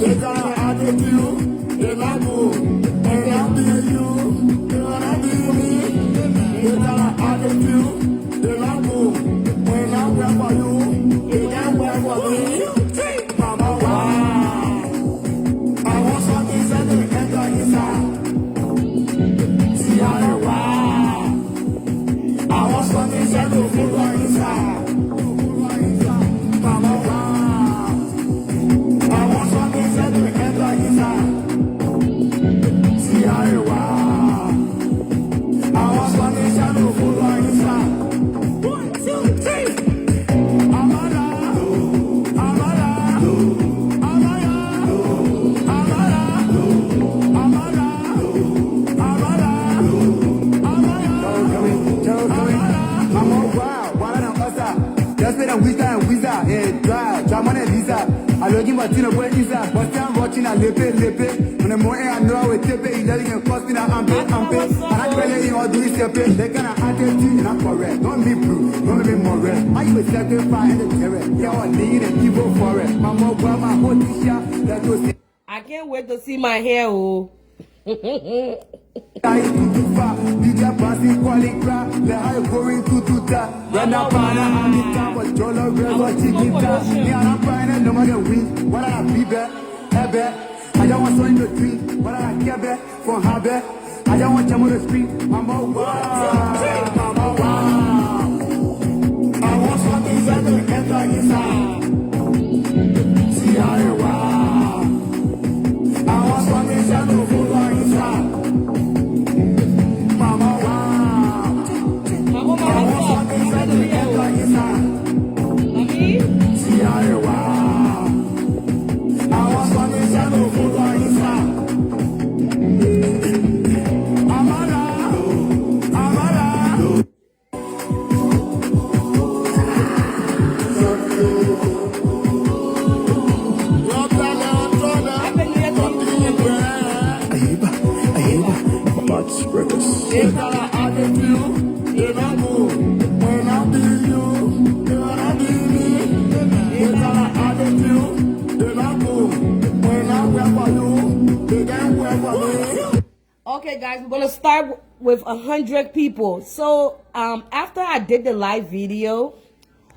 They gonna argue you, they not go. And I'll be you, they gonna be me. They gonna argue you, they not go. When I work for you, they can't work for me. Mama, wow. I want something that they enter inside. See how they wow. I want something that they follow inside. Mama, wow. I want something that they enter inside. See how they wow. I want something that they follow inside. 1, 2, 3. Amara, Amara, Amara, I'm all wild, wild and outside. Just been a wizard, and dry, German and visa. I love you, Martina, where is that? But I'm watching a lepe. When the more I know, I will tape it, letting it cost me that I'm paid. And I'm really all doing step it. They gonna add it to you, and I'm correct. Don't be blue, don't be more red. How you sacrifice and the terror? Yeah, I need an evil for it. I'm all wild, my whole t-shirt, that was. I can't wait to see my hair, oh. I too far, DJ passing calling crack, the high going to that. Run up on a hand, but Jolo River chicken that. Me and I'm crying and no matter win. What I be back, I don't want something to drink. What I get back from habit. I don't want them on the street. I'm a wow, I'm a wow. I want something that will enter inside. See how you wow. I want something that will follow inside. They gonna argue you, they not go. When I be you, they gonna be me. They gonna argue you, they not go. When I work for you, they can't work for me. Okay, guys, we're gonna start with 100 people. So, after I did the live video,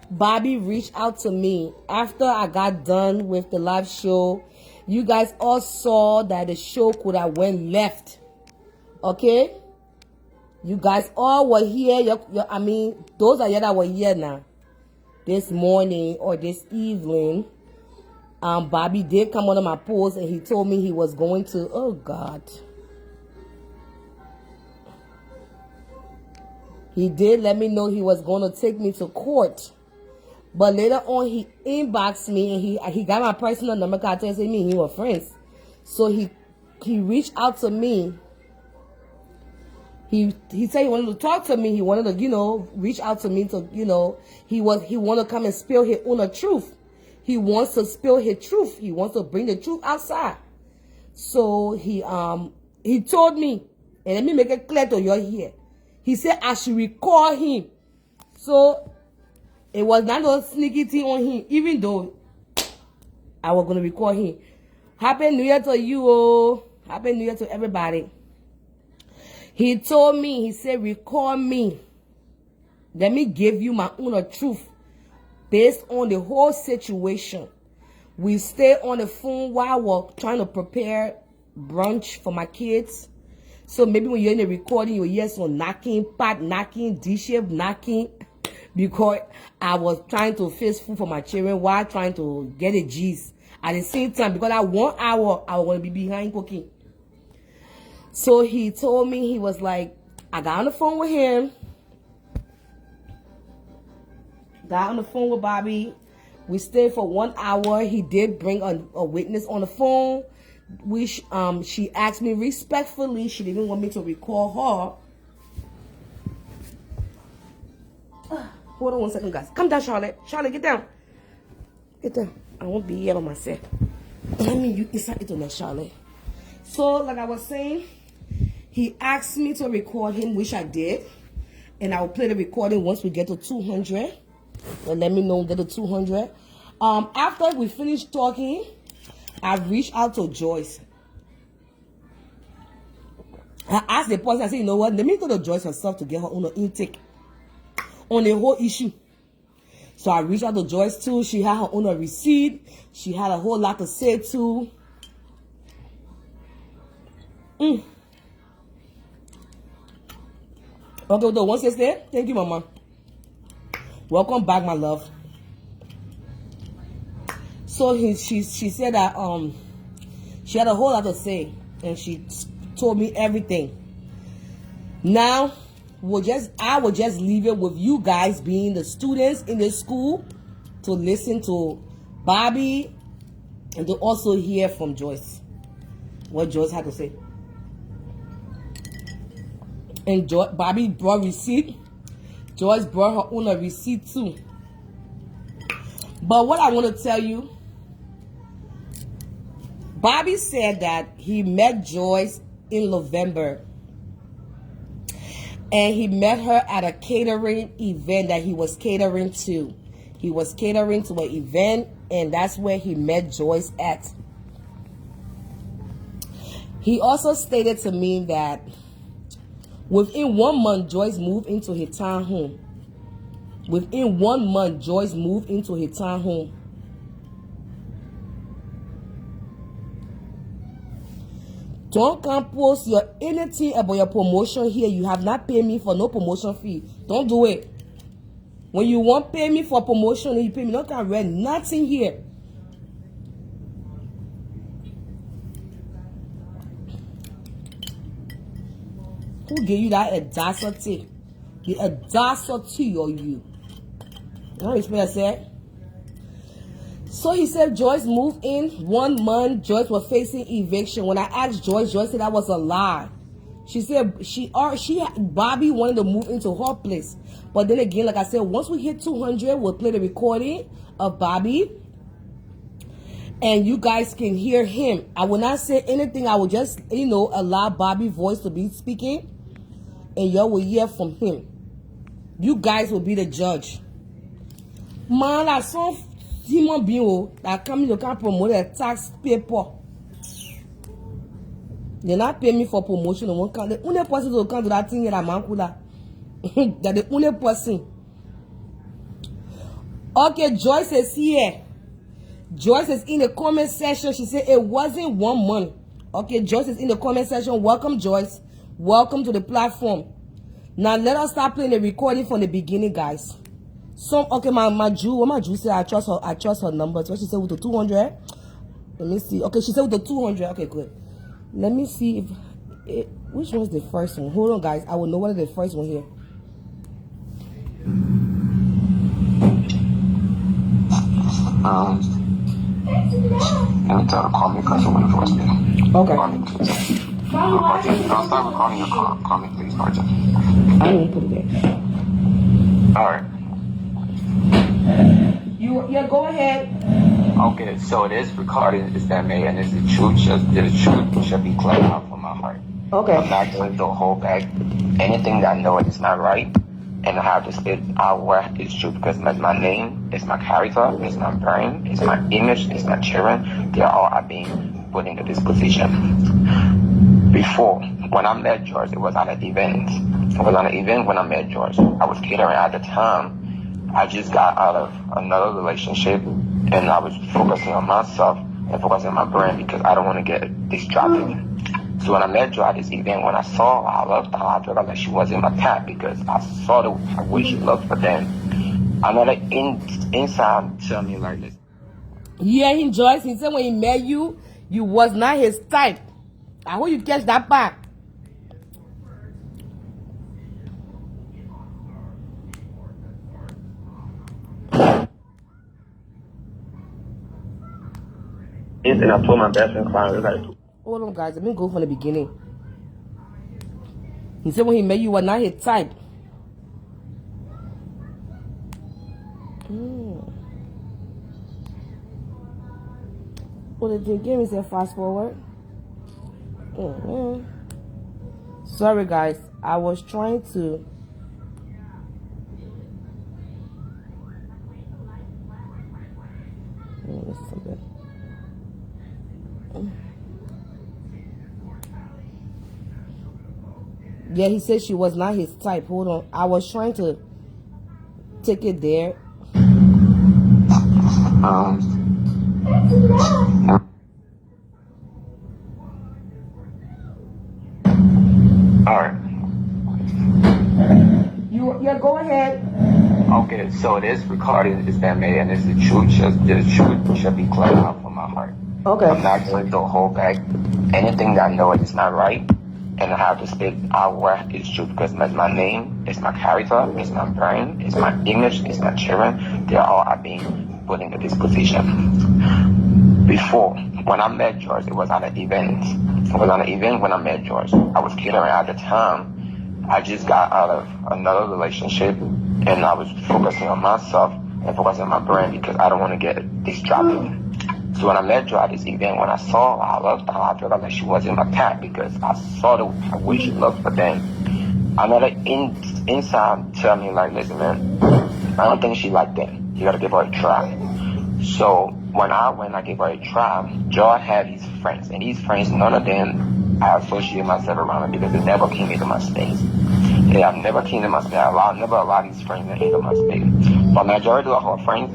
Bobby reached out to me after I got done with the live show. You guys all saw that the show could have went left. Okay. You guys all were here. I mean, those are you that were here now. This morning or this evening, Bobby did come on my post and he told me he was going to. Oh God. He did let me know he was going to take me to court. But later on, he inboxed me and he got my personal number because I told me he were friends. So he reached out to me. He said he wanted to talk to me. He wanted to, reach out to me to, he wanted to come and spill his own truth. He wants to spill his truth. He wants to bring the truth outside. So he told me, and let me make it clear to you here. He said I should record him. So it was not no sneaky thing on him, even though I was going to record him. Happy New Year to you, oh. Happy New Year to everybody. He told me, he said, record me. Let me give you my own truth based on the whole situation. We stayed on the phone while we're trying to prepare brunch for my kids. So maybe when you're in the recording, you'll hear some knocking, pot knocking, dishes knocking. Because I was trying to fix food for my children while trying to get a G's. At the same time, because that 1 hour, I was going to be behind cooking. So he told me, he was like, I got on the phone with him. Got on the phone with Bobby. We stayed for 1 hour. He did bring a witness on the phone. She asked me respectfully. She didn't want me to recall her. Hold on 1 second, guys. Come down, Charlotte. Charlotte, get down. Get down. I won't be here by myself. Let me you inside it on that, Charlotte. So, like I was saying, he asked me to record him, which I did. And I will play the recording once we get to 200. And let me know get to 200. After we finished talking, I reached out to Joyce. I asked the person, I said, you know what, let me go to Joyce herself to get her own intake on the whole issue. So I reached out to Joyce too. She had her own receipt. She had a whole lot to say too. Okay, the one says there. Thank you, Mama. Welcome back, my love. So she said that she had a whole lot to say, and she told me everything. Now I will just leave it with you guys, being the students in the school, to listen to Bobby and to also hear from Joyce, what Joyce had to say. And Bobby brought receipt. Joyce brought her own receipt too. But what I want to tell you, Bobby said that he met Joyce in November. And he met her at a catering event that he was catering to. He was catering to an event, and that's where he met Joyce at. He also stated to me that within 1 month, Joyce moved into her townhome. Within 1 month, Joyce moved into her townhome. Don't come post anything about your promotion here. You have not paid me for no promotion fee. Don't do it. When you want pay me for promotion, you pay me. Don't can read nothing here. Who gave you that audacity? The audacity of you. You know what I said? So he said Joyce moved in 1 month. Joyce was facing eviction. When I asked Joyce, Joyce said that was a lie. She said Bobby wanted to move into her place. But then again, like I said, once we hit 200, we'll play the recording of Bobby. And you guys can hear him. I will not say anything. I will just, allow Bobby's voice to be speaking. And y'all will hear from him. You guys will be the judge. Man, that's some human being that come in to can promote a tax paper. They not pay me for promotion. The only person who can do that thing is that man kula. That the only person. Okay, Joyce is here. Joyce is in the comment section. She said it wasn't 1 month. Okay, Joyce is in the comment section. Welcome, Joyce. Welcome to the platform. Now let us start playing the recording from the beginning, guys. Okay, my Jew said I trust her numbers. What she said with the 200. Let me see. Okay, she said with the 200. Okay, good. Let me see if which one's the first one. Hold on, guys. I will know what is the first one here. Let me tell her to call me because I'm going to voice me. Okay. Call me, please. I'll start recording your call. Call me, please, Marta. I didn't put it there. All right. Yeah, go ahead. Okay, so this recording is that made, and the truth should be clear out from my heart. Okay. I'm not going to hold back anything that I know is not right, and I have to spit out what is true, because my name, it's my character, it's my brain, it's my image, it's my children. They all are being put into this position. Before, when I met George, it was at an event. I was on an event when I met George. I was catering at the time. I just got out of another relationship, and I was focusing on myself and focusing on my brain because I don't want to get distracted. So when I met Joy at this event, when I saw her, I loved her. I felt like she wasn't my type because I saw the way she looked. But then another inside tell me like this. Yeah, him, Joyce. He said when he met you, you was not his type. I hope you catch that back. And I told my best friend, like, hold on, guys. Let me go from the beginning. He said when he met you, were not his type. Well, the game is a fast forward. Sorry, guys. I was trying to. Yeah, he said she was not his type. Hold on. I was trying to take it there. All right. Yeah, go ahead. Okay, so this recording is been made, and it's the truth. The truth should be cleared out from my heart. Okay. I'm not going to hold back anything that I know is not right, and I have to speak out where it's true, because my name, it's my character, it's my brain, it's my image, it's my children. They all are being put into this position. Before, when I met George, it was at an event. It was on an event when I met George. I was catering at the time. I just got out of another relationship, and I was focusing on myself and focusing on my brain because I don't want to get distracted. So when I met her at this event, when I saw her, I loved her. I felt like she wasn't my type because I saw the way she looked. But then another inside tell me like, listen, man, I don't think she like that. You gotta give her a try. So when I gave her a try, George had his friends, and these friends, none of them I associate myself around because they never came into my space. They have never came to my space. I never allowed these friends to enter my space. But majority of her friends,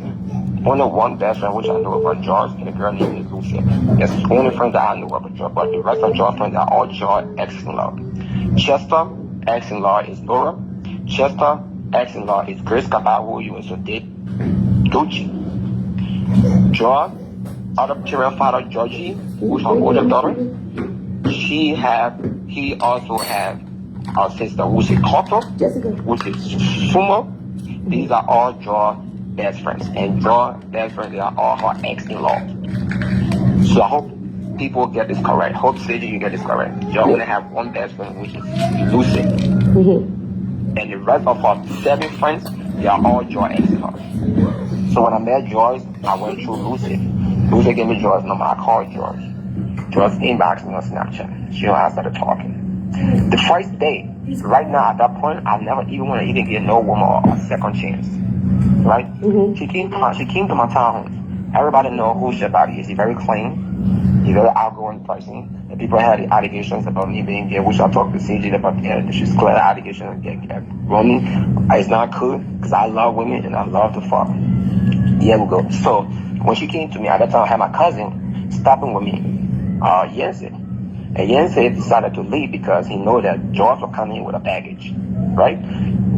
only one best friend which I know about George, and a girl named Lucia. That's the only friends that I know about George. But the rest of George's friends are all George ex-in-law. Chester, ex-in-law is Nora. Chester, ex-in-law is Grace Cabal, who you also did. Gucci. George, other material father Georgie, who's her older daughter. He also have our sister who's a Koto, who's a Sumo. These are all George best friends, and George best friends, they are all her ex-in-law. So I hope people get this correct. Hope Sadie you get this correct. George only have one best friend, which is Lucy. And the rest of her 7 friends, they are all George ex-in-laws. So when I met George, I went through Lucy. Lucy gave me George's number. I called George. George inboxed me on Snapchat. She and I started talking. The first day, right now at that point, I never even want to even give no woman a second chance. Right? She came to my townhouse. Everybody know who Shabbat is. He's very clean. He's a very outgoing person. And people had allegations about me being gay, which I talked to CJ about. She's clear allegations of gay. Woman, it's not cool because I love women and I love to fuck. Yeah, we go. So when she came to me at that time, I had my cousin stopping with me, Yense. And Yense decided to leave because he knew that George was coming in with a baggage, right?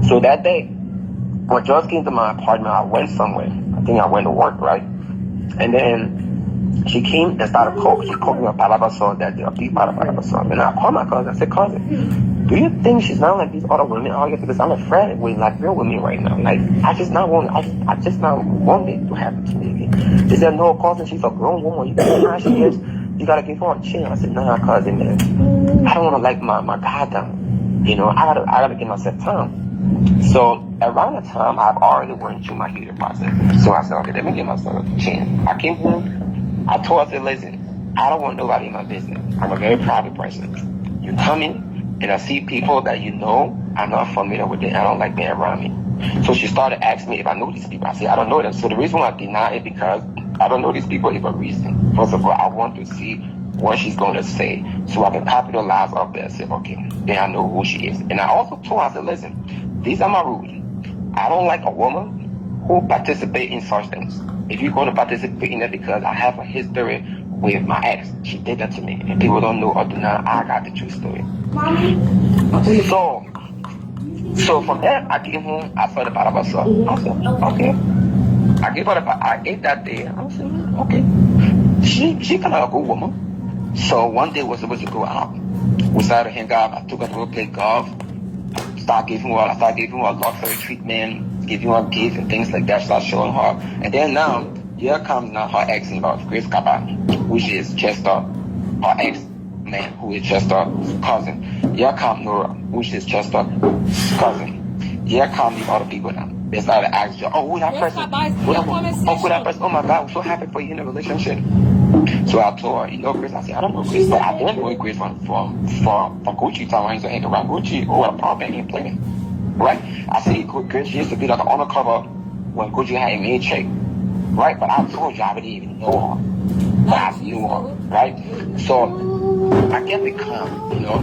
So that day, when George came to my apartment, I went somewhere. I think I went to work, right? And then she came and started cooking. She cooked me a palabra sauce that they beef palabra sauce. And I called my cousin. I said, cousin, do you think she's not like these other women out here? Because I'm afraid with like real women right now. Like I just not want it to happen to me again. She said, no, cousin, she's a grown woman. You know how she is. You gotta give her a chance. I said, nah, cousin, man. I don't wanna like my guy down. You know, I gotta give myself time. So around the time I've already went through my healing process. So I said, okay, let me give myself a chance. I came home, I told her, I said, listen, I don't want nobody in my business. I'm a very private person. You come in and I see people that you know, I'm not familiar with them, I don't like being around me. So she started asking me if I know these people. I said, I don't know them. So the reason why I deny it because I don't know these people is a reason. First of all, I want to see what she's going to say so I can capitalize off that and say, okay, then I know who she is. And I also told her, I said, listen, these are my rules. I don't like a woman who participates in such things. If you're going to participate in it because I have a history with my ex, she did that to me. And people don't know or do not, I got the true story. So from there, I came home, I saw the part of myself. I said, okay. I ate that day. I was saying, okay. She kind of a good woman. So one day we're supposed to go out. We started to hang out. I took her to go play golf. I started giving her a luxury treatment, giving her gifts and things like that. Start showing her. And then now, here comes now her ex-in-law, Grace Cabal, which is Chester, her ex-man, who is Chester's cousin. Here comes Nora, which is Chester's cousin. Here come these other people now. They started asking, oh, who that person? Who that person? Oh my God, I'm so happy for you in a relationship. So I told her, you know Grace? I said, I don't know Grace, but I didn't know Grace from Gucci time. I used to hang around Gucci or a pop and playing. Right? I said, Grace, she used to be like an undercover when Gucci had a main check. Right? But I told you I didn't even know her. as you are, right? So I kept it calm, you know.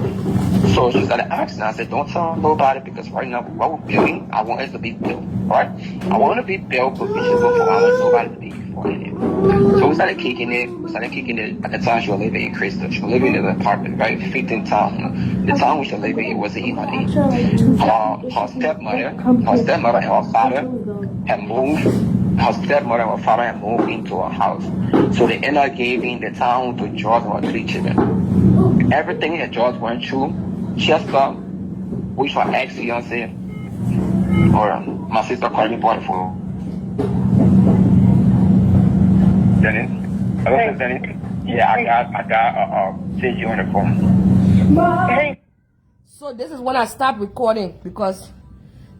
So she started asking. I said, don't tell nobody because right now what we're building, I want us to be built, right? I want to be built, but we should go for I want nobody to be before it. So we started kicking it. At the time she was living in Crystal. She was living in an apartment, right? 15 town. The town we was living in wasn't even age. Her stepmother and her father had moved. Her stepmother and her father had moved into a house. So they ended up giving the town to George and her 3 children. Everything that George went through, Chester, which was ex-fiance, or my sister called me boy for. Dennis? Hello, Dennis? Yeah, I got send you on the phone. So this is when I stopped recording because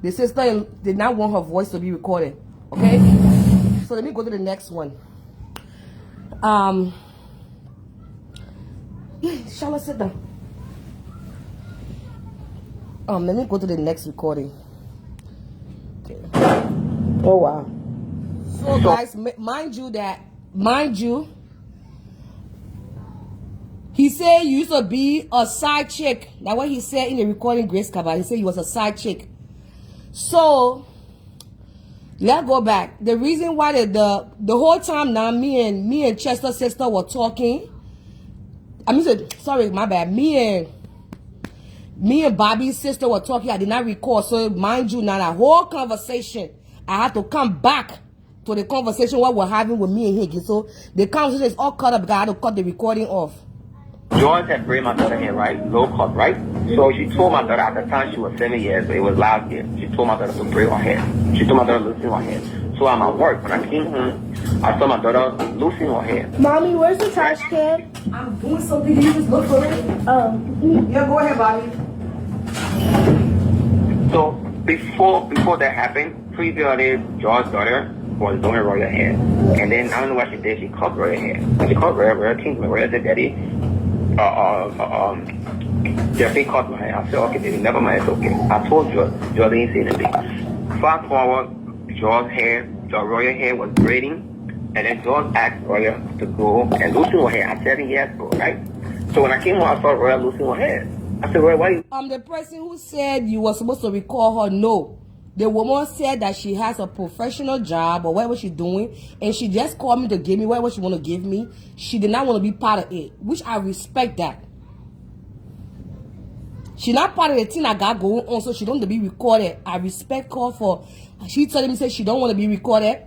the sister did not want her voice to be recorded. Okay? So let me go to the next one. Charlotte, sit down. Let me go to the next recording. Okay. Oh wow. So guys, mind you, he said you used to be a side chick. That's what he said in the recording, Grace Cabal. He said he was a side chick. So let's go back. The reason why the whole time now me and Chester's sister were talking. Sorry, my bad. Me and Bobby's sister were talking. I did not record. So mind you, now that whole conversation, I had to come back to the conversation what we're having with me and Higgins. So the conversation is all cut up because I had to cut the recording off. George had braided my daughter hair, right? Low cut, right? So she told my daughter at the time she was 7 years, so it was last year. She told my daughter to braid her hair. She told my daughter to loosen her hair. So I'm at work. When I came home, I saw my daughter loosening her hair. Mommy, where's the trash can? I'm doing something. Can you just look for it? Yeah, go ahead, Bobby. So before that happened, previously George's daughter was doing Royal hair. And then I don't know what she did, she cut Royal hair. When she cut Royal came to me, Royal said, Daddy, Jeffrey cut my hair. I said, okay, baby, never mind, it's okay. I told George didn't say anything. Fast forward, George's hair, the Royal hair was braiding, and then George asked Royal to go and loosen her hair at 7 years old, right? So when I came home, I saw Royal loosening her hair. I said, Royal, why you? The person who said you were supposed to recall her, no. The woman said that she has a professional job or whatever she's doing, and she just called me to give me whatever she want to give me. She did not want to be part of it, which I respect that. She not part of the thing I got going on, so she don't want to be recorded. I respect her for, she telling me say she don't want to be recorded.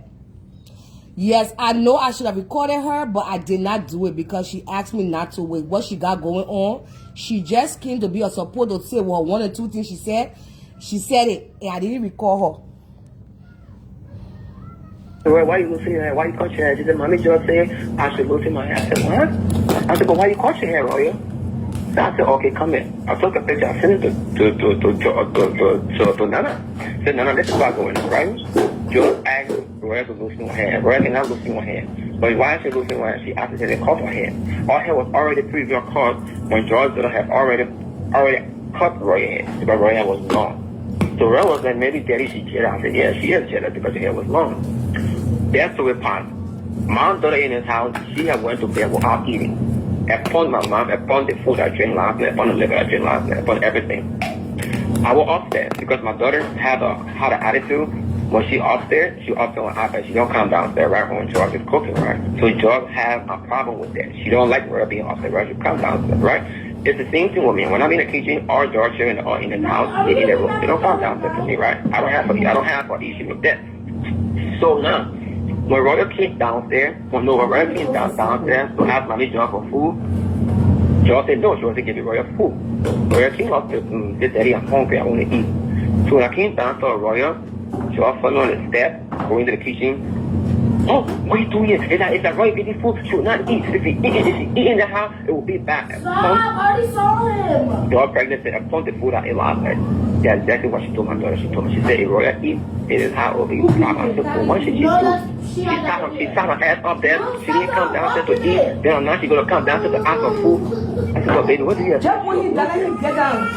Yes, I know I should have recorded her, but I did not do it because she asked me not to with what she got going on. She just came to be a support to say, well, 1 or 2 things she said. She said it, and I didn't recall her. Why you loosening your hair? Why you cut your hair? She said, Mommy just said I should loosen my hair. I said, what? I said, but why you cut your hair, Royal? So I said, okay, come in. I took a picture. I sent it to Nana. I said, Nana, this is what's going on, right? Just asked Royal to loosen her hair. Royal cannot loosen her hair. But why she loosening her hair? She asked her to cut her hair. Her hair was already previous cut when George had already cut Royal hair because Royal hair was long. So Royal was like, maybe Daddy, she jealous. I said, yeah, she is jealous because her hair was long. That's the way part. My daughter in his house, she had went to bed without eating. Upon my mom, upon the food I drank last night, upon the liquor I drank last night, upon everything. I was upstairs because my daughter had an attitude. When she upstairs on iPad. She don't come downstairs right when George is cooking, right? So George have a problem with that. She don't like her being upstairs, right? She come downstairs, right? It's the same thing with me. When I'm in the kitchen or George in the house, they in the room. They don't come downstairs to me, right? I don't have an issue with that. So now, when Royal came downstairs, when Royal came downstairs to ask Mommy George for food, George said no, she wants to give me Royal food. Royal came up to say, Daddy, I'm hungry, I want to eat. So when I came down to Royal, George fell on the step, going to the kitchen. Oh, what are you doing? It's a Royal baby food. She will not eat. If he eat in the house, it will be bad. Stop, I already saw him. George pregnant said, I found the food I ate last night. That's exactly what she told my daughter. She told me, she said, if Royal eat in his house, it will be a problem. I said, well, what should she do? She sat her ass up there. She didn't come downstairs to eat. Then now she's going to come downstairs to ask for food. I said, well, baby, what do you have? Just when he's done, get down.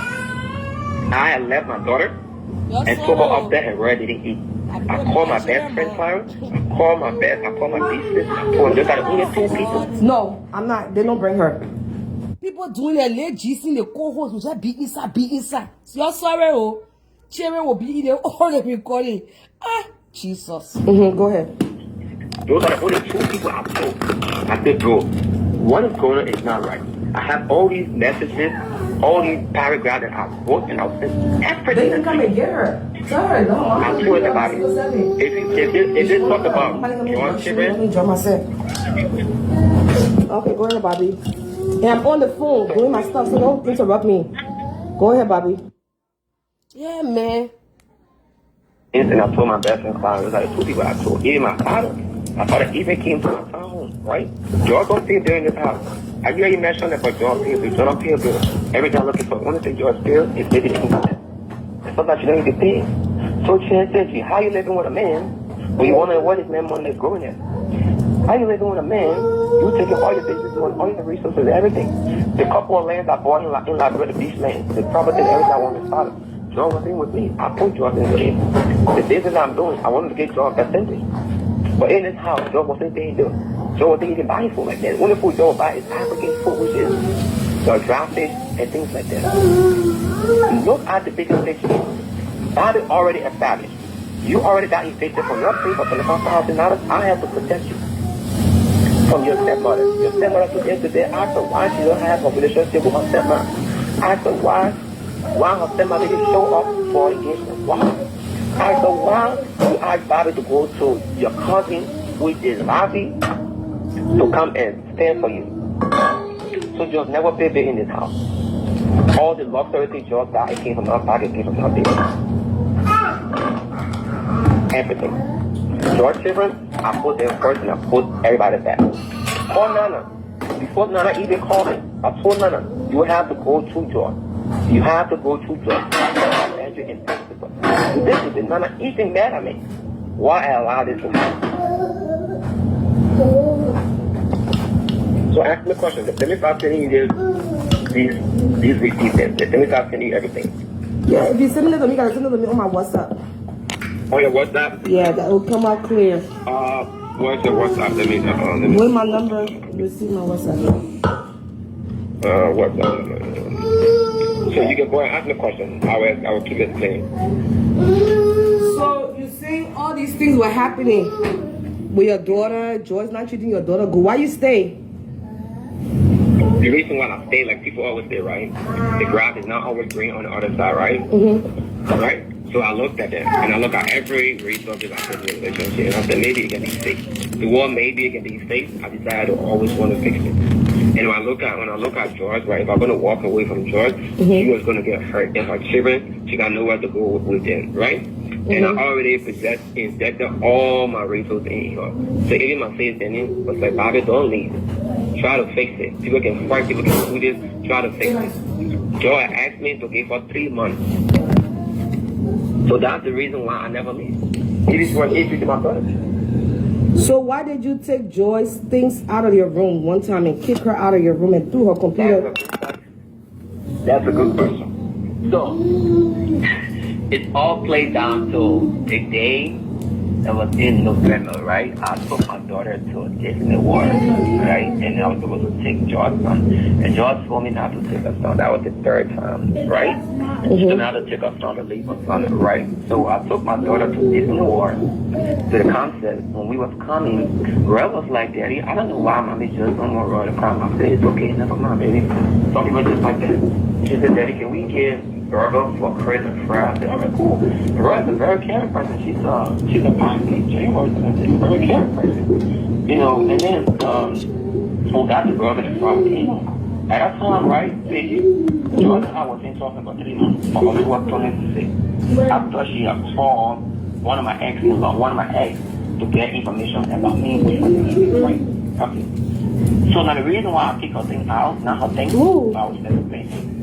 I had left my daughter and told her up there and Royal didn't eat. I I call my best friend Clarence. I call my business. I told them there's like only 2 people. No, I'm not. They don't bring her. People doing their late GC, the co-host will just be inside. So you're sorry, oh. Cherry will be in all the recording. Jesus. Go ahead. Those are the only 2 people I told. I said, bro, what is going on is not right. I have all these messages, all these paragraphs that I wrote, and I'll send everything. They can come and get her. Tell her, no. I told everybody. If this talk about your children, okay, go ahead, Bobby. And I'm on the phone doing my stuff, so don't interrupt me. Go ahead, Bobby. Yeah, man. and I told my best friend Clyde, it was like 2 people I told, even my father. My father even came to my home, right? George don't pay a bill in this house. I already mentioned that, but George pay a bill. George don't pay a bill. Every time I'm looking for one thing George bill is maybe they can get it. And sometimes you don't get paid. So Chan said, how you living with a man when you wonder what his man money is growing at? How you living with a man? You taking all your business money, all your resources, everything. The couple of lands I bought in Liberia, the beach land, the property, everything I wanted to start. George was in with me. I put George in the game. The business I'm doing, I wanted to get George percentage. But in this house, George wasn't thinking do. George wasn't even buying food like that. The only food George buy is African food, which is dry fish and things like that. Look at the bigger picture. God is already established. You already got evicted from your place, but from the $1,000, I have to protect you from your stepmother. Your stepmother took into bed. Ask her why she don't have a relationship with her stepmother. Ask her why her stepmother didn't show up for engagement. Why? Ask her why you asked Bobby to go to your cousin, which is Ravi, to come and stand for you. So George never paid bill in this house. All the luxury things George got, it came from her pocket, it came from her business. Everything. George children, I put them first and I put everybody back. Call Nana. Before Nana even called me, I told Nana, you have to go to George. You have to go to George. This is it. Nana even mad at me. Why I allow this to happen? So ask me a question. Let me start sending you these receipts. Let me start sending you everything. Yeah, if you send it to me, you gotta send it to me on my WhatsApp. On your WhatsApp? Yeah, that will come out clear. Where's your WhatsApp? Let me. With my number, you'll see my WhatsApp. WhatsApp. So you can go and ask me a question. I will keep it clean. So you're saying all these things were happening with your daughter. George not treating your daughter good. Why you stay? The reason why I stay, like people always say, right? The grass is not always green on the other side, right? Mm-hmm. Right? So I looked at that, and I looked at every resources I could in the relationship, and I said, maybe it can be fixed. The world, maybe it can be fixed. I decided to always want to fix it. And when I look at George, right, if I'm going to walk away from George, she was going to get hurt. And her children, she got nowhere to go with them, right? And I already invested all my resources in her. So even my faith in it was like, Bobby, don't leave. Try to fix it. People can fight, people can do this. Try to fix it. George asked me to give her 3 months. So that's the reason why I never leave. It is what it is to my brother. So why did you take Joy's things out of your room one time and kick her out of your room and threw her computer? That's a good question. So, it all played down to the day that was in November, right? I took my daughter to a Disney World, right? And I was supposed to take George's son. And George told me not to take her son. That was the 3rd time, right? She told me not to take her son to leave her son, right? So I took my daughter to Disney World, to the concert. When we was coming, Red was like, Daddy, I don't know why Mommy just don't want Roy to come. I said, it's okay, never mind, baby. Some people just like that. She said, Daddy, can we give burger for Chris and Fred? I said, all right, cool. Roy's a very caring person. She's a positive January, she's a very caring person. You know, and then we got the burger from him. At that time, right, baby, George and I wasn't talking about 3 months. My mother was telling to say, after she had called one of my ex to get information about me, right? Okay. So now the reason why I pick her thing out, not her thing, I was never paying.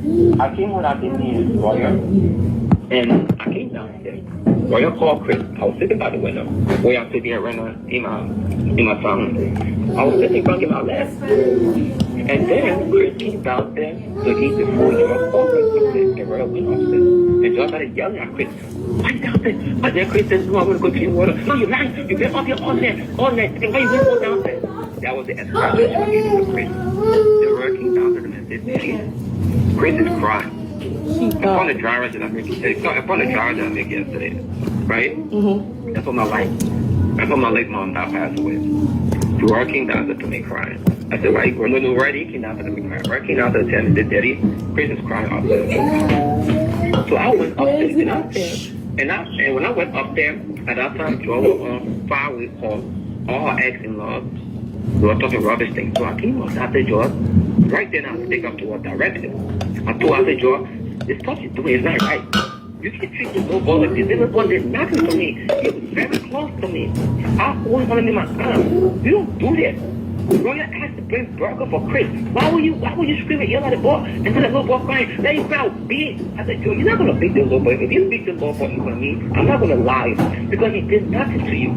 I came when I did need a lawyer, and I came downstairs. Lawyer called Chris. I was sitting by the window, where I sit there right now in my phone. I was sitting back in my lap. And then Chris came downstairs to eat the food. George called Chris upstairs, and Roy went upstairs. And George started yelling at Chris. Why you downstairs? But then Chris says, no, I'm going to go clean water. No, you're lying. You've been up here all night. And why you going to go downstairs? That was the escalation I gave to Chris. The working downstairs and this day. Chris is crying. Upon the drivers that I make yesterday, right? Mm-hmm. That's what my late mom now passed away. She working down to me crying. I said, why you going? No, right? He came down to me crying. Working down to the tent, the daddy, Chris is crying up there. So I went upstairs, and when I went up there, at that time, Joe was on 5 weeks old. All her ex-in-laws were talking rubbish things. So I came up after Joe. Right then, I take up to her directly. I told her, I said, Joe, this stuff you're doing is not right. You can't treat this little boy like this. This little boy did nothing to me. He was very close to me. I always wanted to be my son. You don't do this. Roya asked to bring burger for Chris. Why were you scream and yell at the boy and tell the little boy crying? Let him out, beat. I said, Joe, you're not gonna beat the little boy. If you beat the little boy in front of me, I'm not gonna lie because he did nothing to you.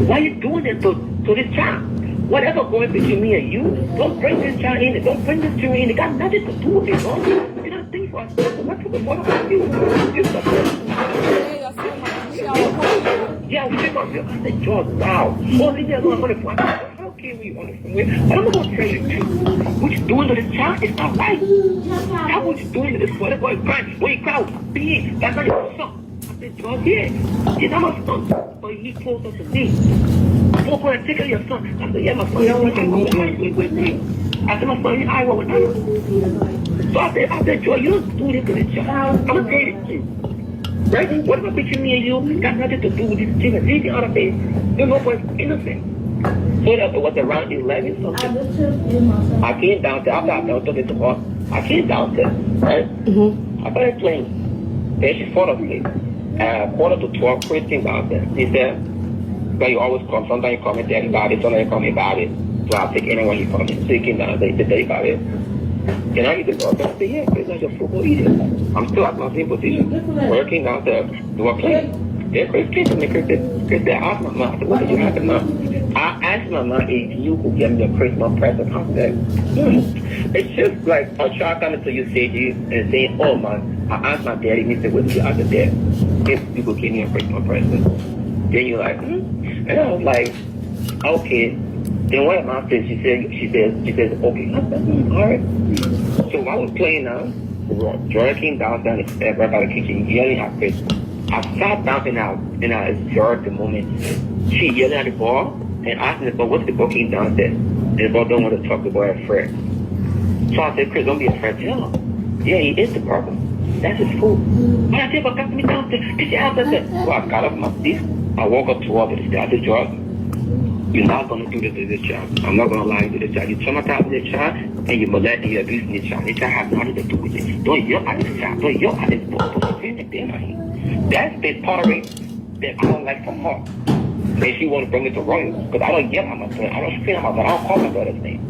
Why are you doing this to this child? Whatever going between me and you, don't bring this child in. Don't bring this child in. It got nothing to do with it, bro. You don't think for us. What took the water from you? Yeah, we took off your. I said, George, wow. Oh, leave me alone. I'm going to how can we on the phone? But I'm going to tell you too. What you doing to this child is not right. How what you doing to this boy? That boy is crying. When he cries, big. That's not your son. I said, George, yeah. He's not my son. But he's closer to me. I'm going to take care of your son. I said, yeah, my son. You don't want to with me. I said, my son, you Iowa with me. So I said, Joy, you don't do this to this child. I'm going to tell you this too. Right? Whatever between me and you got nothing to do with this thing. Leave the other face. You know what's innocent. So that it was around 11 something. I came downstairs. After I was talking to her, I came downstairs, right? Mm-hmm. I started playing. Then she fell asleep. 11:45, Chris came downstairs. He said, but you always come. Sometimes you call me daddy about it. Sometimes you call me about it. So I'll take anyone you call me. So he came down and said, daddy about it. Can I eat the dog? I said, yeah, it's not your football eater. I'm still at my same position, working downstairs, doing play. Then Chris came to me. Chris said, ask my mom. I said, what did you have to know? I asked my mom if you could give me a Christmas present. I said, it's just like a child coming to you, say and saying, oh man, I asked my daddy. He said, what did you ask the dad? If you could give me a Christmas present. Then you're like, And I was like, okay. Then what mom said, she says, okay. I said, all right. So I was playing now. Joy came down and right by the kitchen, yelling at Chris. I sat down and I observed the moment. She yelling at the ball and asking the ball, what's the ball came downstairs? And the ball don't want to talk to the boy afraid. So I said, Chris, don't be afraid. Tell him. Yeah, he is the problem. That's his fault. But I said, but got me downstairs. Get your ass downstairs. So I got off my seat. I walk up to her with the start of the job. You're not going to do this to this child. I'm not going to lie to this child. You traumatize this child and you molest and you abuse this child. This child has nothing to do with it. Don't yell at this child. Don't yell at this boy. That's the pottery that I don't like from her. And she want to bring it to Royal. Because I don't yell at my son. I don't scream at my son. I don't call my brother's name.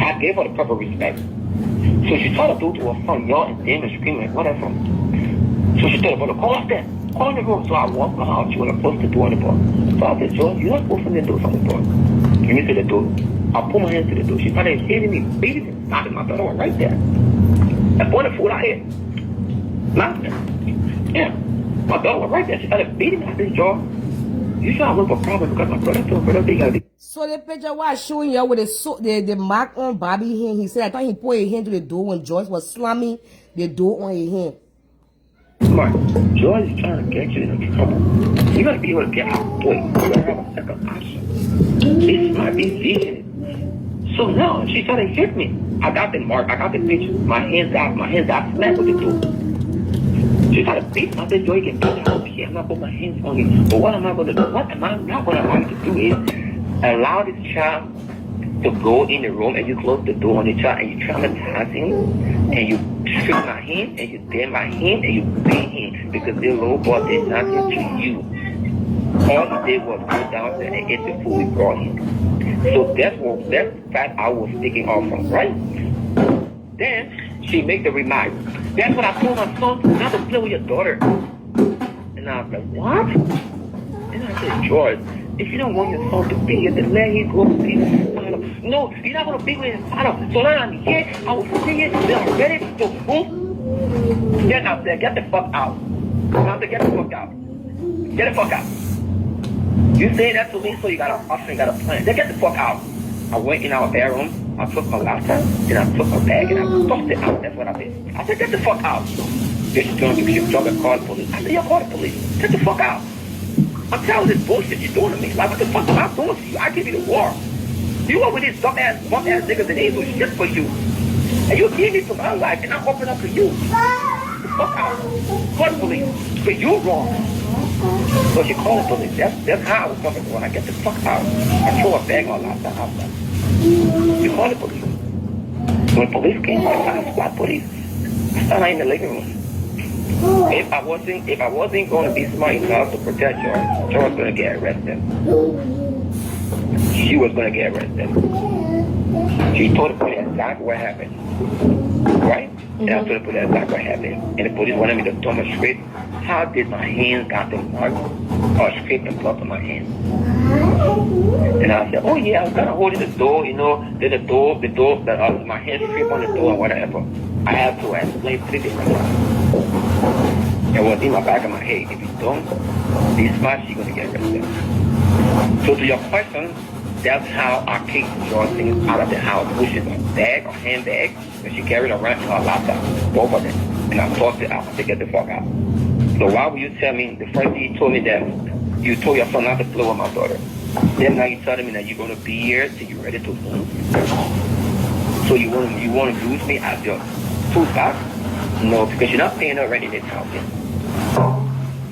I gave her the proper respect. So she tried to do to her son, yell and damn and screaming, whatever. So she told her brother, call us there. Call in the room. So I walked her out. She went close to the door on the door. So I said, Joe, you're not supposed to do something, bro. Give me to the door. I put my hands to the door. She started hitting me, beating me, knocking my daughter right there. I brought the food out here. Nothing. Yeah. My daughter was right there. She started beating me. I said, Joe, you should have looked for problems because my brother told me they got it. So the picture was showing you with the mark on Bobby hand. He said, I thought he put his hand to the door when Joyce was slamming the door on his hand. Smart. Joy is trying to get you into trouble. You gotta be able to get out quick. You gotta have a second option. It's smart, be vigilant. So now she tried to hit me. I got the mark, I got the picture. My hands out flat with the door. She tried to beat me. I said, Joy, you can beat me. Okay, I'm not putting my hands on you. But what am I gonna do? What am I not gonna allow you to do is allow this child to go in the room and you close the door on the child and you traumatize him and you strip my hand and you dare my hand and you beat him because the little boy did nothing to you. All he did was go downstairs and eat the food we brought him. So that's fact I was sticking off from, right? Then she made the remark, that's what I told my son, not to play with your daughter. And I was like, what? And I said, George, if you don't want your son to be here, then let him go be with his father. No, you're not going to be with his father. So now I'm here, I was singing, then I'm ready to boom. Then I said, get the fuck out. I have to get the fuck out. Get the fuck out. You saying that to me, so you got an option, got a plan. Then get the fuck out. I went in our bedroom, I took her laptop, then I took her bag and I tossed it out. That's what I did. I said, get the fuck out. Then she's going to call the police. I said, you call the police. Get the fuck out. I'm telling this bullshit you're doing to me. Like, what the fuck am I doing to you? I give you the war. You over these bum ass niggas and they do shit for you. And you give me some other life and I open up to you. Get the fuck out. Call the police. But you're wrong. So she called the police. That's how I was coming to when I get the fuck out. I throw a bag on outside. You call the police. When the police came, I squad police. I started in the living room. If I wasn't going to be smart enough to protect George was going to get arrested. She was going to get arrested. She told the police exactly what happened. Right? And I told the police exactly what happened. And the police wanted me to tell them straight. How did my hands got the mark or scrape and blood on my hands? And I said, oh yeah, I was kind of holding the door, you know, then the door, my hands scraped on the door and whatever. I have to explain 3 different times. It was in my back of my head. If you don't be smart, she's going to get arrested. So to your question, that's how I kicked George things out of the house, which is a bag or handbag that she carried around in her laptop, both of them. And I tossed it out to get the fuck out. So why would you tell me, the first thing you told me that you told your son not to play with my daughter. Then now you're telling me that you're going to be here till you're ready to move. So you want to use me as your toolbox? No, because you're not paying her rent in this house yet.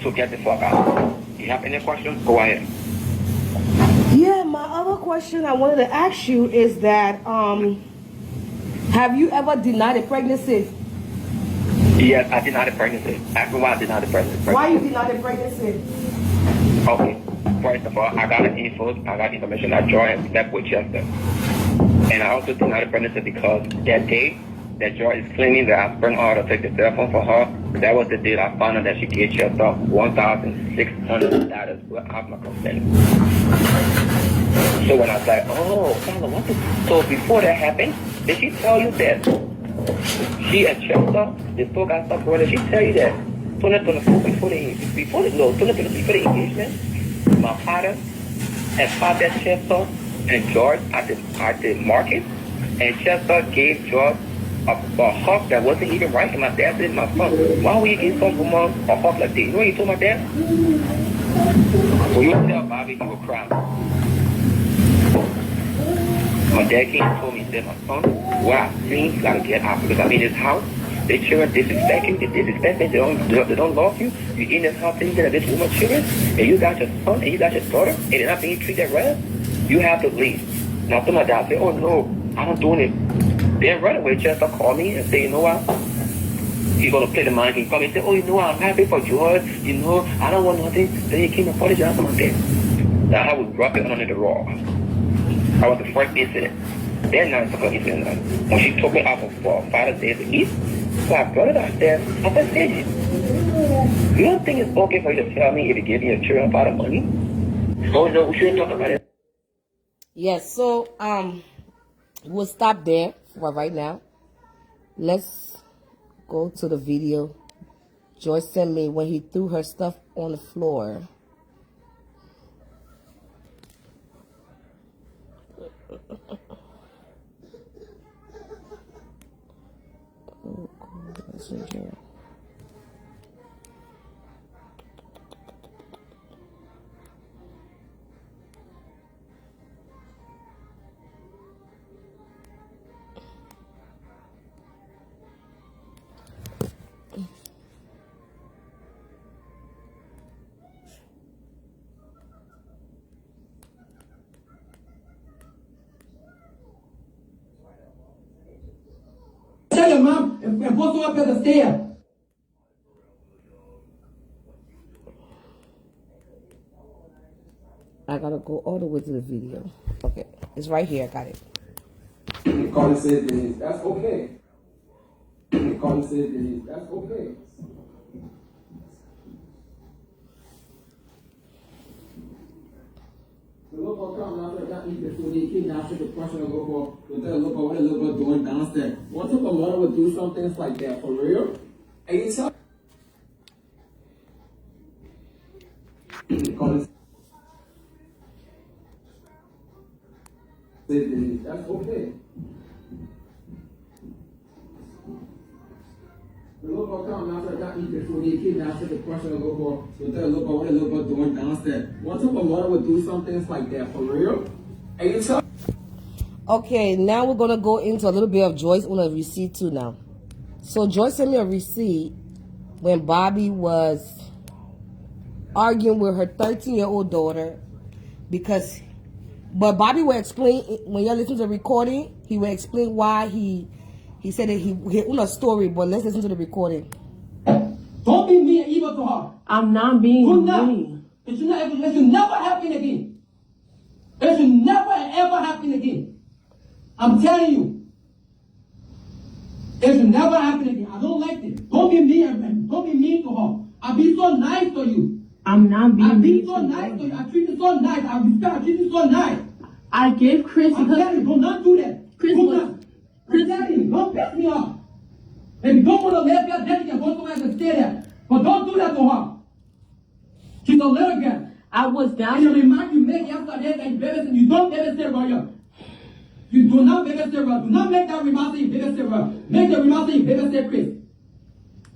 So get the fuck out. You have any questions? Go ahead. Yeah, my other question I wanted to ask you is that, have you ever denied a pregnancy? Yes, I denied the pregnancy. Ask me why I denied the pregnancy. Why you denied the pregnancy? Okay. First of all, I got information that Joy had slept with Chester. And I also denied the pregnancy because that day that Joy is claiming that I spent all to take the cell phone for her, that was the day I found out that she gave Chester $1,600 without my consent. So when I was like, oh, Father, what the... So before that happened, did she tell you that she and Chester, they still got stuff going? Did she tell you that 2024 before the engagement, my father had fathered Chester and George at the market, and Chester gave George a hawk that wasn't even right, and my dad said, my son, why would you give some woman a hawk like this? You know what he told my dad? When you tell Bobby, he will cry. My dad came and told me, he said, my son, what I've seen, you gotta get out, because I'm in this house. The children disrespect you, they don't love you. You're in this house thinking that this woman's children, and you got your son and you got your daughter, and they're not being treated well. You have to leave. Now, to my dad, say, oh no, I'm not doing it. Then right away, Chester called me and say, you know what? He's gonna play the mind. He called me and say, oh, you know what? I'm happy for George. You know, I don't want nothing. Then he came and apologized to my dad. Now I was rubbing under the raw. That was the first incident. Then now it's the second incident. When she took me out for Father's Day to eat, so I brought it out there. I said, hey, you don't think it's okay for you to tell me if you give me a children about the money? Oh no, we shouldn't talk about it. Yes, so we'll stop there for right now. Let's go to the video Joyce sent me when he threw her stuff on the floor. Messenger. Tell your mom and post her up at the stair. I gotta go all the way to the video. Okay, it's right here. I got it. Carter said this. That's okay. Carter said this. That's okay. The local come after that eat before they came after the question of local with the local what the local doing downstairs. What type of mother would do some things like that for real? And you tell Call it. That's okay. The little boy come outside, got eat before they kidnapped the question of the little boy. So tell the little boy what the little boy doing downstairs. What type of mother would do some things like that for real? And you tell. Okay, now we're gonna go into a little bit of Joyce on a receipt too now. So Joyce sent me a receipt when Bobby was arguing with her 13-year-old daughter but Bobby will explain, when you listen to the recording, he will explain why he said that he on a story, but let's listen to the recording. Don't be mean and evil to her. I'm not being mean. It should never happen again. It should never ever happen again. I'm telling you. It should never happen again. I don't like it. Don't be mean. Don't be mean to her. I'll be so nice to you. I'm not being I've mean. been so nice to you. I treat you so nice. I respect. I treat you so nice. I gave Chris I'm telling you, do not do that. Chris do was- not. I'm telling you, don't piss me off. If you don't want to live there, then you can go somewhere and stay there. But don't do that to her. She's a little girl. I was And down. the remark you make yesterday that you babysit, you don't babysit her here. You do not babysit her. Do not make that remark that you babysit her. Make the remark that you babysit Chris.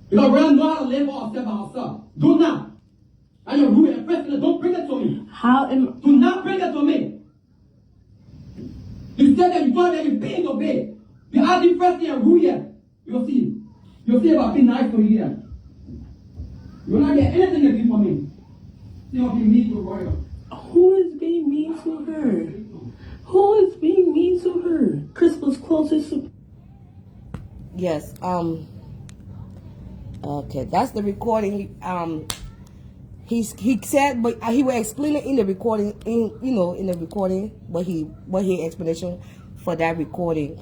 Because we don't know how to live for ourselves by ourselves. Do not. And you're rude and president, don't bring it to me. How am Do not bring it to me. You said that you thought that you're being obeyed. You are the first and rude here. You'll see. You'll see about being nice to you here. You'll not get anything to do for me. You'll be mean to Royal. who is being mean to her? Who is being mean to her? Chris was closest to. Yes. Okay, that's the recording. He said, but he will explain it in the recording. In the recording, what he explanation for that recording.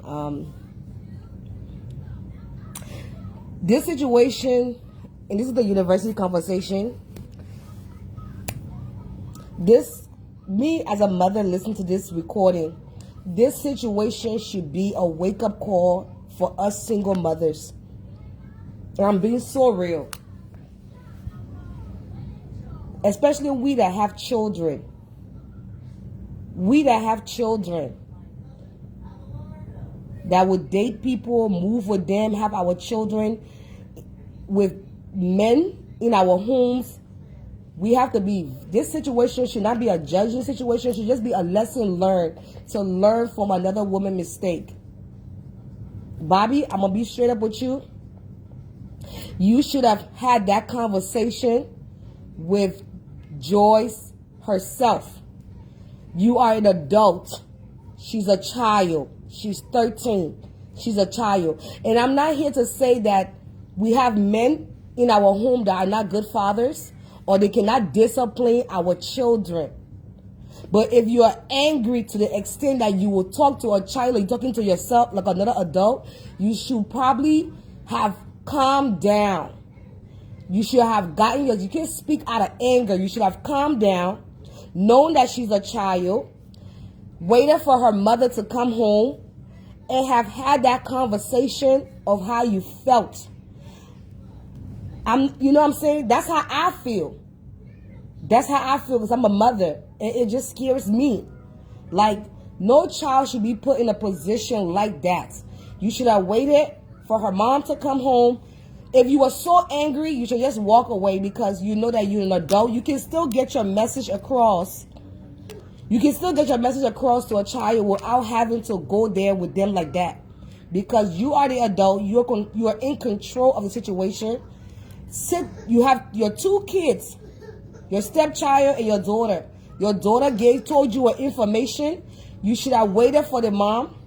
This situation, and this is the university conversation. Me as a mother, listen to this recording. This situation should be a wake-up call for us single mothers. And I'm being so real. Especially we that have children. We that have children that would date people, move with them, have our children with men in our homes. We have to be, this situation should not be a judging situation. It should just be a lesson learned, to learn from another woman's mistake. Bobby, I'm going to be straight up with you. You should have had that conversation with Joyce herself. You are an adult. She's a child. She's 13. She's a child. And I'm not here to say that we have men in our home that are not good fathers, or they cannot discipline our children. But if you are angry to the extent that you will talk to a child like talking to yourself like another adult, you should probably have calmed down. You should have gotten you can't speak out of anger. You should have calmed down, known that she's a child, waited for her mother to come home, and have had that conversation of how you felt. You know what I'm saying? That's how I feel. That's how I feel, because I'm a mother, and it just scares me. Like, no child should be put in a position like that. You should have waited for her mom to come home. If you were so angry, you should just walk away, because you know that you're an adult. You can still get your message across. You can still get your message across to a child without having to go there with them like that. Because you are the adult. You are in control of the situation. You have your two kids, your stepchild and your daughter. Your daughter told you information. You should have waited for the mom.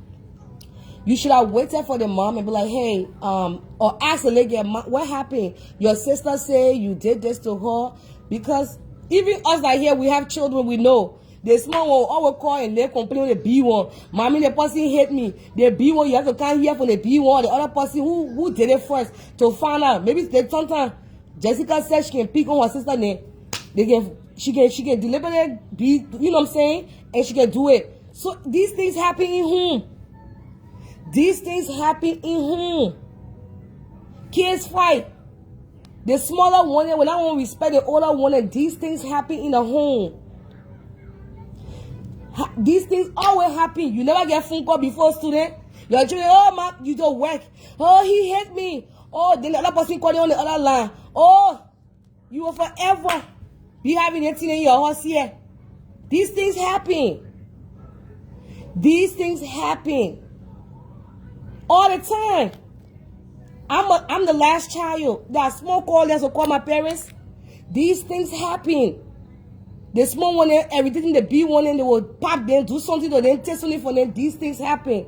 You should have waited for the mom and be like, hey, or ask the lady, what happened? Your sister said you did this to her. Because even us that here, we have children, we know. The small one always call and they complain with the B1. Mommy, the person hit me. The B1, you have to come here from the B1. The other person who did it first to find out. Maybe sometimes Jessica said she can pick on her sister name. She can deliberately be, you know what I'm saying? And she can do it. So these things happen in home. These things happen in home. Kids fight. The smaller one, when I won't respect the older one, and these things happen in the home. These things always happen. You never get phone call before student. You're doing, oh, man, you don't work. Oh, he hate me. Oh, then the other person called you on the other line. Oh, you will forever be having anything in your house here. These things happen. These things happen all the time. I'm the last child. That small call that's to call my parents. These things happen. The small one, everything the big one, and they will pop them, do something to them, take something for them. These things happen.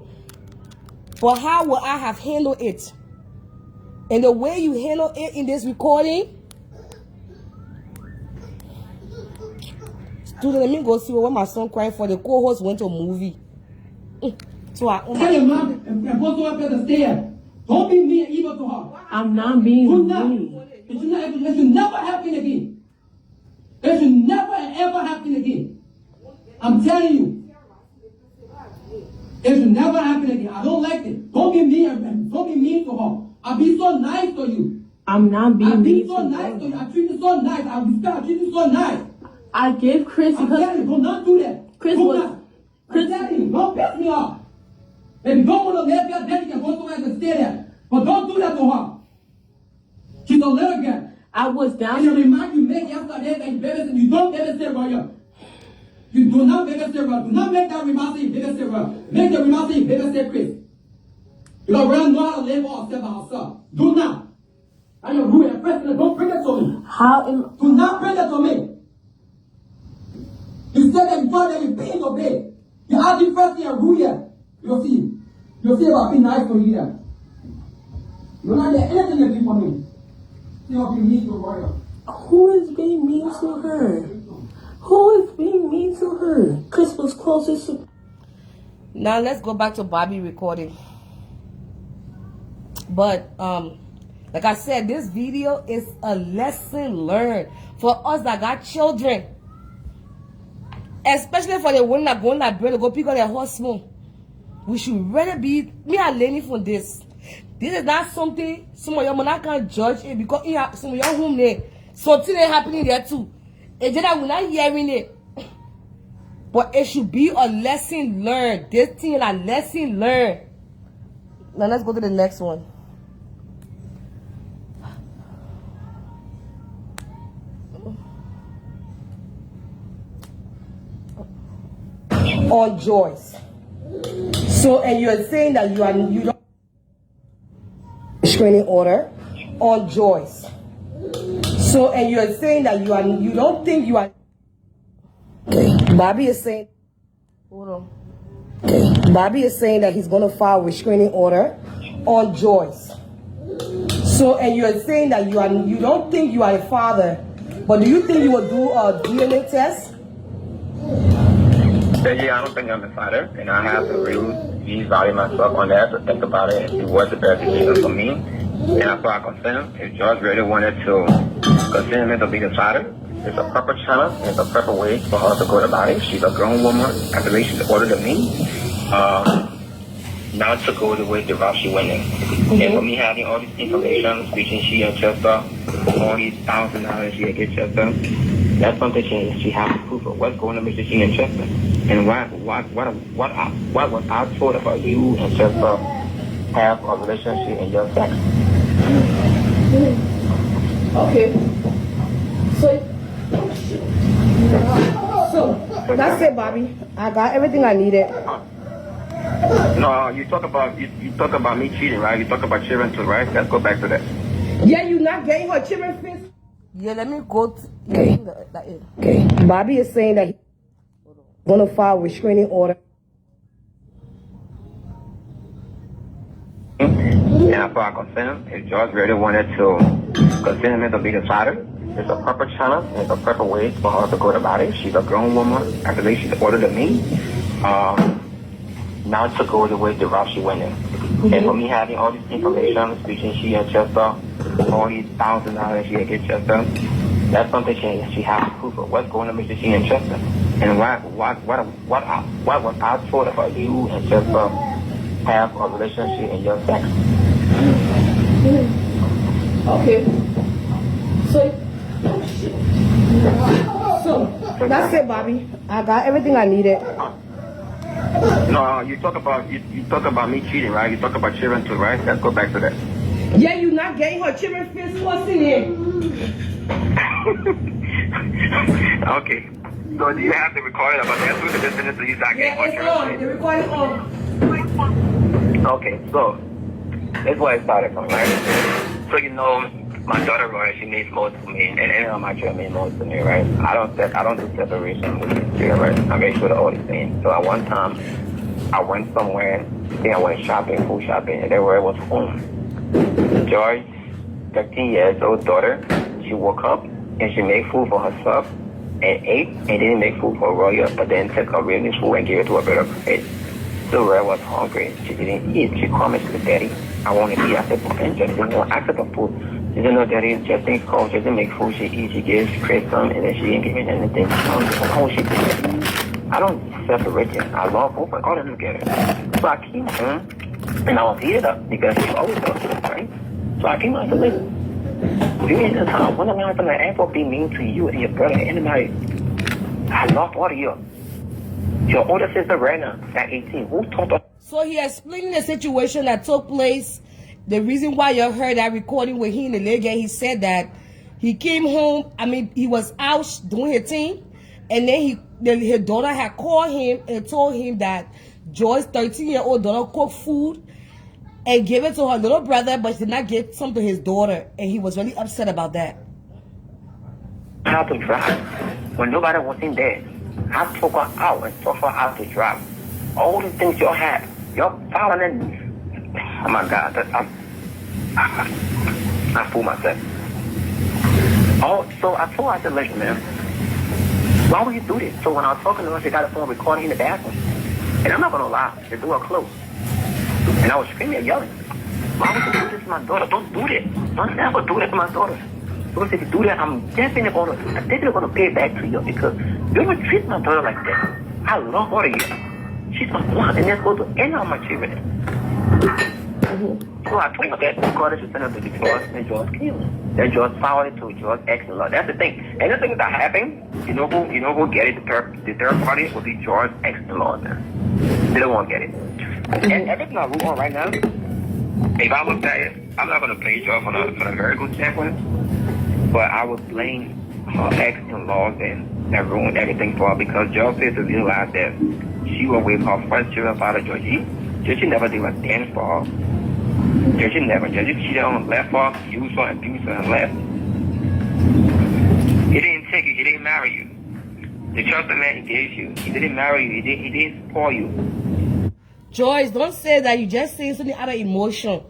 But how will I have handled it? And the way you handle it in this recording, student, let me go see what my son cried for. The co-host went to a movie. So Tell your mom and go to up the stairs. Don't be mean and evil to her. I'm not being Do not. mean. It should never happen again. It should never ever happen again. I'm telling you. It should never happen again. I don't like it. Don't be mean. Don't be mean to her. I'll be so nice to you. I'm not being I've been mean. so nice to you. I treat you so nice. I respect. I treat you so nice. I gave Chris I'm telling you, do not do that. Chris do was- not. I'm telling you, don't piss me off. If you don't want to live here, then you can go somewhere and stay there. But don't do that to her. She's a little girl. I was down And the to remark you made yesterday that you babysit, you don't babysit Royal. You do not babysit Royal. Do not make that remark say you babysit Royal. Make the remark say you babysit Chris. Because Royal know how to live or step by herself. Do not. And you're rude and president. Don't bring it to me. how am Do not bring it to me. You said that you thought that you paid your bed. You asked the first thing and rude here. You'll see. You'll see about being nice to you here. You're not there anything you do for me. You'll be mean to Royal. who is being mean to her? Who is being mean to her? Chris was closest to now let's go back to Bobby recording. But like I said, this video is a lesson learned for us that got children, especially for the women that go in that bread to go pick up their husband. We should rather be me and learning from this. This is not something some of your man can't judge it because in some of your home there something is happening there too. It's just that we're not hearing it. But it should be a lesson learned. This thing is a lesson learned. Now let's go to the next one. On Joyce. So, and you're saying that you don't restraining order on Joyce. So, and you're saying that you don't think you are. Okay, Bobby is saying. Hold on. Okay, Bobby is saying that he's gonna file restraining order on Joyce. So, and you're saying that you don't think you are a father, but do you think you will do a DNA test? Yeah, I don't think I'm a father, and I have to really revalue myself on that to think about it. It was the best decision for me, and that's why I consent. If George really wanted to consider me to be the father, it's a proper channel, it's a proper way for her to go about it. She's a grown woman. I believe she's older than me. Not to go the way the route she went in. And for me having all this information, speaking she and Chester, all these $1,000 she get Chester, that's something she has to prove of what's going on with she and Chester. And what was I told about you and Chester have a relationship in your sex? Okay. So that's it, Bobby. I got everything I needed. No, you talk about me cheating, right? You talk about children too, right? Let's go back to that. Yeah, you not getting her children fist. Yeah, let me go. Okay. Bobby is saying that he's gonna file restraining order. And that's why I consent. If George really wanted to consider me to be the father, it's a proper channel, it's a proper way for her to go about it. She's a grown woman. I believe she's older than me. Not to go the way the route she went in. And for me having all this information, speaking she and Chester, all these $1,000 she get Chester, that's something she has to prove of what's going on with she and Chester. And what was I told about you and Chester have a relationship in your sex? Okay. So that's it, Bobby. I got everything I needed. No, you talk about me cheating, right? You talk about children too, right? Let's go back to that. Yeah, you not getting her children face what's in here. Okay. So do you have the recording about that too? The sentence you not getting her Yeah, it's children? on. The recording on. Okay, so that's where it started from, right? So you know, my daughter, right, she means most to me, and any of my children mean most to me, right? I don't do separation with these children, right? I make sure they're all the same. So at one time, I went somewhere, I think I went shopping, food shopping, and everywhere was home. Joy's 13 years old daughter, she woke up and she made food for herself and ate, and didn't make food for Roya, but then took her really food and gave it to her brother. So Roya was hungry. She didn't eat. She commented to Daddy, I want to eat. I said, and just didn't want access to food. She didn't know Daddy just didn't call. She didn't make food. She eat. She gives Chris some, and then she didn't give me anything. How would she do that? I don't separate them. I love both. I got them together. So I came home, and I was heated up because she always does this, right? So I came out and said, listen, you in the time, when am I going to ever be mean to you and your brother and anybody? I love all of you. Your older sister, Rena, at 18, who taught her? So he explained the situation that took place. The reason why you heard that recording with him and the lady, he said that he came home. I mean, he was out doing his thing, and then his daughter had called him and told him that Joy's 13-year-old daughter cooked food and gave it to her little brother, but she did not give some to his daughter, and he was really upset about that. How to drive when nobody was in there. I took her out and taught her how to drive. All the things y'all had, y'all following. Oh my God, I fool myself. Oh, so I told her, I said, listen, man, why would you do this? So when I was talking to her, she got a phone recording in the bathroom. And I'm not going to lie, the door closed. And I was screaming and yelling, why would you do this to my daughter? Don't do this. Don't ever do that to my daughter. Because if you do that, I'm definitely going to pay it back to you because you ever treat my daughter like that. I love all of you. She's my one, and that's going to end on my children. So I told her that because she sent her to the George, and George killed her. Then George followed to George ex-in-law. That's the thing. And the thing that happened, you know who get it? The third party will be George's ex-in-law. They don't want to get it. And everything I move on right now, if I look at it, I'm not going to blame George from a very good standpoint, but I would blame her ex-in-laws and that ruined everything for her because George failed to realize that she was with her first children father, Georgie. Georgie never did a dance for her. Georgie cheated on her, left her, used her, abused her, and left. He didn't take you, he didn't marry you. The trust the man he gave you, he didn't marry you, he didn't support you. Joyce, don't say that. You just saying something out of emotion.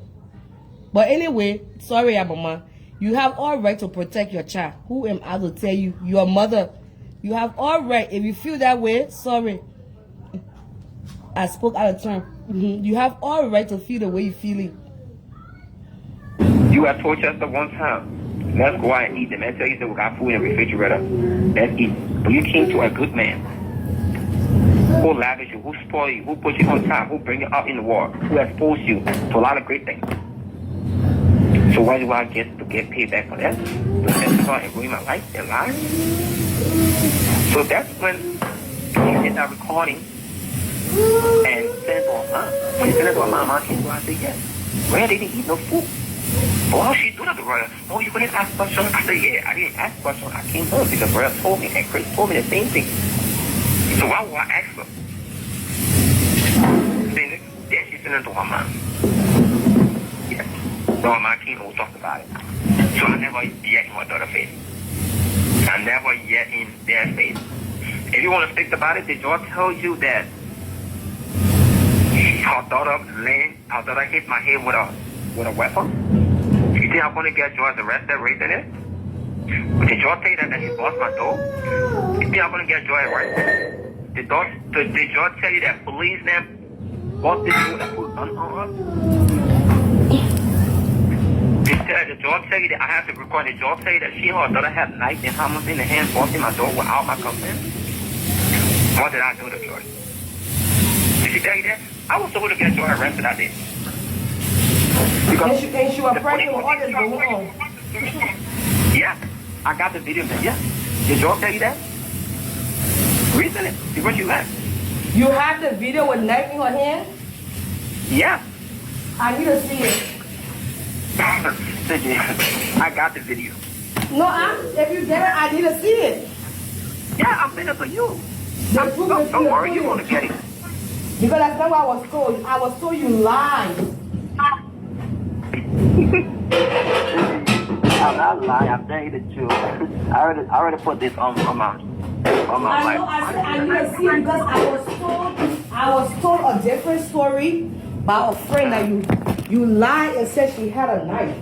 But anyway, sorry, Abama. You have all right to protect your child. Who am I to tell you? Your mother. You have all right. If you feel that way, sorry. I spoke out of turn. You have all right to feel the way you're feeling. You have told Chester one time, let's go out and eat. The man tell you that we got food in the refrigerator. Let's eat. But you came to a good man. Who lavish you, who spoil you, who put you on top, who bring you up in the war, who exposed you to a lot of great things. So why do I get to get paid back for that? To testify and ruin my life and lie? So that's when he did that recording and sent it to her mom. When he sent it to her mom came to her, I said, yes. Where didn't eat no food? Oh, she do that to Roya. Oh, you couldn't ask questions? I said, yeah, I didn't ask questions. I came home because Roya told me and Chris told me the same thing. So why would I ask her? Then she sent it to her mom. Yes. So my mom came and we talked about it. So I never yet in my daughter's face. I never yet in their face. If you want to speak about it, did y'all tell you that her daughter hit my head with a weapon? You think I'm going to get George arrested, raising it? Did y'all tell you that she lost my door? You think I'm going to get George arrested? Did George tell you that police now bought this dude and put gun on her? Did George tell you that I have to record? Did George tell you that she and her daughter have knife and hammers in the hand, busting my door without my consent? What did I do to George? Did she tell you that? I was supposed to get George arrested that day. And she was pregnant with all this going on. Yeah. I got the video. Yeah. Did Joel tell you that? Recently, before she left. You have the video with knife in her hand? Yeah. I need to see it. I got the video. No, if you get it, I need to see it. Yeah, I'm sending it for you. Don't worry, you're going to get it. Because that's not what I was told. I was told you lied. I'm not lying. I'm telling you the truth. I already put this on my I know. I said I need to see it because I was told a different story by a friend that you lied and said she had a knife.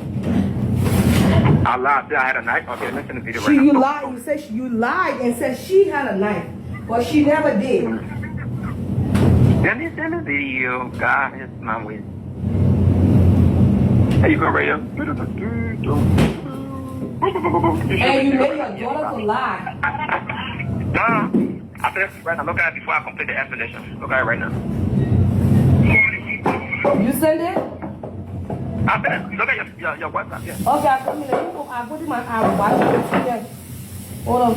I lied. I had a knife. Okay, listen to the video right You now. lied. You said you lied and said she had a knife, but she never did. Let me send the video. God is my way. There you go, Radio. And you made your daughter to lie. No. I said right now. Look at it before I complete the explanation. Look at it right now. You send it? I said, look at your WhatsApp. Yeah. Okay, I put it in my eye. Watch it. Yeah. Hold on.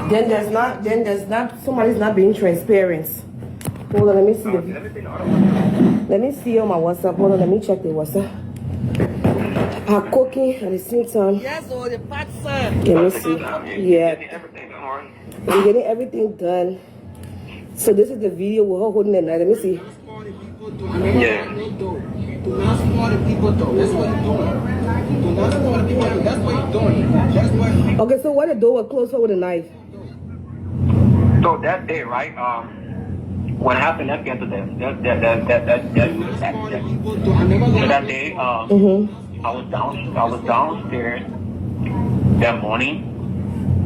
Then there's not, somebody's not being transparent. Hold on, let me see let me see on my WhatsApp. Hold on, let me check the WhatsApp. I'm cooking at the same time. Yes, or the pot son. Let me see. Yeah. I'm getting everything done. So this is the video with her holding the knife. Let me see. Yeah. Do not spoil the people though. That's what you're doing. Do not spoil the people though. That's what you're doing. That's what. Okay, so why the door was closed with a knife? So that day, right? What happened at the end of that day, I was downstairs that morning.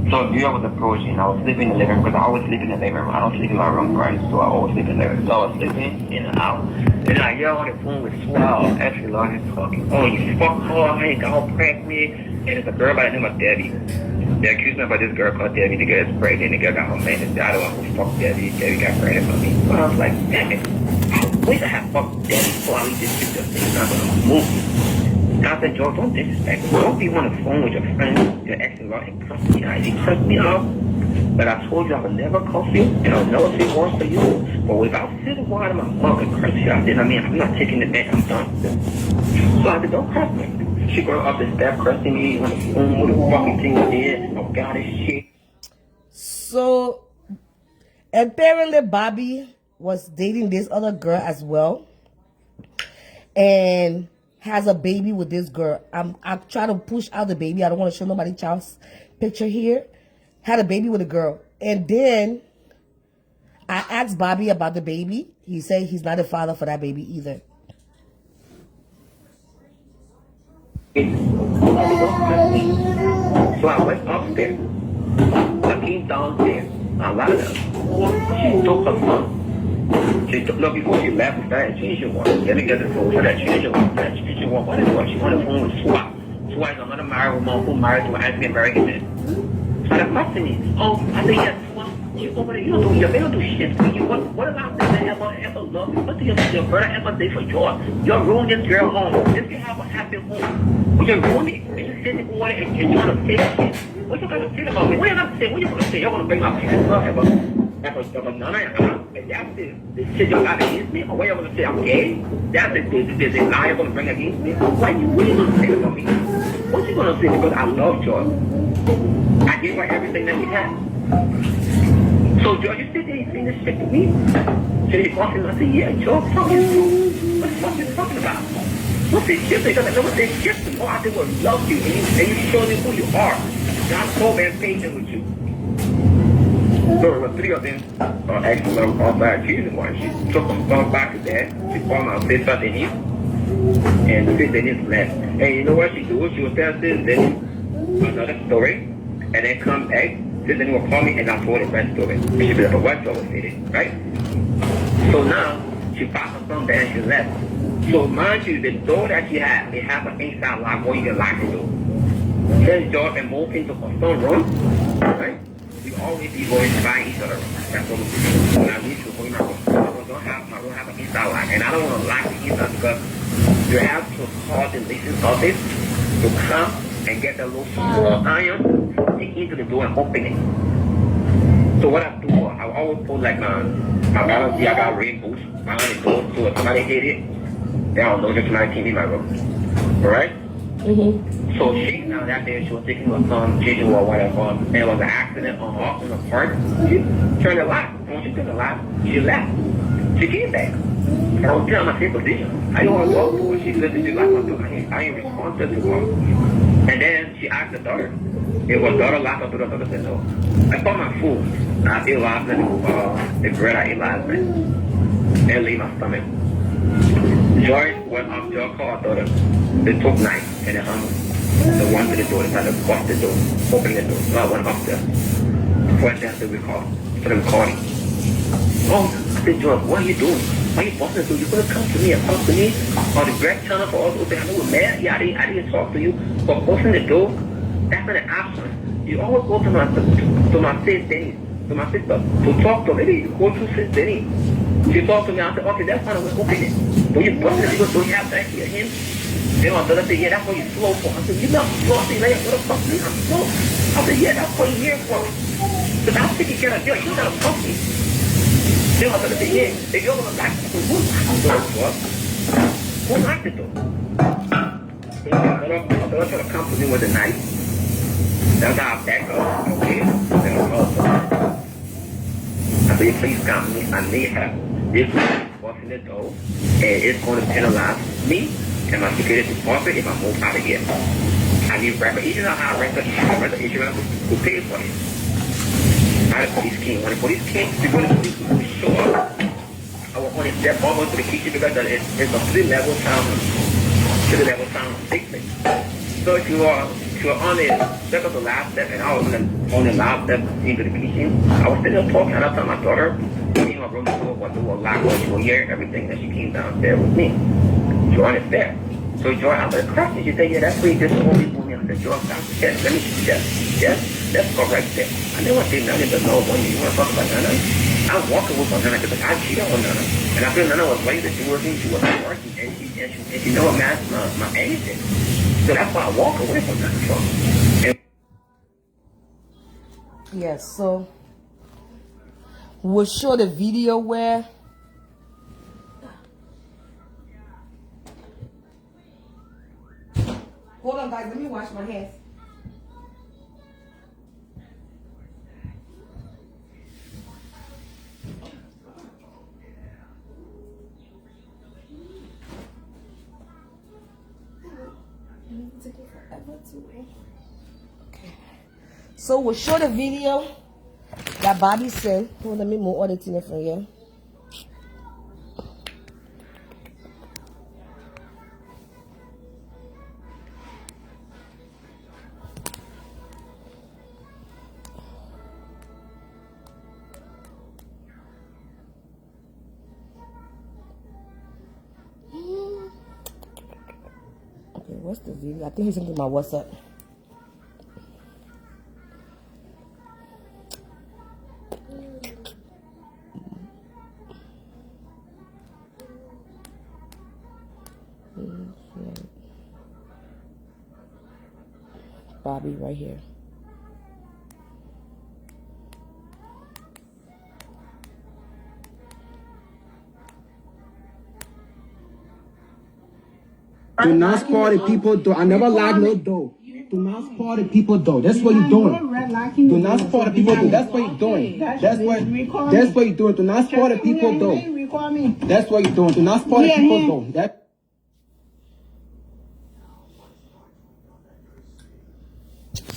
So New York was approaching. I was sleeping in the living room because I always sleep in the living room. I don't sleep in my room, right? So I always sleep in the living room. So I was sleeping in and out. And then I yelled on the phone with Swell. Actually, Lord is talking. Oh, you fuck her, hey, don't prank me. And it's a girl by the name of Debbie. They accused me about this girl called Debbie. The girl is pregnant. The girl got her man and I don't want to fuck Debbie. Debbie got pregnant for me. So I was like, damn it. I wish I had fucked Debbie before I leave this shit. This thing's not going to move. And I said, Joe, don't disrespect me. Don't be on the phone with your friend, your ex-in-law, and cuss me out. He cussed me off. But I told you I would never cuss you, and I would never say words for you. But without sitting wide in my mouth and curse you out, then I mean, I'm not taking it back. I'm done. So I said, don't curse me. She grew up and started cursing me on the phone with the fucking thing you did. Oh, God, this shit. So apparently Bobby was dating this other girl as well. And has a baby with this girl. I'm trying to push out the baby. I don't want to show nobody child's picture here. Had a baby with a girl. And then I asked Bobby about the baby. He said he's not a father for that baby either. So I went upstairs. I came downstairs. I lied to her. She took her phone. She took, no, before she left, we started changing one. Let me get the phone. So that changing one. That changing one. What is what? She wanted the phone with Swap. Swap is another married woman who married to an African American man. So the question is, oh, I said, yes, Swap. You over there, you don't do shit for you. What about this ever love you? What do your brother ever say for yours? You ruined this girl home. This girl have a happy home. You ruined it. And you sitting over there and you're trying to say shit. What you gonna say about me? What you gonna say? What you gonna say? You're gonna bring my parents up ever none of that's the shit you got against me? Or what you gonna say? I'm gay? That's the lie you're gonna bring against me? What you gonna say about me? What you gonna say? Because I love George. I gave her everything that we had. So George, you sit there and say this shit to me? So he walks in and I say, yeah, George, talking to you. What the fuck are you talking about? What's this shit? Because I never said shit before. I said, well, love you. And you show me who you are. I'm so very patient with you. So there were three of them actually all by accusing one. She took them back to that. She called my sister Denise. And the sister Denise left. And you know what she do? She was telling sister Denise another story. And then come back. Sister Denise will call me and I told her that story. And she be like, what story was it? Right? So now she found her son there and she left. So mind you, the door that she had, it has an inside lock where you can lock the door. Then George and move into her son's room. Right? We always be going to buy each other. That's what we do. When I reach the point, I'm going to don't have an inside lock, and I don't want to lock the inside because you have to call the leasing office to come and get the little small iron into the door and open it. So what I do, I always put like my balance. I got red boots behind the door, so if somebody hit it, they don't know that somebody came in my room. Alright? So she now that day she was taking her son changing or whatever, and it was an accident on the park. She turned the lock. And when she turned the lock, she left. She came back. I was still in my same position. I don't want to talk to her. She said that she locked my door. I ain't responsive to her. And then she asked the daughter. It was daughter locked up to the daughter said no. I called my food. I ate last night, the bread I ate last night. And leave my stomach. George went up to her car, daughter. They took knife and they hung the one to the door. They tried to bust the door, open the door. So I went up there. First they had to recall. For the recording. Oh, I said, George, what are you doing? Why are you busting the door? You could have come to me and talked to me. Or the bread channel for us open. I know we're mad. Yeah, I didn't talk to you. But busting the door, that's not an option. You always go to my sis Denny, to my sister, to talk to her. Maybe you go to sis Denny. She talked to me. I said, okay, that's fine. We'll open it. When you busting the door, don't you have to hear him? Then my brother said, yeah, that's what you're slow for. I said, you're not slow. I said, what the fuck, man? I'm slow. I said, yeah, that's what you're here for. Because I'm taking care of you. You gotta fuck me. Then my brother said, yeah, if you're gonna lock the door, who locked the door? My brother tried to come to me with a knife. That's how I back up. Okay. Then I called her. I said, please come to me. I need help. This is busting the door, and it's going to penalize me and my security department if I move out of here. I need record. Even though I rent the insurance who pays for it. Not the police came. When the police came, before the police would show up, I was only step over to the kitchen because it's a 3-level town. 3-level town basement. So if you are on the step of the last step, and I was on the last step into the kitchen, I was sitting there talking, and I told my daughter, me and my room door was locked, but she will hear everything that she came downstairs with me. Joy is there. So Joy, I'm going to crush it. She said, yeah, that's where you just only for me. I said, Joy, yes, let me see that. Yes, let's go right there. I never say nothing to no one. You want to talk about Nana? I'm walking with my Nana because I cheated on Nana. And I feel Nana was late that she wasn't working. And she never matched my anything. So that's why I walk away from Nana. Yes, so we'll show the video where hold on guys, let me wash my hands. Okay. So we'll show the video that Bobby sent. Hold on, let me move all the things from here. Okay, what's the video? I think he's into my WhatsApp. Bobby right here. Do not spoil the people door. I never lock no door. Do not spoil the people door. That's what you're doing. Do not spoil the people door. That's what you're doing. That's what you're doing. Do not spoil the people door. That's what you're doing. Do not spoil the people door. That.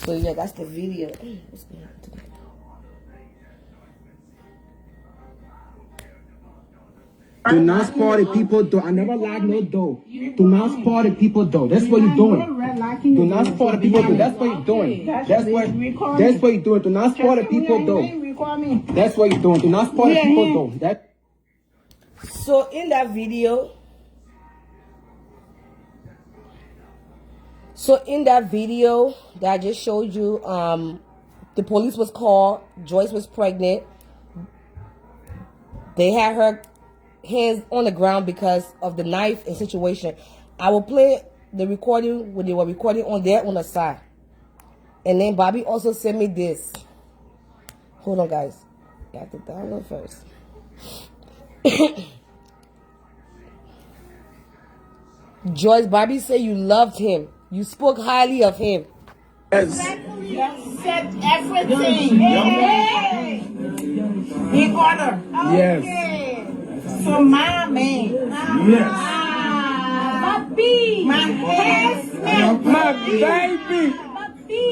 So yeah, that's the video. Do not spoil the people door. I never lock no door. Do not spoil the people door. That's what you're doing. Do not spoil the people door. That's what you're doing. That's what you're doing. Do not spoil the people door. That's what you're doing. Do not spoil the people door. That. So in that video, that I just showed you, the police was called. Joyce was pregnant. They had her hands on the ground because of the knife and situation. I will play the recording when they were recording on there on the side. And then Bobby also sent me this. Hold on, guys. You have to download first. Joyce, Bobby said you loved him. You spoke highly of him. Yes. Said everything. Hey. In order. Yes. Okay. So my man. Yes. Papi. My husband. My baby. Papi.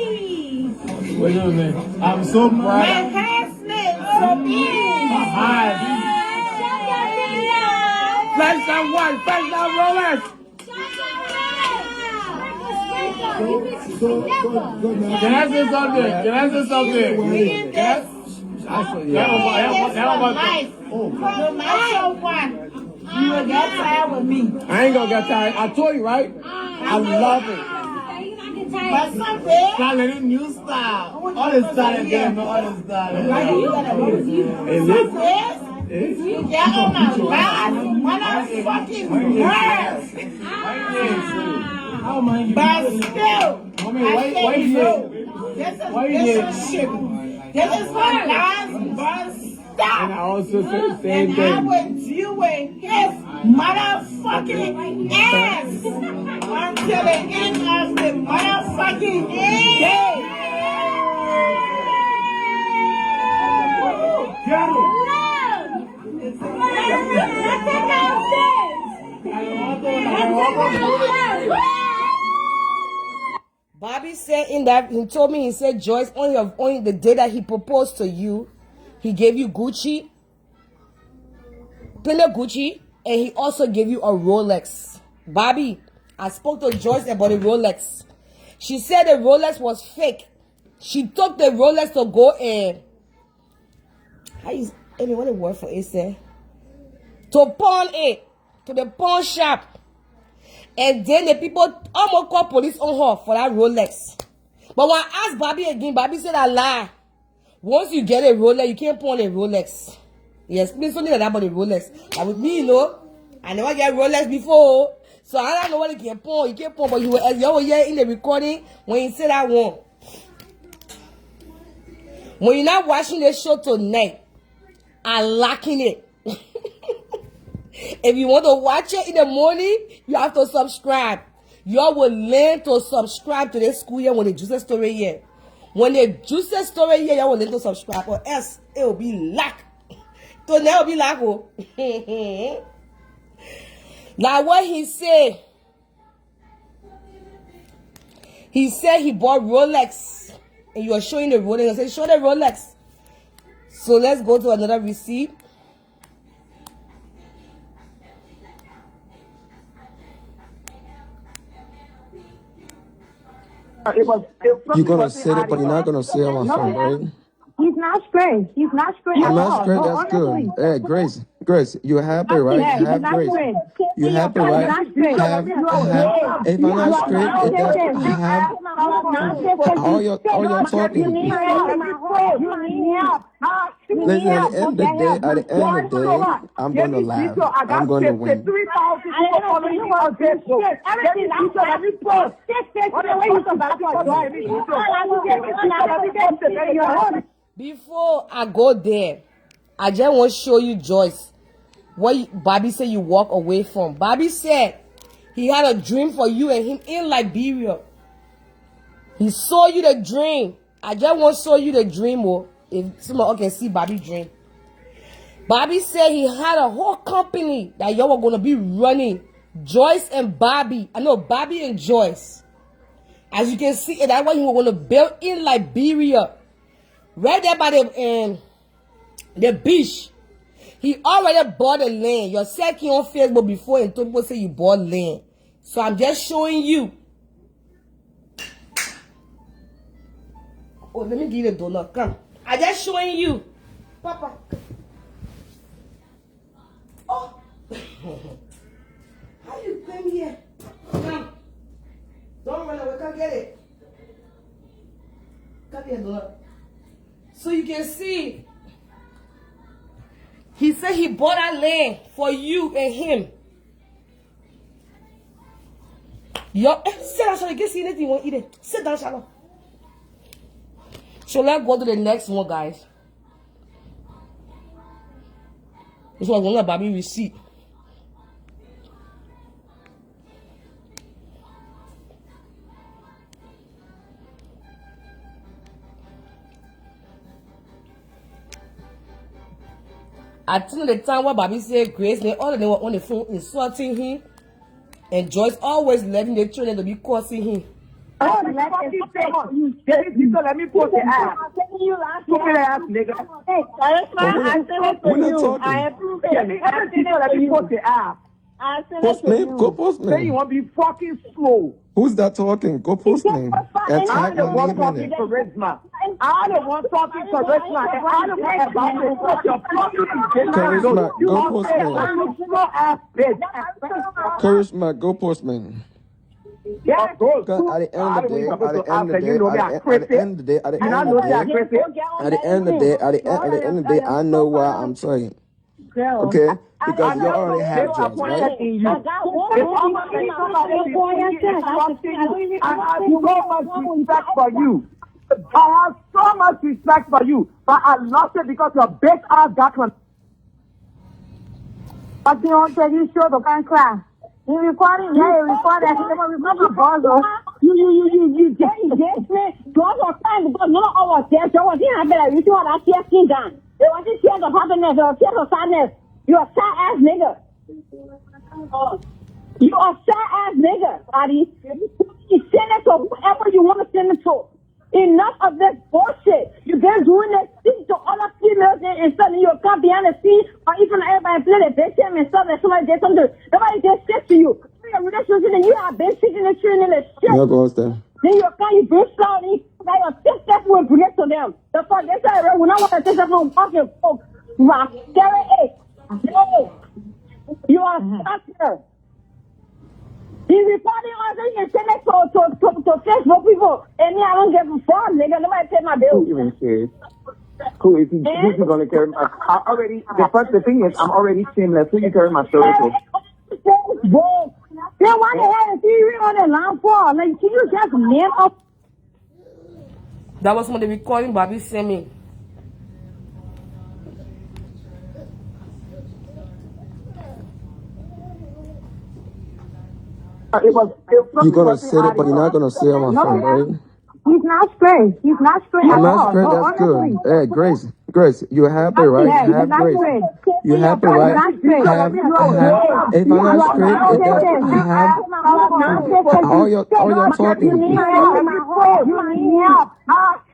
What's your name? I'm so My proud. husband. Papi. Flash that one. Flash that Rolex. Can I say something? Can I say something? Yes. You will get tired with me. I ain't gonna get tired. I told you, right? I love it. But someday, Starting new style. All this style again, all this style. Is it? you get on my last motherfucking nerves. But still, I say no. This is relationship. This is my last bus stop. And I also said the same And I thing. will deal with his motherfucking ass until the end of the motherfucking day. Bobby said in that, he told me, he said, Joyce, only the day that he proposed to you, he gave you Gucci, plenty of Gucci, and he also gave you a Rolex. Bobby, I spoke to Joyce about the Rolex. She said the Rolex was fake. She took the Rolex to go and, what the word for it say? To pawn it, to the pawn shop. And then the people almost called police on her for that Rolex. But when I asked Bobby again, Bobby said I lie. Once you get a Rolex, you can't pawn a Rolex. He explained something like that about the Rolex. Like with me, you know, I never get Rolex before. So I don't know what he can pawn. You can't pawn, but you were here in the recording when he said that one. When you're not watching the show tonight, I'm locking it. If you want to watch it in the morning, you have to subscribe. Y'all will learn to subscribe to this school year when the Juices story here. When the Juices story here, y'all will learn to subscribe, or else it will be locked. So now it will be locked. Oh. Like what he said. He said he bought Rolex. And you are showing the Rolex. I said, show the Rolex. So let's go to another receipt. You're gonna say it, but you're not gonna say it on my phone, right? He's not straight. He's not straight at I'm all. not straight. No, That's good. honestly. Hey, Grace, you happy, right? Yeah, he's Have not Grace. straight. You happy, He's right? not straight. Have. If I'm not straight, I have. All your talking. Listen, at the end of the day, I'm gonna laugh. I'm gonna win. Before I go there, I just want to show you Joyce what Bobby said you walk away from. Bobby said he had a dream for you and him in Liberia. He saw you the dream. I just want to show you the dream. Oh, if someone can see Bobby dream. Bobby said he had a whole company that y'all were going to be running. Joyce and Bobby. I know Bobby and Joyce. As you can see, that's what he was going to build in Liberia. Right there by the beach. He already bought the land. You said he on Facebook before and told people say you bought land. So I'm just showing you. Oh, let me give you the donut. Come. I'm just showing you. Papa. Oh. How you come here? Come. Don't run away. Come get it. Come here, donut. So you can see. He said he bought that land for you and him. Yo, sit down, Charlotte. Get see anything you want to eat it. Sit down, Charlotte. So let's go to the next one, guys. This was one of Bobby receipt. I think the time where Bobby said Grace, they all of them were on the phone insulting him, and Joyce always letting the children to be cursing him. Let me put the ass. Stupid ass nigga. Hey, I sent it to you. I approve it. Let me put the ass. I sent it to you. Go post Say you name. want to be fucking slow. Who's that talking? Go post name. And I'm tag the my one name in talking it. charisma. I'm the one talking charisma. And I'm the one about to put your fucking Charisma, go post name. slow ass bitch. Charisma, go post name. Yeah, At the end of the day, at the end of the day, at the end of the day, I know why I'm saying. Okay? Because you already have jobs, right? I have so much respect for you. I have so much respect for you, but I lost it because your bitch ass got one. But you don't tell you show the can cry. You recording? Yeah, you recording. I remember Bozo. You get me. God was trying because none of our tears. So what you have better? You want that tears skin down. They want to tears of happiness or tears of sadness. You a sad ass nigga. You a sad ass nigga, buddy. You send it to whoever you want to send it to. Enough of this bullshit. You've been doing this thing to other females and stuff, and you'll come behind the scene, or even everybody play the victim and stuff, and somebody did something. Nobody did shit to you. You're a relationship, and you have been sitting and treating the shit. No, go there. Then you'll come, you bring slowly, like a fifth step will bring it to them. The fuck, they say, when I want to take up on fucking folks, rock, scary ache. No. You are sucker. He's reporting on the internet to Facebook people, and me, I don't give a fuck, nigga. Nobody pay my bills. Who even cares? Who is he? Who's he gonna carry my? The thing is, I'm already shameless. Who you carry my story to? Facebook. Then why the hell is he on the line for? Like, can you just name up? That was when the recording Bobby sent me. You're gonna say it, but you're not gonna say it on my phone, right? He's not straight. He's not straight You're at all. not straight, that's good. Hey, Grace, you happy, right? You have Grace. You happy, right? If I'm not straight, all your talking.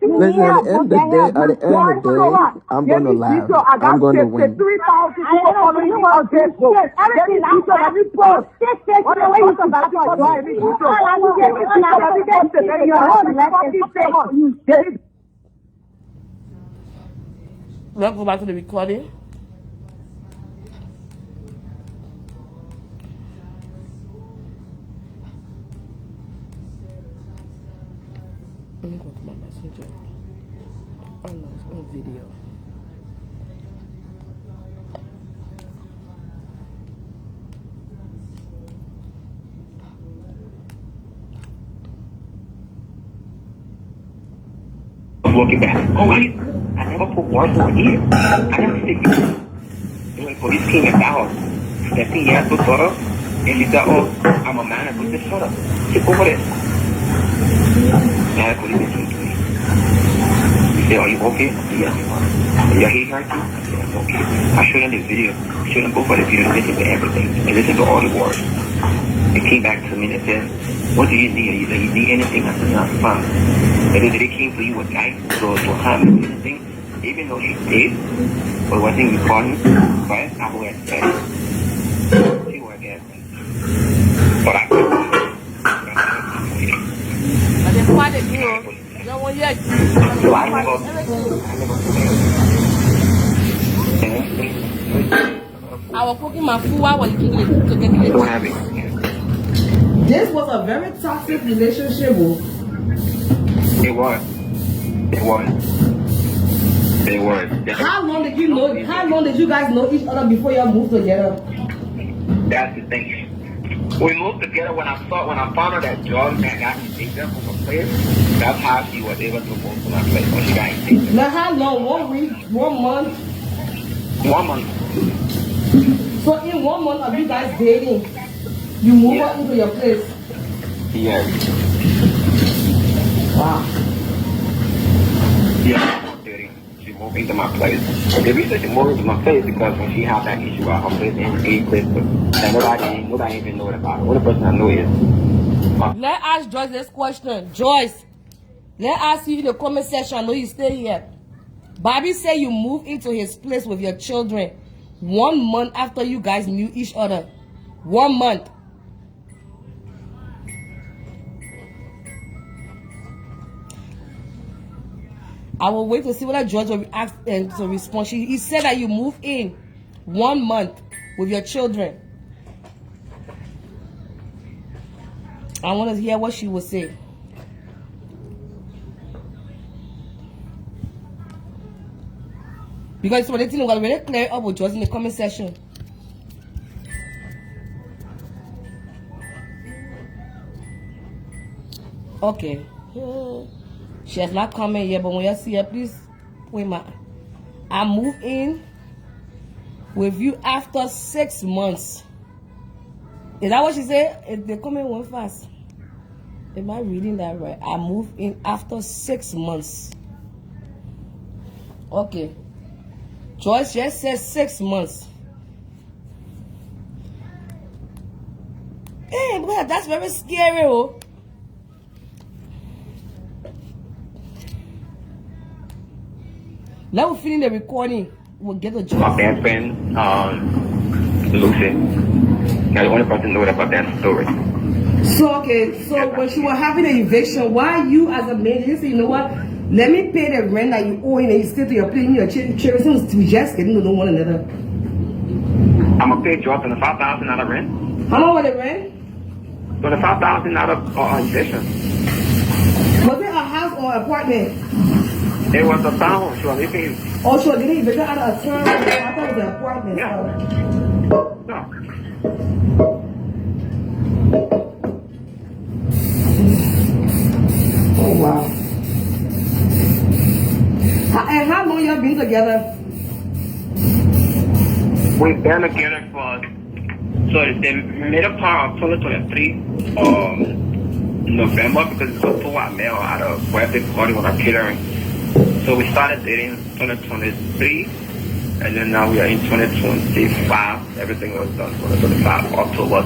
Listen, at the end of the day, I'm gonna laugh. I'm gonna win. Let's go back to the recording. Let me go to my messenger. Oh no, it's on video. Looking back, I never put one more here. I never said you. When police came at the house, stepping here to shut up, and she said, oh, I'm a man, I put this shut up. She over there. And the police came to me. He said, are you okay? I said, yes. Your hate hurt you? I said, yes, okay. I showed him the video, showed him both of the video, listen to everything, and listen to all the words. It came back to me and said, what do you need? You need anything? I said, no, it's fine. And then they came to you with knife to harm you anything, even though she did, but wasn't recording, but I would have said it. She would have said it. But I couldn't. But then why did you don't want yet? So I never I was cooking my food while you cooking to get it. don't have it. This was a very toxic relationship. It was. It was. How long did you know? How long did you guys know each other before y'all moved together? That's the thing. We moved together when I found out that Jordan had got evicted from a place. That's how she was able to move to my place when she got evicted. Now how long? 1 week? 1 month? 1 month. So in 1 month of you guys dating, you move up into your place? Yes. Wow. Yeah. She moved into my place. The reason she moved into my place is because when she had that issue at her place in a place, and nobody even know about it. Only person I know is. Let's ask Joyce this question. Joyce, let's ask you in the comment section. I know you stay here. Bobby said you moved into his place with your children 1 month after you guys knew each other. 1 month. I will wait to see whether George will ask and to respond. He said that you moved in 1 month with your children. I want to hear what she will say. Because it's one thing I'm going to really clear up with George in the comment section. Okay. She has not come in yet, but when you see her, please wait my. I moved in with you after 6 months. Is that what she said? They come in one fast. Am I reading that right? I moved in after 6 months. Okay. Joyce just said 6 months. Hey, boy, that's very scary, oh. Now we're finish the recording. We'll get the job. My best friend, Lucy. Now the only person know about that story. So okay, so when she was having an eviction, why you as a man, you say, you know what? Let me pay the rent that you owe and you stay to your place, your children to just getting to know one another. I'm gonna pay George $25,000 out of rent. How much was the rent? $25,000 out of eviction. Was it a house or apartment? It was a town. She was living. Oh, she was getting evicted out of a town. I thought it was an apartment. Yeah. No. Oh wow. And how long y'all been together? We've been together for the middle part of 2023, November, because it's a 2-hour mail at a birthday party with our catering. So we started dating 2023, and then now we are in 2025. Everything was done 2025, October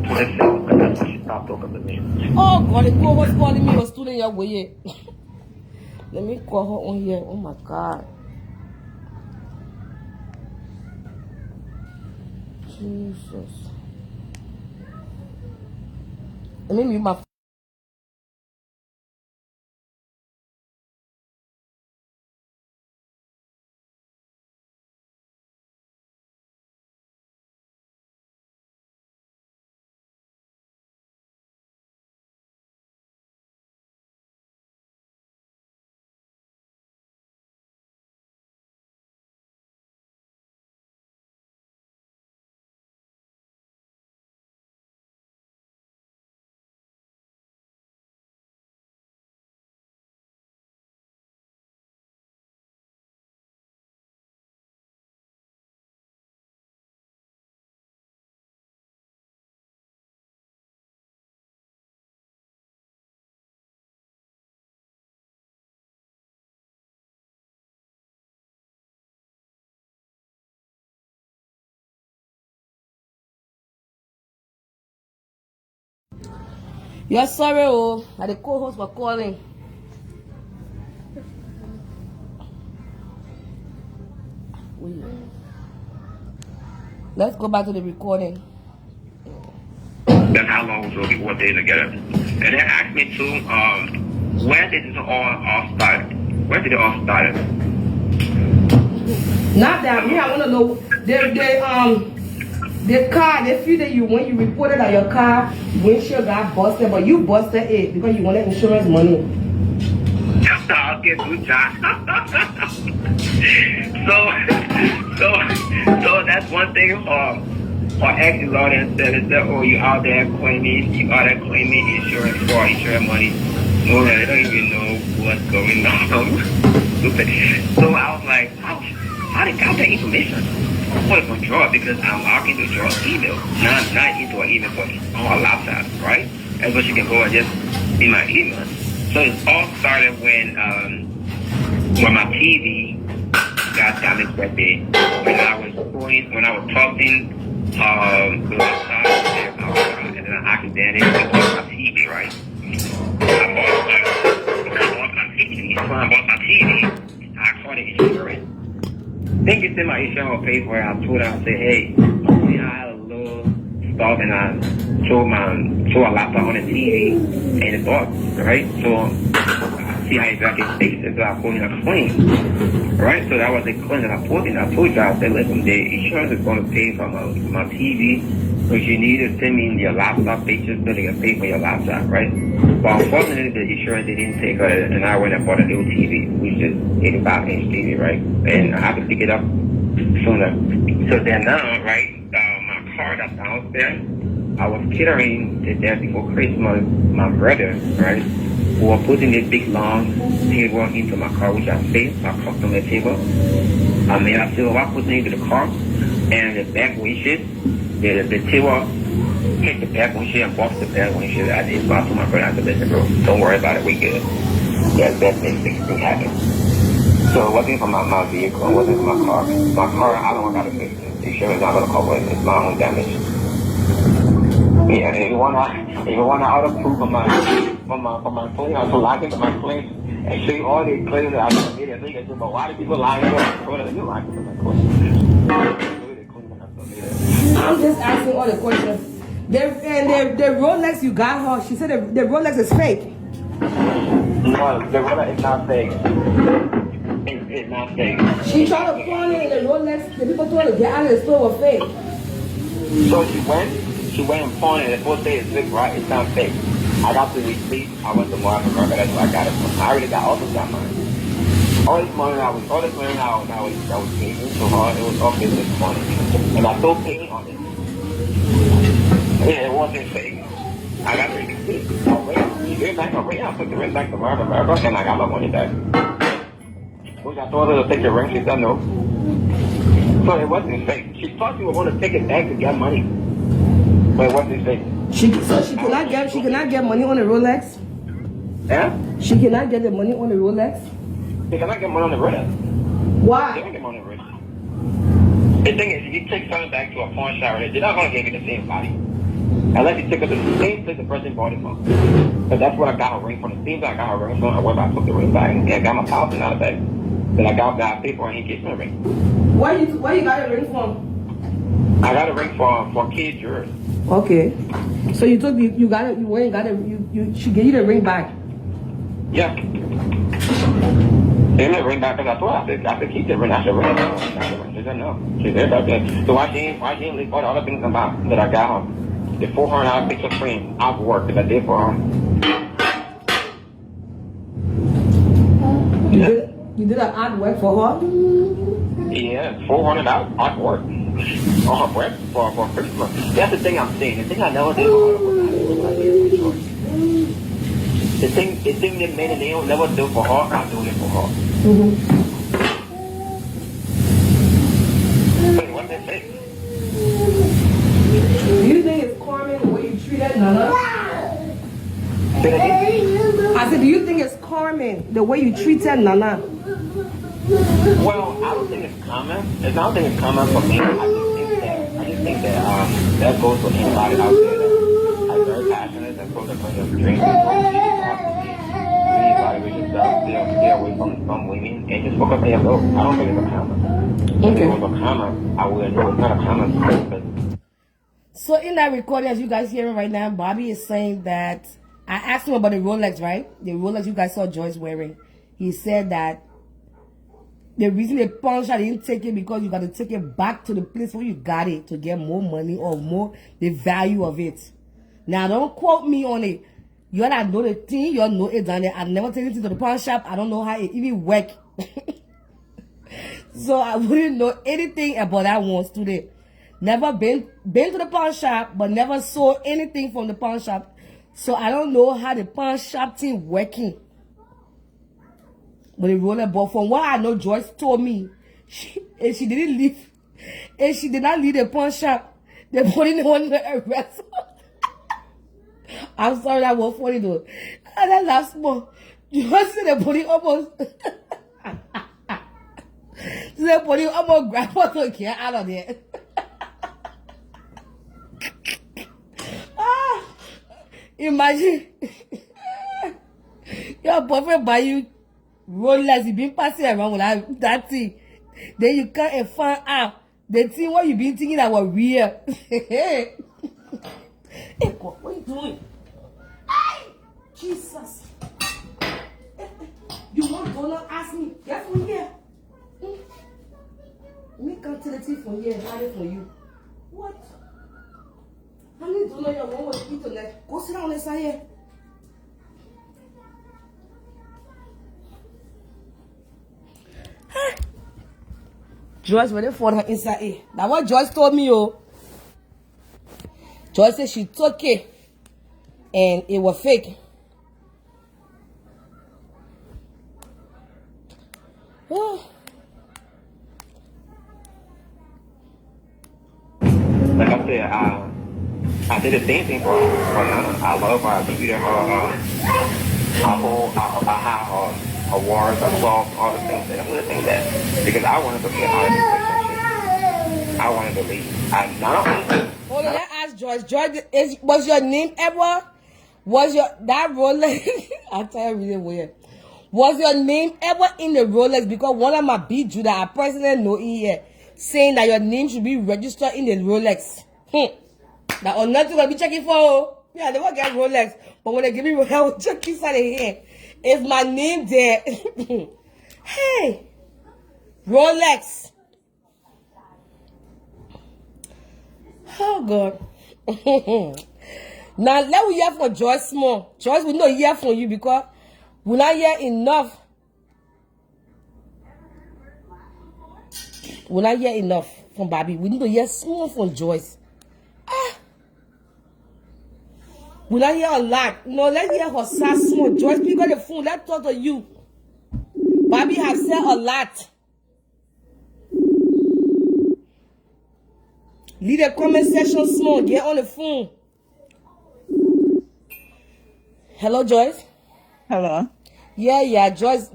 26th, and that's when she stopped talking to me. Oh God, the girl was calling me, was stood in your way. Let me call her on here. Oh my God. Jesus. Let me mute my phone. You're sorry, oh, that the co-host were calling. Let's go back to the recording. That's how long we were dating together. And they asked me too, where did it all start? Where did it all start? Not that me, I want to know the car, the few that when you reported that your car windshield got busted, but you busted it because you wanted insurance money. Yeah, I'll get good job. so that's one thing. Or ex Lord and said, oh, you out there claiming insurance for insurance money. No, I don't even know what's going on. So I was like, how did they get that information? Of course, from draw because I'm logging to draw email, not into an email, but on a laptop, right? And so she can go and just in my email. So it all started when my TV got damaged that day. When I was talking the laptop and then I accidentally bought my TV, right? I bought my TV. So I bought my TV. I called the insurance. Think it's in my insurance paper. I told her, I said, hey, I had a little stuff and I threw a laptop on the TV and it bought, right? So I see how exactly it fixed it. So I put in a claim, right? So that was the claim that I put in. I told you, I said, listen, the insurance is going to pay for my TV. So you need to send me your laptop pictures so they can pay for your laptop, right? But unfortunately, the insurance didn't take her, and I went and bought a new TV, which is 85-inch TV, right? And I have to pick it up sooner. So then now, right, my car that's downstairs, I was catering the day before Christmas, my brother, right, who was putting this big long table into my car, which I saved, my customer table. I made a silver, I put it into the car, and the back windshield, the table hit the back windshield and bust the back windshield. I did talk to my brother. I said, listen, bro, don't worry about it. We good. Yeah, that makes thing happen. So it wasn't for my vehicle. It wasn't for my car. My car, I don't got to fix it. The insurance is not going to cover it. It's my own damage. Yeah, if you want to auto proof for my claim, I was lying for my claim and show you all the claims that I made. I think but why do people lie for my claim? You lying for my claim. I'm just asking all the questions. The Rolex you got her, she said the Rolex is fake. No, the Rolex is not fake. It's not fake. She tried to pawn it in the Rolex. The people told her to get out of the store were fake. So she went and pawned it. The first day it's fake, right? It's not fake. I got the receipt. I went to Market, that's where I got it from. I already got all this got mine. All this money I was paying so hard, it was all business money. And I still paying on it. Yeah, it wasn't fake. I got the receipt. I put the ring back to America, and I got my money back. Which I told her to take the ring, she said no. So it wasn't fake. She thought she was going to take it back to get money. But it wasn't fake. She cannot get money on the Rolex? Yeah? She cannot get the money on the Rolex? They cannot get money on the Rolex. Why? They don't get money on the Rolex. The thing is, if you take something back to a pawn shop, they're not going to give you the same body. Unless you take it to the same place the person bought it from. But that's what I got a ring from. The same thing I got a ring from. I went back, took the ring back, and I got my $1,000 back. Then I got paid for an engagement ring. Where you got a ring from? I got a ring for kid jewelry. Okay. So she gave you the ring back. Yeah. They didn't ring back because I thought I said keep the ring. I said ring. She said no. She said okay. So why she ain't leave all the other things about that I got her? The $400 picture frame out of work that I did for her. You did an artwork for her? Yeah, $400 artwork. On her breast for Christmas. That's the thing I'm saying. The thing I never did for her was the thing that men and they don't never do for her, I'm doing it for her. Wait, what's that thing? Do you think it's karma the way you treated Nana? I said, do you think it's karma the way you treated Nana? Well, I don't think it's common. I don't think it's common for me. I just think that that goes for anybody out there that's very passionate and so they're going to drink anybody we should stay away from women and just focus on your goals. I don't think it's a common. If it was a common, I would know it's not a common. So in that recording, as you guys hearing right now, Bobby is saying that I asked him about the Rolex, right? The Rolex you guys saw Joyce wearing. He said that the reason they punch I didn't take it because you got to take it back to the place where you got it to get more money or more the value of it. Now don't quote me on it. You all know the thing, you all know it down there. I never take it to the pawn shop. I don't know how it even work. So I wouldn't know anything about that once today. Never been to the pawn shop, but never saw anything from the pawn shop. So I don't know how the pawn shop thing working. But the roller ball, from what I know, Joyce told me, she didn't leave, and she did not leave the pawn shop. They put in one arrest. I'm sorry, that was funny though. And that last one, Joyce said the police almost. The police almost grabbed her to get out of there. Imagine your boyfriend buy you Rolex, you been passing around with that thing. Then you come and find out the thing what you been thinking that was real. Hey, God, what are you doing? Hey, Jesus. You want to ask me? Get from here. Me come to the tea from here and hide it for you. What? How many donuts your mom was eating tonight? Go sit down on the side here. Joyce, when they found her inside here. That's what Joyce told me, oh. Joyce said she took it and it was fake. Oh. Like I said, I did the same thing for Nana. I love her. I treated her. I had awards, applause, all the things that I'm going to think that. Because I wanted to be an honest relationship. I wanted to leave. I not only. Hold on, let's ask Joyce. Joyce, was your name ever? Was your that Rolex? I tell you really weird. Was your name ever in the Rolex? Because one of my big Judah, I personally know here, saying that your name should be registered in the Rolex. That or nothing gonna be checking for. Yeah, I never get Rolex, but when they give me Rolex, I will check inside the here. Is my name there? Hey, Rolex. Oh God. Now let we hear from Joyce small. Joyce, we not hear from you because we not hear enough. We not hear enough from Bobby. We need to hear small from Joyce. We not hear a lot. No, let's hear her say small. Joyce, pick up the phone. Let's talk to you. Bobby has said a lot. Leave the comment section small. Get on the phone. Hello, Joyce. Hello. Yeah, Joyce.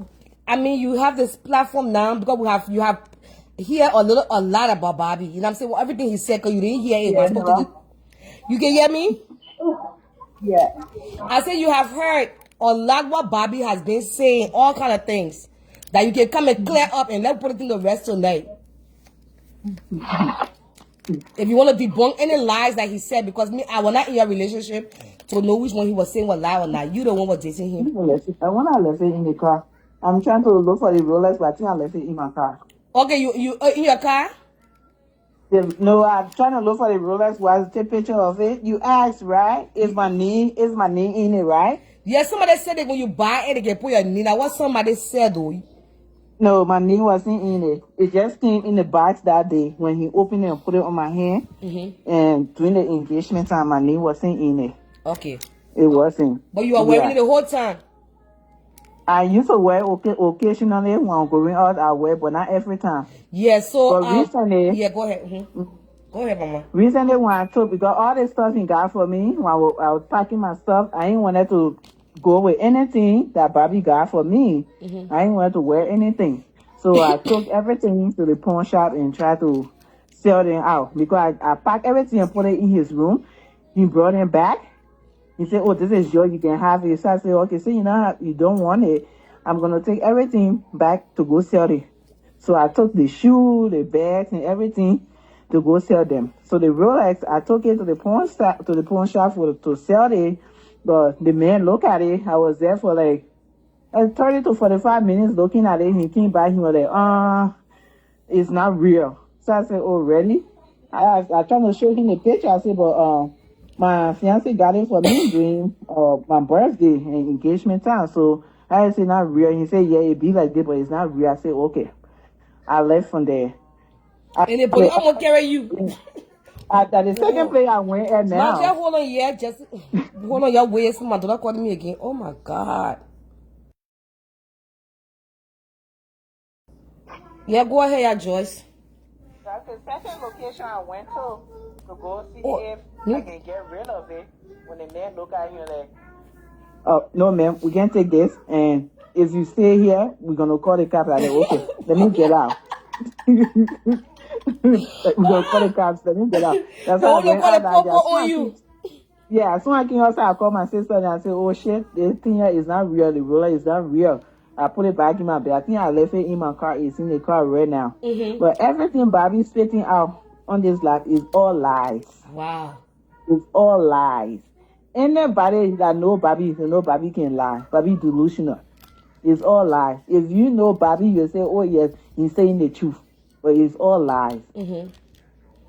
I mean, you have this platform now because you have hear a lot about Bobby. You know what I'm saying? Well, everything he said, because you didn't hear it. Yeah, you can hear me? Yeah. I said you have heard a lot what Bobby has been saying, all kind of things that you can come and clear up and let's put it in the rest tonight. If you want to debunk any lies that he said, because me, I was not in your relationship to know which one he was saying was lie or not. You the one was dating him. I want to left it in the car. I'm trying to look for the Rolex, but I think I left it in my car. Okay, you in your car? No, I'm trying to look for the Rolex. Was take picture of it? You asked, right? Is my name in it, right? Yeah, somebody said that when you buy it, they can put your name. Now, what somebody said though? No, my name wasn't in it. It just came in the box that day when he opened it and put it on my hand. And during the engagement time, my name wasn't in it. Okay. It wasn't. But you are wearing it the whole time? I used to wear occasionally when I'm going out. I wear, but not every time. Yeah. So but recently, yeah, go ahead. Go ahead, Mama. Recently, when I took, because all the stuff he got for me, when I was packing my stuff, I didn't want to go with anything that Bobby got for me. I didn't want to wear anything, so I took everything to the pawn shop and tried to sell them out. Because I packed everything and put it in his room. He brought them back. He said, "Oh, this is yours. You can have it." So I said, "Okay, so you don't want it. I'm gonna take everything back to go sell it." So I took the shoe, the bags, and everything to go sell them. So the Rolex, I took it to the pawn shop to sell it. But the man looked at it. I was there for like 30 to 45 minutes looking at it. He came back. He was like, it's not real." So I said, "Oh, really?" I tried to show him the picture. I said, "But My fiance got it for me during my birthday and engagement time. So I said, not real. He said, yeah, it be like this, but it's not real. I said, okay. I left from there. And they put, I'm gonna carry you. At the second place I went at now. Man, just hold on, yeah, just hold on your waist. My daughter called me again. Oh my God. Yeah, go ahead, yeah, Joyce. That's the second location I went to go see if I can get rid of it. When the man look at you like, oh no, ma'am, we can't take this. And if you stay here, we're gonna call the cops. I said, okay, let me get out. We're gonna call the cops. Let me get out. That's how I went out. On you. Yeah, as soon as I came outside, I called my sister and I said, oh shit, this thing here is not real. The roller is not real. I put it back in my bag. I think I left it in my car. It's in the car right now. But everything Bobby's spitting out on this life is all lies. Wow. It's all lies. Anybody that know Bobby can lie. Bobby delusional. It's all lies. If you know Bobby, you say, oh yes, he's saying the truth. But it's all lies.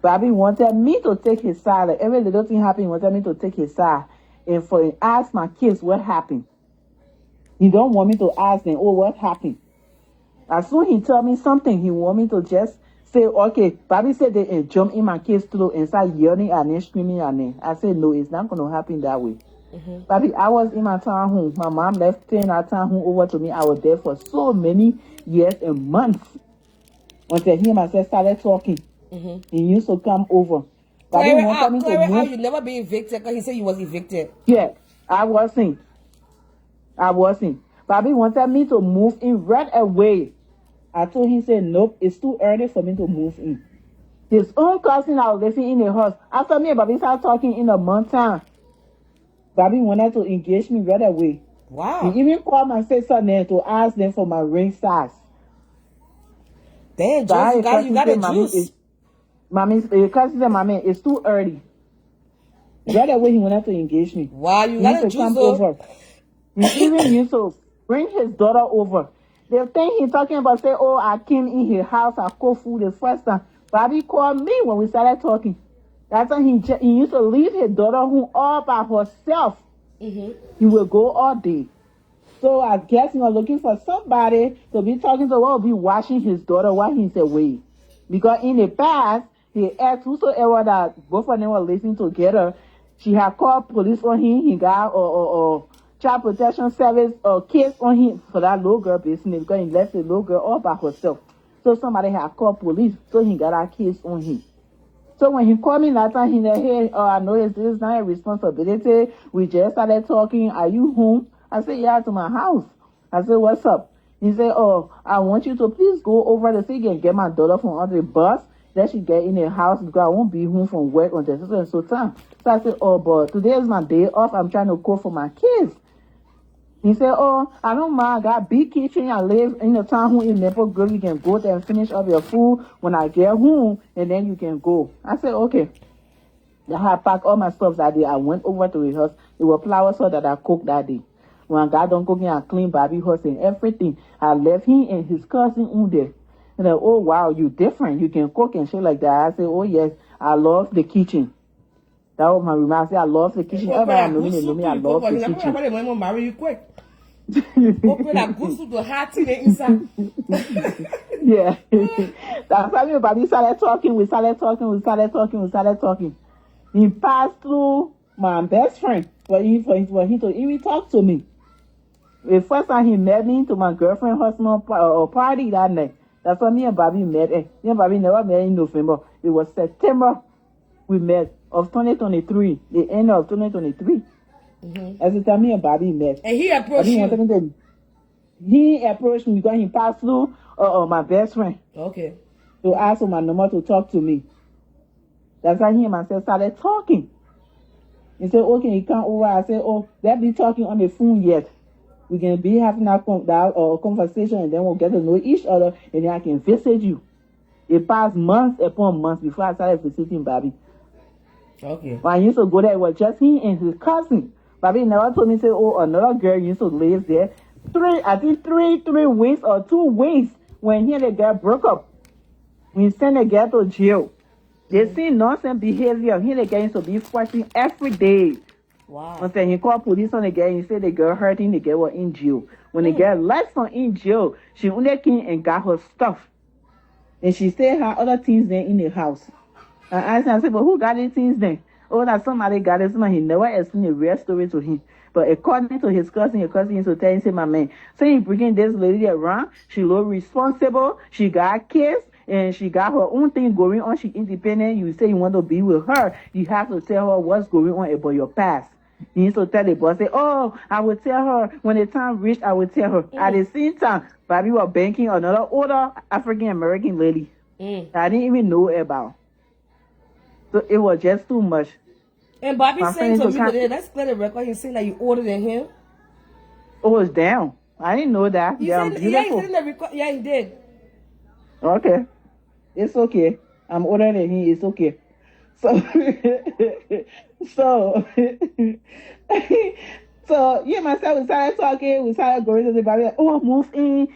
Bobby wanted me to take his side. Like every little thing happened, he wanted me to take his side. And ask my kids what happened. He don't want me to ask them, oh, what happened? As soon as he tell me something, he want me to just say, okay, Bobby said they jump in my kids' throat and start yelling at them, screaming at them. I said, no, it's not going to happen that way. Bobby, I was in my town home. My mom left taking our town home over to me. I was there for so many years and months until he and myself started talking. He used to come over. Bobby wanted me to move. You never been evicted because he said you was evicted. Yeah, I wasn't. Bobby wanted me to move in right away. I told him, said, nope, it's too early for me to move in. His own cousin I was living in the house. After me and Bobby started talking in a month time, Bobby wanted to engage me right away. Wow. He even called my sister there to ask them for my ring size. Damn, Joyce, you got a juice. Your cousin said, Mommy, it's too early. Right away, he wanted to engage me. Wow, you got a juice. Come over. He even used to bring his daughter over. The thing he's talking about, say, oh, I came in his house, I cooked food the first time. Bobby called me when we started talking. That's when he used to leave his daughter home all by herself. He would go all day. So I guess he was looking for somebody to be talking to, or be watching his daughter while he's away. Because in the past, he asked whosoever that both of them were living together, she had called police on him. He got child protection service case on him for that little girl business because he left the little girl all by herself. So somebody had called police, so he got a case on him. So when he called me last time, he said, hey, I know this is not a responsibility. We just started talking. Are you home? I said, yeah, to my house. I said, what's up? He said, oh, I want you to please go over the city and get my daughter from under the bus. Then she get in the house because I won't be home from work until so and so time. So I said, oh, but today is my day off. I'm trying to cook for my kids. He said, oh, I don't mind. I got big kitchen. I live in the town home in Maple Grove. You can go there and finish up your food when I get home, and then you can go. I said, okay. I had packed all my stuff that day. I went over to his house. There were flowers so that I cooked that day. When I got done cooking, I cleaned Bobby's house and everything. I left him and his cousin on there. And like, oh, wow, you different. You can cook and shit like that. I said, oh, yes, I love the kitchen. That was my remark. I said, I love the kitchen. Everybody know me, I love the kitchen. I'm going to marry you quick. Open that goose to the heart in the inside. Yeah. That's why me and Bobby started talking. We started talking. He passed through my best friend for him to even talk to me. The first time he met me to my girlfriend's husband party that night. That's when me and Bobby met. Me and Bobby never met in November. It was September we met of 2023, the end of 2023. As the time me and Bobby met. And he approached you? He approached me because he passed through my best friend. Okay. To ask for my number to talk to me. That's why he and myself started talking. He said, okay, he come over. I said, oh, let's be talking on the phone yet. We can be having that conversation and then we'll get to know each other and then I can visit you. It passed months upon months before I started visiting Bobby. Okay. When I used to go there, it was just he and his cousin. Bobby never told me, say, oh, another girl used to live there. Three weeks or 2 weeks when he and the girl broke up. We sent the girl to jail. They see nonsense behavior. He the guy to be fighting every day. Wow. Until he called police on the girl and said the girl hurting, the girl was in jail. When the girl left from in jail, she only came and got her stuff. And she said her other things there in the house. And I said, but who got these things then? Oh, that somebody got it. Somebody, he never explained the real story to him. But according to his cousin used to tell him, say, my man, say you bringing this lady around, she look responsible, she got kids, and she got her own thing going on, she independent, you say you want to be with her, you have to tell her what's going on about your past. He used to tell the boss, say, oh, I will tell her, when the time reached, I will tell her. At the same time, Bobby was banking another older African-American lady. I didn't even know about. So it was just too much. And Bobby saying to you today, let's clear the record. He's saying that you older than him. Oh, it's down. I didn't know that. He Yeah, said, I'm beautiful. he said in the record. Yeah, he did. Okay. It's okay. I'm older than he. It's okay. So, so yeah, myself, we started talking. We started going to the Bobby. Oh, move in.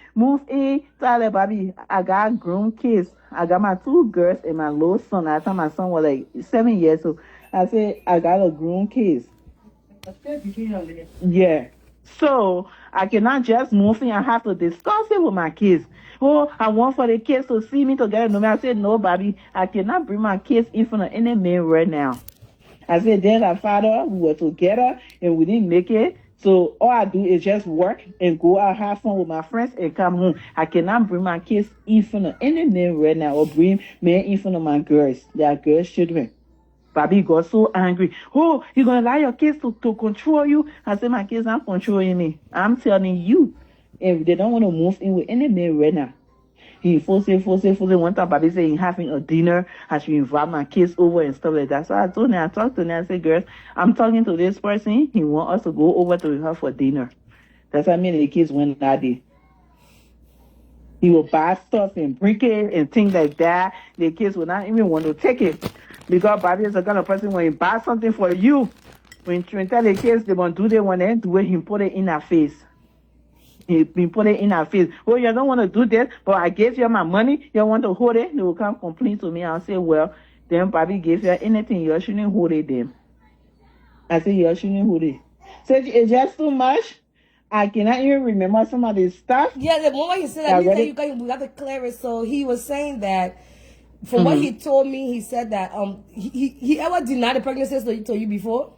Tell the Bobby, I got grown kids. I got my 2 girls and my little son. I thought my son was like 7 years old. I said, I got a grown kids. Yeah. So I cannot just move in. I have to discuss it with my kids. Oh, I want for the kids to see me together. No, I said, no, Bobby, I cannot bring my kids in front of any man right now. I said, then our father, we were together and we didn't make it. So all I do is just work and go out, have fun with my friends and come home. I cannot bring my kids in front of any man right now or bring men in front of my girls. They are girls' children. Bobby got so angry. Oh, you're going to allow your kids to control you? I said, my kids aren't controlling me. I'm telling you. If they don't want to move in with any man right now. He forced. One time, Bobby said, he's having a dinner. I should invite my kids over and stuff like that. So I told him, I talked to him. I said, girls, I'm talking to this person. He wants us to go over to her for dinner. That's how many the kids went that day. He will buy stuff and bring it and things like that. The kids will not even want to take it. Because Bobby is the kind of person when he buys something for you, when you tell the kids they want to do it, when they do it, he put it in their face. He put it in our face. Oh, you don't want to do this, but I gave you my money. You want to hold it? They will come complain to me. I'll say, well, then Bobby gave you anything. You shouldn't hold it then. I say, you shouldn't hold it. So it's just too much. I cannot even remember some of this stuff. Yeah, the moment he said that, we got to clear it. So he was saying that, from what he told me, he said that he ever denied the pregnancy to you before?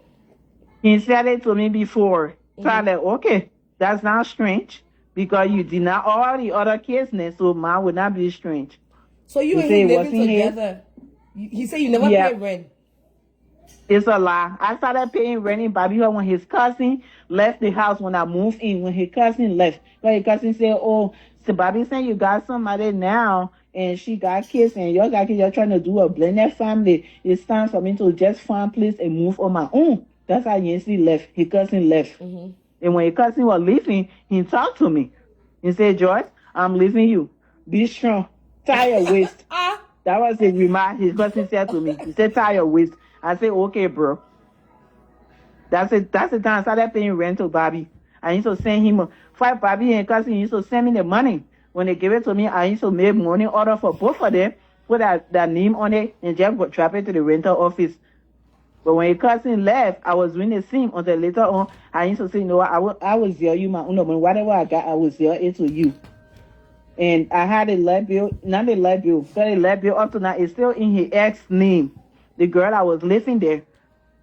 He said it to me before. So I'm like, okay. That's not strange because you deny all the other kids, so mine would not be strange. So you and him living together. He said you never paid rent. It's a lie. I started paying rent in Babylon when his cousin left the house when I moved in. When his cousin left, but his cousin said, "Oh, so Bobby said you got somebody now, and she got kids, and you got kids. You're trying to do a blended family. It's time for me to just find a place and move on my own." That's how Yancy left. His cousin left. And when your cousin was leaving, he talked to me. He said, Joyce, I'm leaving you. Be strong. Tie your waist. That was the remark his cousin said to me. He said, tie your waist. I said, okay, bro. That's the time I started paying rent to Bobby. I used to send him, for Bobby and cousin used to send me the money. When they gave it to me, I used to make money order for both of them, put that name on it, and just go drop it to the rental office. But when your cousin left, I was doing the same until later on. I used to say, no, I will sell you my own money. Whatever I got, I will sell it to you. And I had a light bill, not a light bill, but a light bill up to now. It's still in his ex name. The girl I was living there.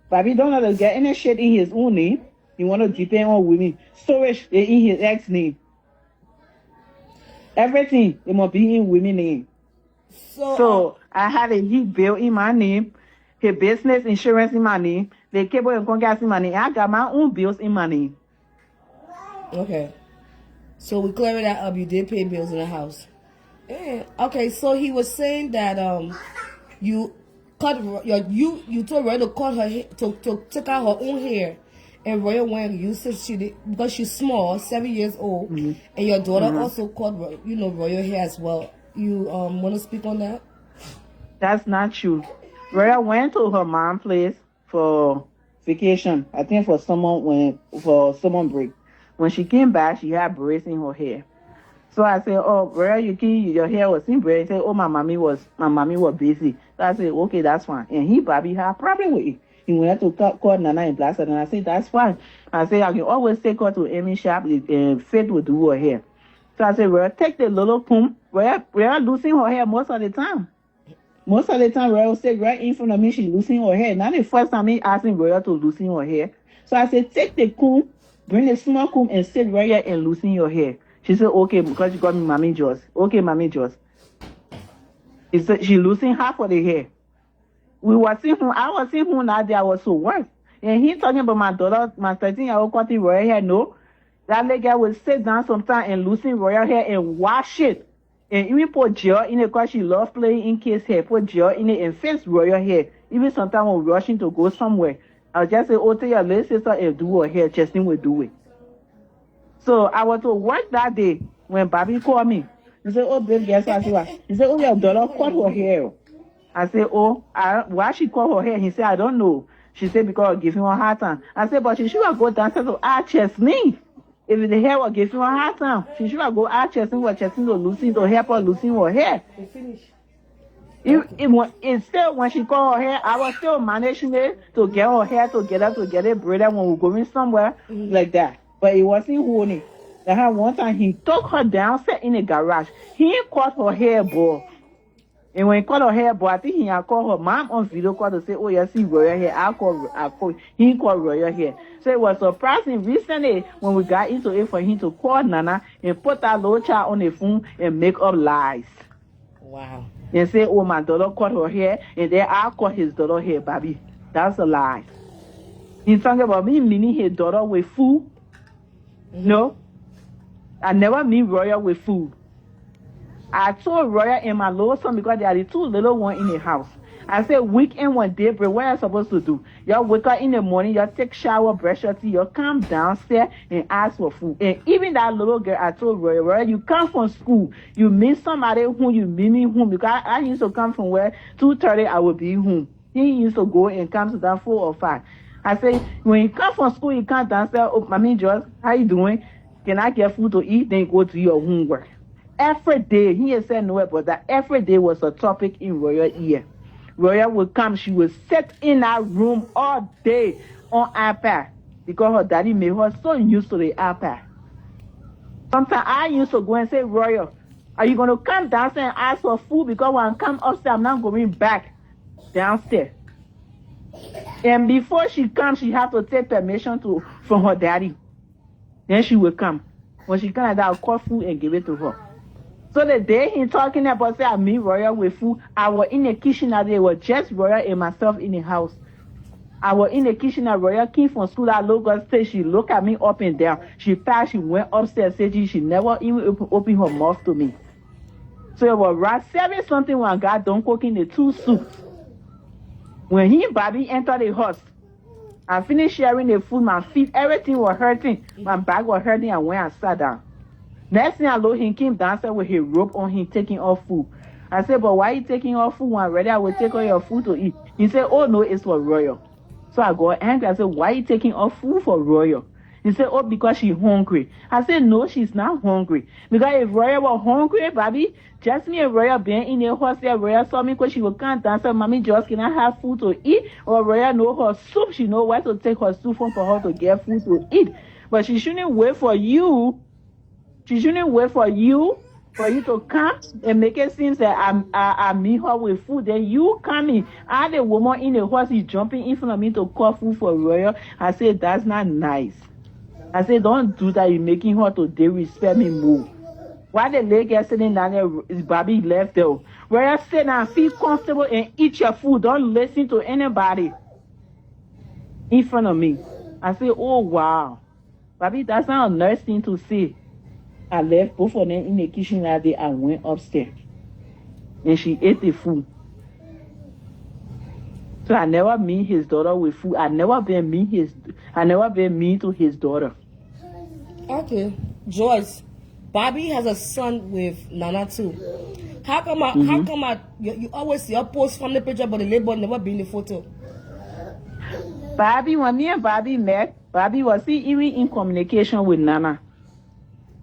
Bobby don't want to get any shit in his own name. He want to depend on women. Storage is in his ex name. Everything, it must be in women's name. So I had a heat bill in my name. His business insurance in my name, the cable and gas in my name. I got my own bills in my name. Okay. So we cleared that up. You did pay bills in the house. Yeah. Okay, so he was saying that you told Roy to cut her hair, to take out her own hair, and Roy went and used it because she's small, 7 years old, and your daughter also cut Royal hair as well. You want to speak on that? That's not true. Roya went to her mom's place for vacation. I think for summer break. When she came back, she had braids in her hair. So I said, oh, where you keep your hair was in bread. He said, oh, my mommy was busy. So I said, okay, that's fine. And he probably had a problem with it. He went to call Nana in Blaster, and I said, that's fine. I said, I can always take her to Amy shop, and Faith will do her hair. So I said, well, take the little comb. We're losing her hair most of the time. Most of the time, Royal will stay right in front of me, she's losing her hair. Not the first time he asking Royal to loosen her hair. So I said, take the comb, bring the small comb, and sit right here and loosen your hair. She said, okay, because you got me Mommy Joss. Okay, Mommy Joss. She said, she losing half of the hair. I was seeing him that day, I was so worried. And he talking about my daughter, my 13-year-old cutting Royal hair. No, that little girl will sit down sometime and loosen Royal hair and wash it. And even put gel in it because she loves playing in kids' hair. Put gel in it and fix Royal hair. Even sometimes when we're rushing to go somewhere, I'll just say, oh, tell your little sister and do her hair. Justin will do it. So I was to work that day when Bobby called me. He said, oh, babe, guess what? He said, oh, your daughter cut her hair. I said, oh, why she cut her hair? He said, I don't know. She said, because I'm giving her a hard time. I said, but she should have go downstairs to ask Chesney. If the hair was giving her a hard time, she should have go ask Chesney what Chesney to loosen to help her loosen her hair. It's still, when she cut her hair, I was still managing it to get her hair together, to get it braided when we're going somewhere like that. But it wasn't holding. That one time he took her downstairs in the garage. He cut her hair, boy. And when he cut her hair, boy, I think he had called her mom on video call to say, oh, yeah, see Royal hair. He called Royal hair. So it was surprising recently when we got into it for him to call Nana and put that little child on the phone and make up lies. Wow. And say, oh, my daughter cut her hair, and then I cut his daughter hair, Bobby. That's a lie. He's talking about me meaning his daughter with food. No, I never meet Royal with food. I told Royal and my little son, because they are the two little ones in the house. I said, weekend when daybreak, what are you supposed to do? Y'all wake up in the morning, y'all take shower, brush your teeth, y'all come downstairs and ask for food. And even that little girl, I told Royal, you come from school, you meet somebody whom you meet me home, because I used to come from where 2:30 I would be home. He used to go and come to that 4 or 5. I say, when you come from school, you come downstairs, oh, Mommy George, how you doing? Can I get food to eat? Then go to your homework. Every day, he had said no, but that every day was a topic in Royal ear. Royal would come, she would sit in that room all day on iPad because her daddy made her so used to the iPad. Sometimes I used to go and say, Royal, are you going to come downstairs and ask for food? Because when I come upstairs, I'm not going back downstairs. And before she comes, she has to take permission from her daddy. Then she will come. When she comes, I'll call food and give it to her. So the day he talking about say I meet Royal with food, I was in the kitchen that day. It was just Royal and myself in the house. I was in the kitchen that Royal came from school. That little girl said she looked at me up and down. She passed, she went upstairs, said she never even opened her mouth to me. So it was right 7-something when I got done cooking the 2 soups. When he and Bobby entered the house, I finished sharing the food, my feet, everything was hurting. My back was hurting, and when I sat down. Next thing I know, he came downstairs with his rope on him, taking off food. I said, but why are you taking off food when I'm ready? I will take all your food to eat. He said, oh no, it's for Royal. So I got angry. I said, why are you taking off food for Royal? He said, oh, because she's hungry. I said, no, she's not hungry. Because if Royal was hungry, Bobby, just me and Royal being in the house there, Royal saw me because she would come down and say, Mommy, just can I have food to eat? Or Royal know her soup. She know where to take her soup from for her to get food to eat. But she shouldn't wait for you. She shouldn't wait for you to come and make it seem that I meet her with food. Then you coming. I the woman in the house is jumping in front of me to call food for Royal. I said, that's not nice. I said, don't do that. You're making her to disrespect me more. Why the lady is sitting down there, Bobby left there. Royal sit down, feel comfortable and eat your food. Don't listen to anybody in front of me. I said, oh, wow. Bobby, that's not a nice thing to say. I left both of them in the kitchen that day. I went upstairs. And she ate the food. So I never meet his daughter with food. I never been mean to his daughter. Okay. Joyce, Bobby has a son with Nana too. How come you always see your post from the picture but the label never be in the photo? Bobby, when me and Bobby met, Bobby was even in communication with Nana.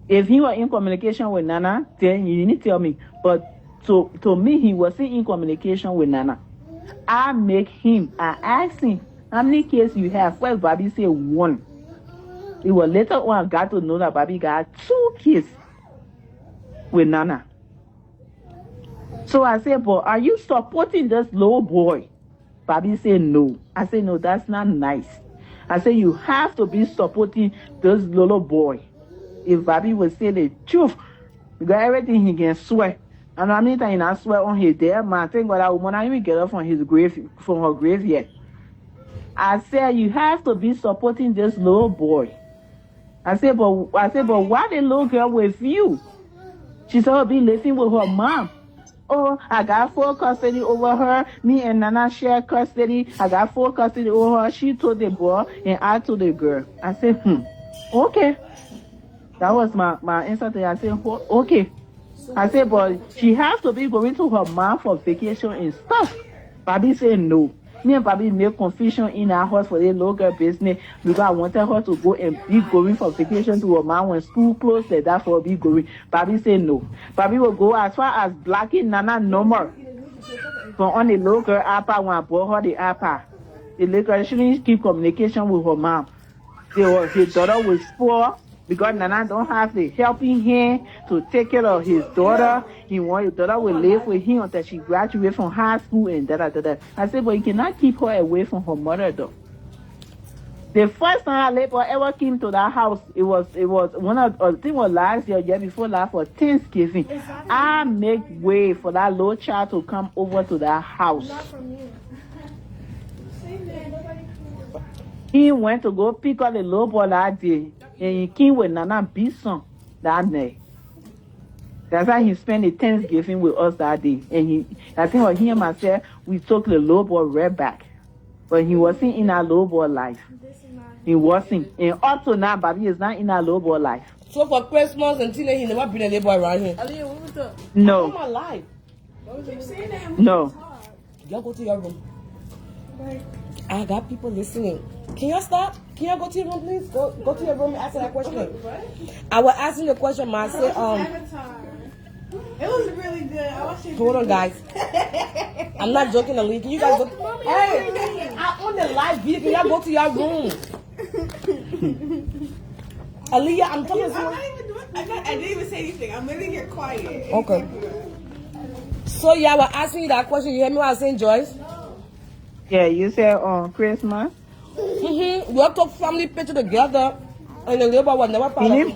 If he was in communication with Nana, then you need to tell me. But to me, he wasn't in communication with Nana. I asked him, how many kids you have? First, Bobby said 1. It was later on I got to know that Bobby got 2 kids with Nana. So I said, but are you supporting this little boy? Bobby said no. I said, no, that's not nice. I said, you have to be supporting this little boy. If Bobby would say the truth, because everything he can swear. And how many times I swear on his dead man, thank God that woman I even get up from her grave yet. I said, you have to be supporting this little boy. I said, but why the little girl with you? She said, be living with her mom. Oh, I got full custody over her. Me and Nana share custody. I got full custody over her. She told the boy and I told the girl. I said, okay. That was my answer to it. I said, okay. I said, but she has to be going to her mom for vacation and stuff. Bobby said no. Me and Bobby made confusion in our house for the local business because I wanted her to go and be going for vacation to her mom when school closed. That for be going. Bobby said no. Bobby will go as far as blocking Nana number from on the local iPad when I bought her the iPad. The local shouldn't keep communication with her mom. His daughter was poor because Nana don't have the helping hand to take care of his daughter. He want his daughter will live with him until she graduates from high school and da. I said, but you cannot keep her away from her mother though. The first time Labor ever came to that house, it was one of I think it was last year before last for Thanksgiving. I make way for that little child to come over to that house. He went to go pick up the little boy that day, and he came with Nana Bison that night. That's how he spent the Thanksgiving with us that day. And I think he and myself, we took the little boy right back. But he wasn't in our little boy life. He wasn't. And up to now, Bobby is not in our little boy life. So for Christmas and Tina, he never been a little boy around here? No. My life. No. Y'all go to your room. I got people listening. Can y'all stop? Can y'all go to your room, please? Go to your room and answer that question. I was asking the question, I said, it was really good. I watched it. Hold on, guys. I'm not joking, Ali. Can you guys go? Hey, I'm on the live video. Can y'all go to your room? Aliyah, I'm telling you. I'm not even doing. I didn't even say anything. I'm letting her quiet. Okay. So yeah, I was asking you that question. You hear me what I was saying, Joyce? Yeah, you said on Christmas. We all took family picture together, and the little boy was never part of it.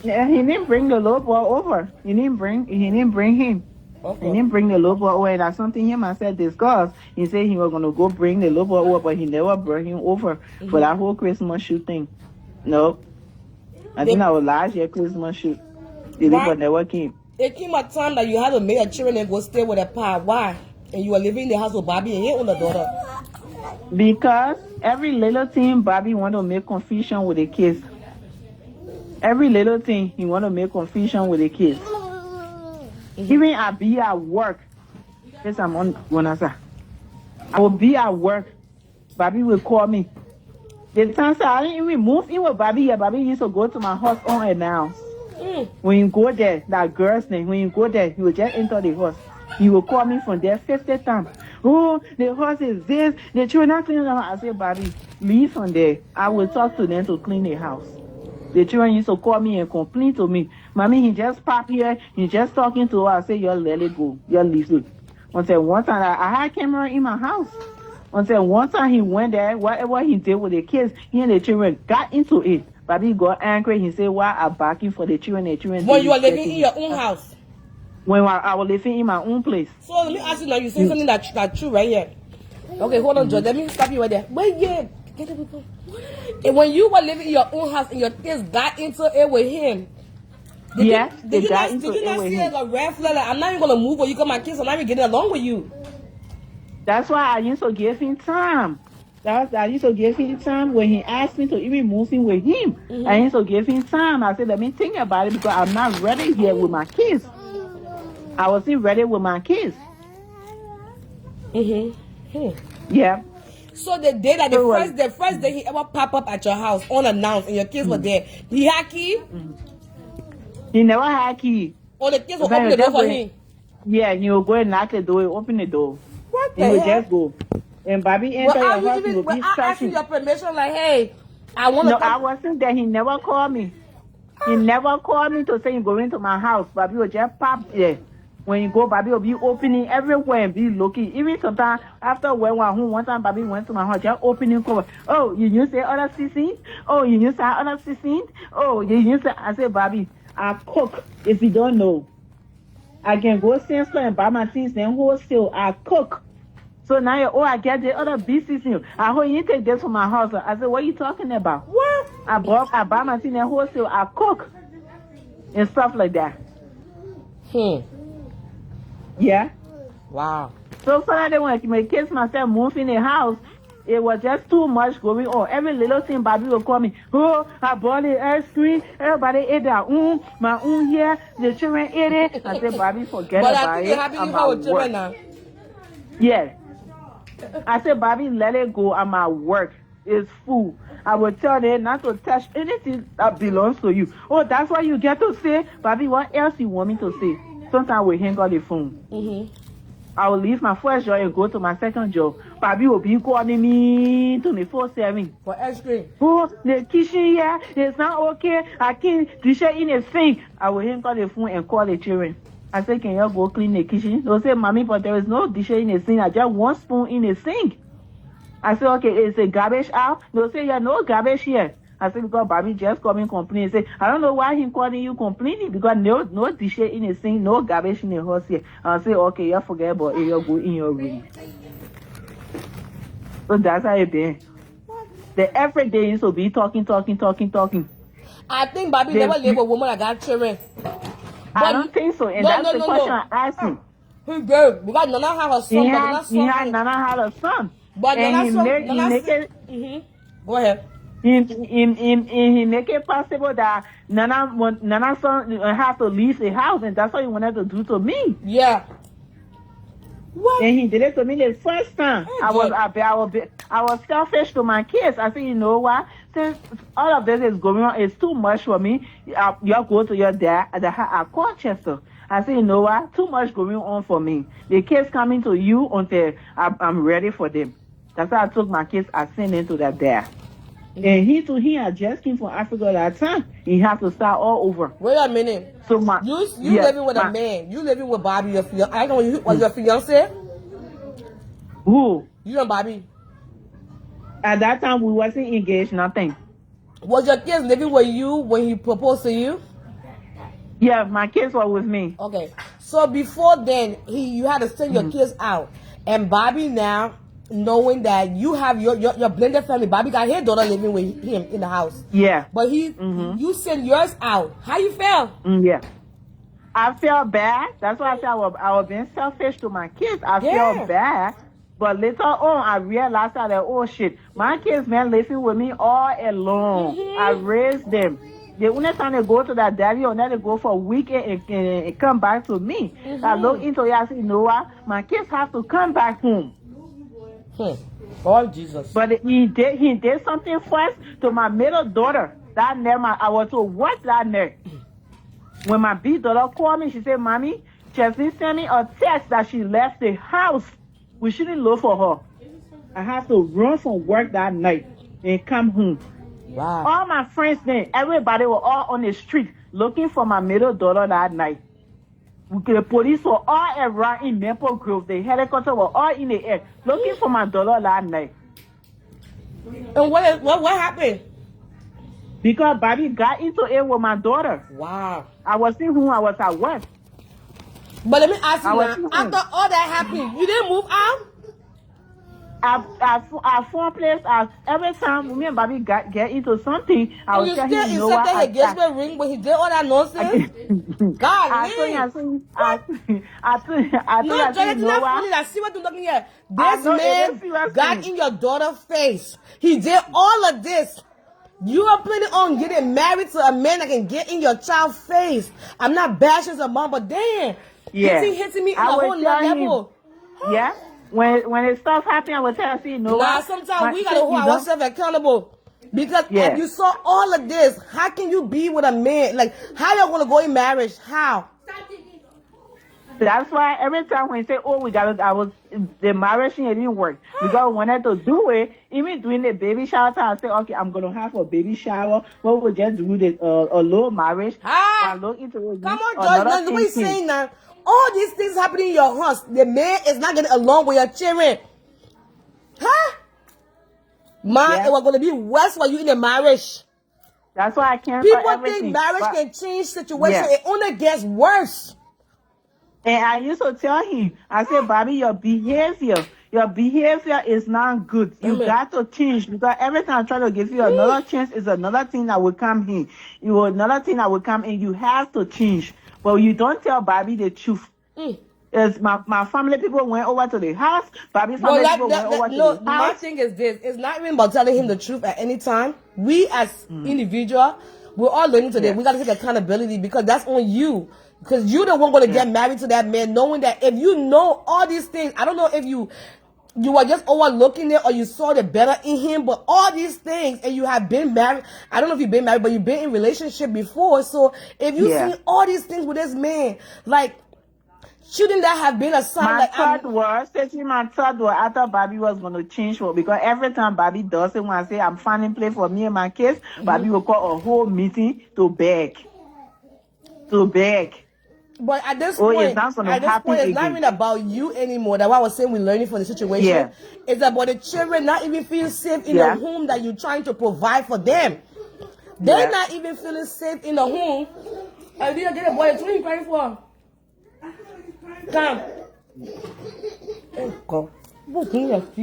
Yeah, he didn't bring the little boy over. He didn't bring him. Okay. He didn't bring the little boy over. That's something him and said discussed. He said he was gonna go bring the little boy over, but he never brought him over for that whole Christmas shoot thing. No. I think that was last year Christmas shoot. The little boy never came. It came a time that you had to make a children and go stay with a pa. Why? And you were living in the house with Bobby and your older daughter. Because every little thing Bobby want to make confusion with the kids. Every little thing he want to make confusion with the kids. Even I be at work. Yes, I'm on one answer. I will be at work. Bobby will call me. The time I didn't even move in with Bobby here. Bobby used to go to my house unannounced. When you go there, that girl's name, when you go there, he will just enter the house. He will call me from there 50 times. Oh, the house is this. The children are cleaning the house. I say, Bobby, leave from there. I will talk to them to clean the house. The children used to call me and complain to me. Mommy, he just pop here. He just talking to her. I say, you let it go. You leave it. Until one time, I had camera in my house. Until one time he went there, whatever he did with the kids, he and the children got into it. Bobby got angry. He said, why are backing for the children? The children. When you are living in your own house? When I was living in my own place. So let me ask you now, you say something that's true right here. Okay, hold on, Joe. Let me stop you right there. Wait, yeah. Get the people. And when you were living in your own house and your kids got into it with him, did you not see it as a red flag? Like, I'm not even going to move or you got my kids, I'm not even getting along with you. That's why I used to give him time. I used to give him time when he asked me to even move in with him. I used to give him time. I said, let me think about it because I'm not ready here with my kids. I wasn't ready with my kids. Yeah. So the day that the first day he ever pop up at your house unannounced and your kids were there, he had key? He never had key. Oh, the kids will open the door for him. Yeah, he will go and knock the door, open the door. What the He will hell? just go. And Bobby enter your house, he will be asking your permission, like, hey, I want to No, come. I wasn't there. He never called me. He never called me to say he's going to my house. Bobby will just pop there. When you go, Bobby will be opening everywhere and be looking. Even sometimes after one time Bobby went to my house, just opening cover. Oh, you say other 16? Oh, you say other 16? Oh, you say, I say, Bobby, I cook. If you don't know, I can go same store and buy my things, then wholesale. I cook. So now, I get the other business. I hope you take this from my house. I said, what are you talking about? What? I buy my things and wholesale. I cook and stuff like that. Yeah. Wow. So Sunday when my kids myself moved in the house, it was just too much going on. Every little thing, Bobby will call me. Oh, I bought the ice cream. Everybody ate that. My here. The children ate it. I said, Bobby, forget but about I think it. you're happy you have children now. Yeah. I said, Bobby, let it go. I'm at work. It's full. I will tell them not to touch anything that belongs to you. Oh, that's what you get to say? Bobby, what else you want me to say? Sometimes we hang on the phone. I will leave my first job and go to my second job. Bobby will be calling me 24/7. For ice cream. Oh, the kitchen here is not okay. I can't dish it in a sink. I will hang on the phone and call the children. I say, can you go clean the kitchen? They'll say, Mommy, but there is no dish in the sink. I just one spoon in the sink. I say, okay, is the garbage out? They'll say, yeah, no garbage here. I say, because Bobby just come and complain. Say, I don't know why he calling you complaining, because no dish in the sink, no garbage in the house here. I say, okay, you forget about it. You go in your room. So that's how it been. The every day used to be talking. I think Bobby never live with a woman that got children. I don't think so. And that's the question I asked him. He did. Because Nana had her son. He had Nana had a son. But and Nana make it. Go ahead. He make it possible that Nana's son have to leave the house, and that's what he wanted to do to me. Yeah. What? And he did it to me the first time. I was selfish to my kids. I said, you know what? Since all of this is going on, it's too much for me. You go to your dad at Colchester. I said, you know what? Too much going on for me. The kids coming to you until I'm ready for them. That's why I took my kids. I sent them to their dad. And he had just came from Africa that time. He had to start all over. Wait a minute. So you living with a man. You living with Bobby, your fiance. I don't know, was your fiance? Who? You and Bobby. At that time, we wasn't engaged, nothing. Was your kids living with you when he proposed to you? Yeah, my kids were with me. Okay. So before then, you had to send your kids out. And Bobby now, knowing that you have your blended family, Bobby got his daughter living with him in the house. Yeah. But you sent yours out. How you felt? Yeah. I felt bad. That's why I said I was being selfish to my kids. I felt bad. But later on, I realized that, oh shit, my kids been living with me all along. I raised them. The only time they go to that daddy or they go for a week and come back to me. I look into it, I say, you know what? My kids have to come back home. Oh, Jesus. But he did something first to my middle daughter. That night, I was to watch that night. When my big daughter called me, she said, Mommy, Chelsea sent me a text that she left the house. We shouldn't look for her. I have to run from work that night and come home. Wow. All my friends then, everybody were all on the street looking for my middle daughter that night. The police were all around in Maple Grove. The helicopter were all in the air looking for my daughter that night. And what happened? Because Bobby got into it with my daughter. Wow. I was in whom I was at work. But let me ask you now, after all that happened, you didn't move out? I found place. Every time me and Bobby get into something, I was telling him, you know what? I guess the ring when he did all that nonsense. God, I see what you're looking at. This man got in your daughter's face. He did all of this. You are planning on getting married to a man that can get in your child's face. I'm not bashing the mom, but damn, hitting me on a whole level. Yeah. When it stuff happen, I will tell you, no. Sometimes we gotta hold ourselves accountable. Because if you saw all of this, how can you be with a man? Like, how y'all gonna go in marriage? How? That's why every time when you say, "Oh, the marriage thing, it didn't work," because I wanted to do it. Even doing the baby shower time, I say, "Okay, I'm gonna have a baby shower. But we'll just do the a low marriage, a low intimacy." Come on, George. Now, what you saying now? All these things happening in your house. The man is not getting along with your children. Huh? Man, it was gonna be worse for you in the marriage. That's why I can't. People think marriage can change situation. It only gets worse. And I used to tell him, I said, "Bobby, your behavior is not good. You got to change, because every time I try to give you another chance, is another thing that will come in. Another thing that will come in. You have to change." But you don't tell Bobby the truth. It's my family people went over to the house. Bobby's family people went over to the house. My thing is this: it's not even about telling him the truth at any time. We as individual, we're all learning today. We got to take accountability, because that's on you. Because you're the one going to get married to that man, knowing that if you know all these things, I don't know if you were just overlooking it or you saw the better in him, but all these things, and you have been married. I don't know if you've been married, but you've been in relationship before. So if you see all these things with this man, like, shouldn't that have been a sign? My thought was I thought Bobby was going to change, because every time Bobby does it, when I say I'm finding place for me and my kids, Bobby will call a whole meeting to beg. But at this point, it's not even about you anymore. That's why I was saying we're learning from the situation. Yeah. It's about the children not even feeling safe in the home that you're trying to provide for them. They're not even feeling safe in the home. I didn't get a boy. What are you crying for? Come. Go. I have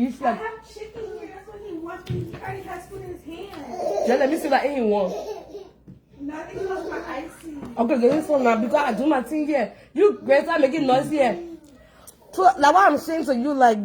chicken here. That's what he wants. He already has food in his hand. Just let me see that anyone. Nothing was my icy. Okay, this one now, because I do my thing here. You great time making noise here. So, like what I'm saying to you, like,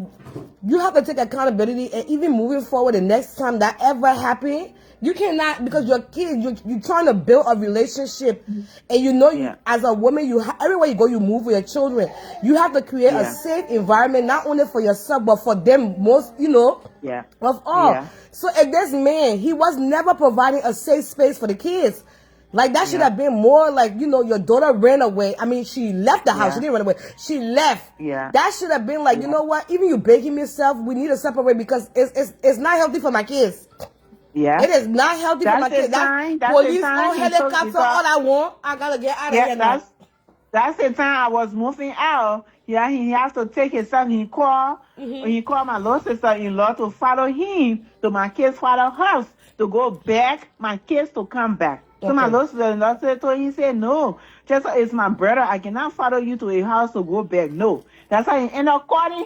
you have to take accountability, and even moving forward, the next time that ever happens, you cannot, because your kids, you're trying to build a relationship, and you know, you, as a woman, everywhere you go, you move with your children. You have to create a safe environment, not only for yourself, but for them most, of all. So if this man, he was never providing a safe space for the kids. Like, that should have been more like, your daughter ran away. I mean, she left the house. She didn't run away. She left. That should have been like, you know what? Even you begging yourself, we need to separate, because it's not healthy for my kids. It is not healthy for my kids. That's police on helicopter, all I want. I gotta get out of here now. That's the time I was moving out. He has to take himself. He called my little sister-in-law to follow him to my kids' father's house to go back, my kids to come back. So my little sister-in-law said to him, he said, "No, just it's my brother. I cannot follow you to a house to go back." No. That's how he ended up calling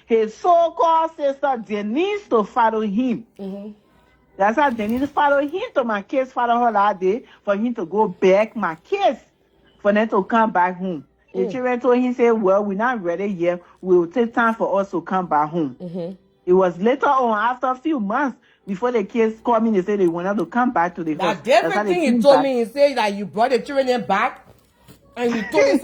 his so-called sister Denise to follow him. That's how Denise followed him to my kids' father hall that day for him to go back, my kids, for them to come back home. The children told him, said, "Well, we're not ready yet. We will take time for us to come back home." It was later on, after a few months, before the kids called me, they said they wanted to come back to the house. That's different thing he told me. He said that you brought the children in back, and you told him,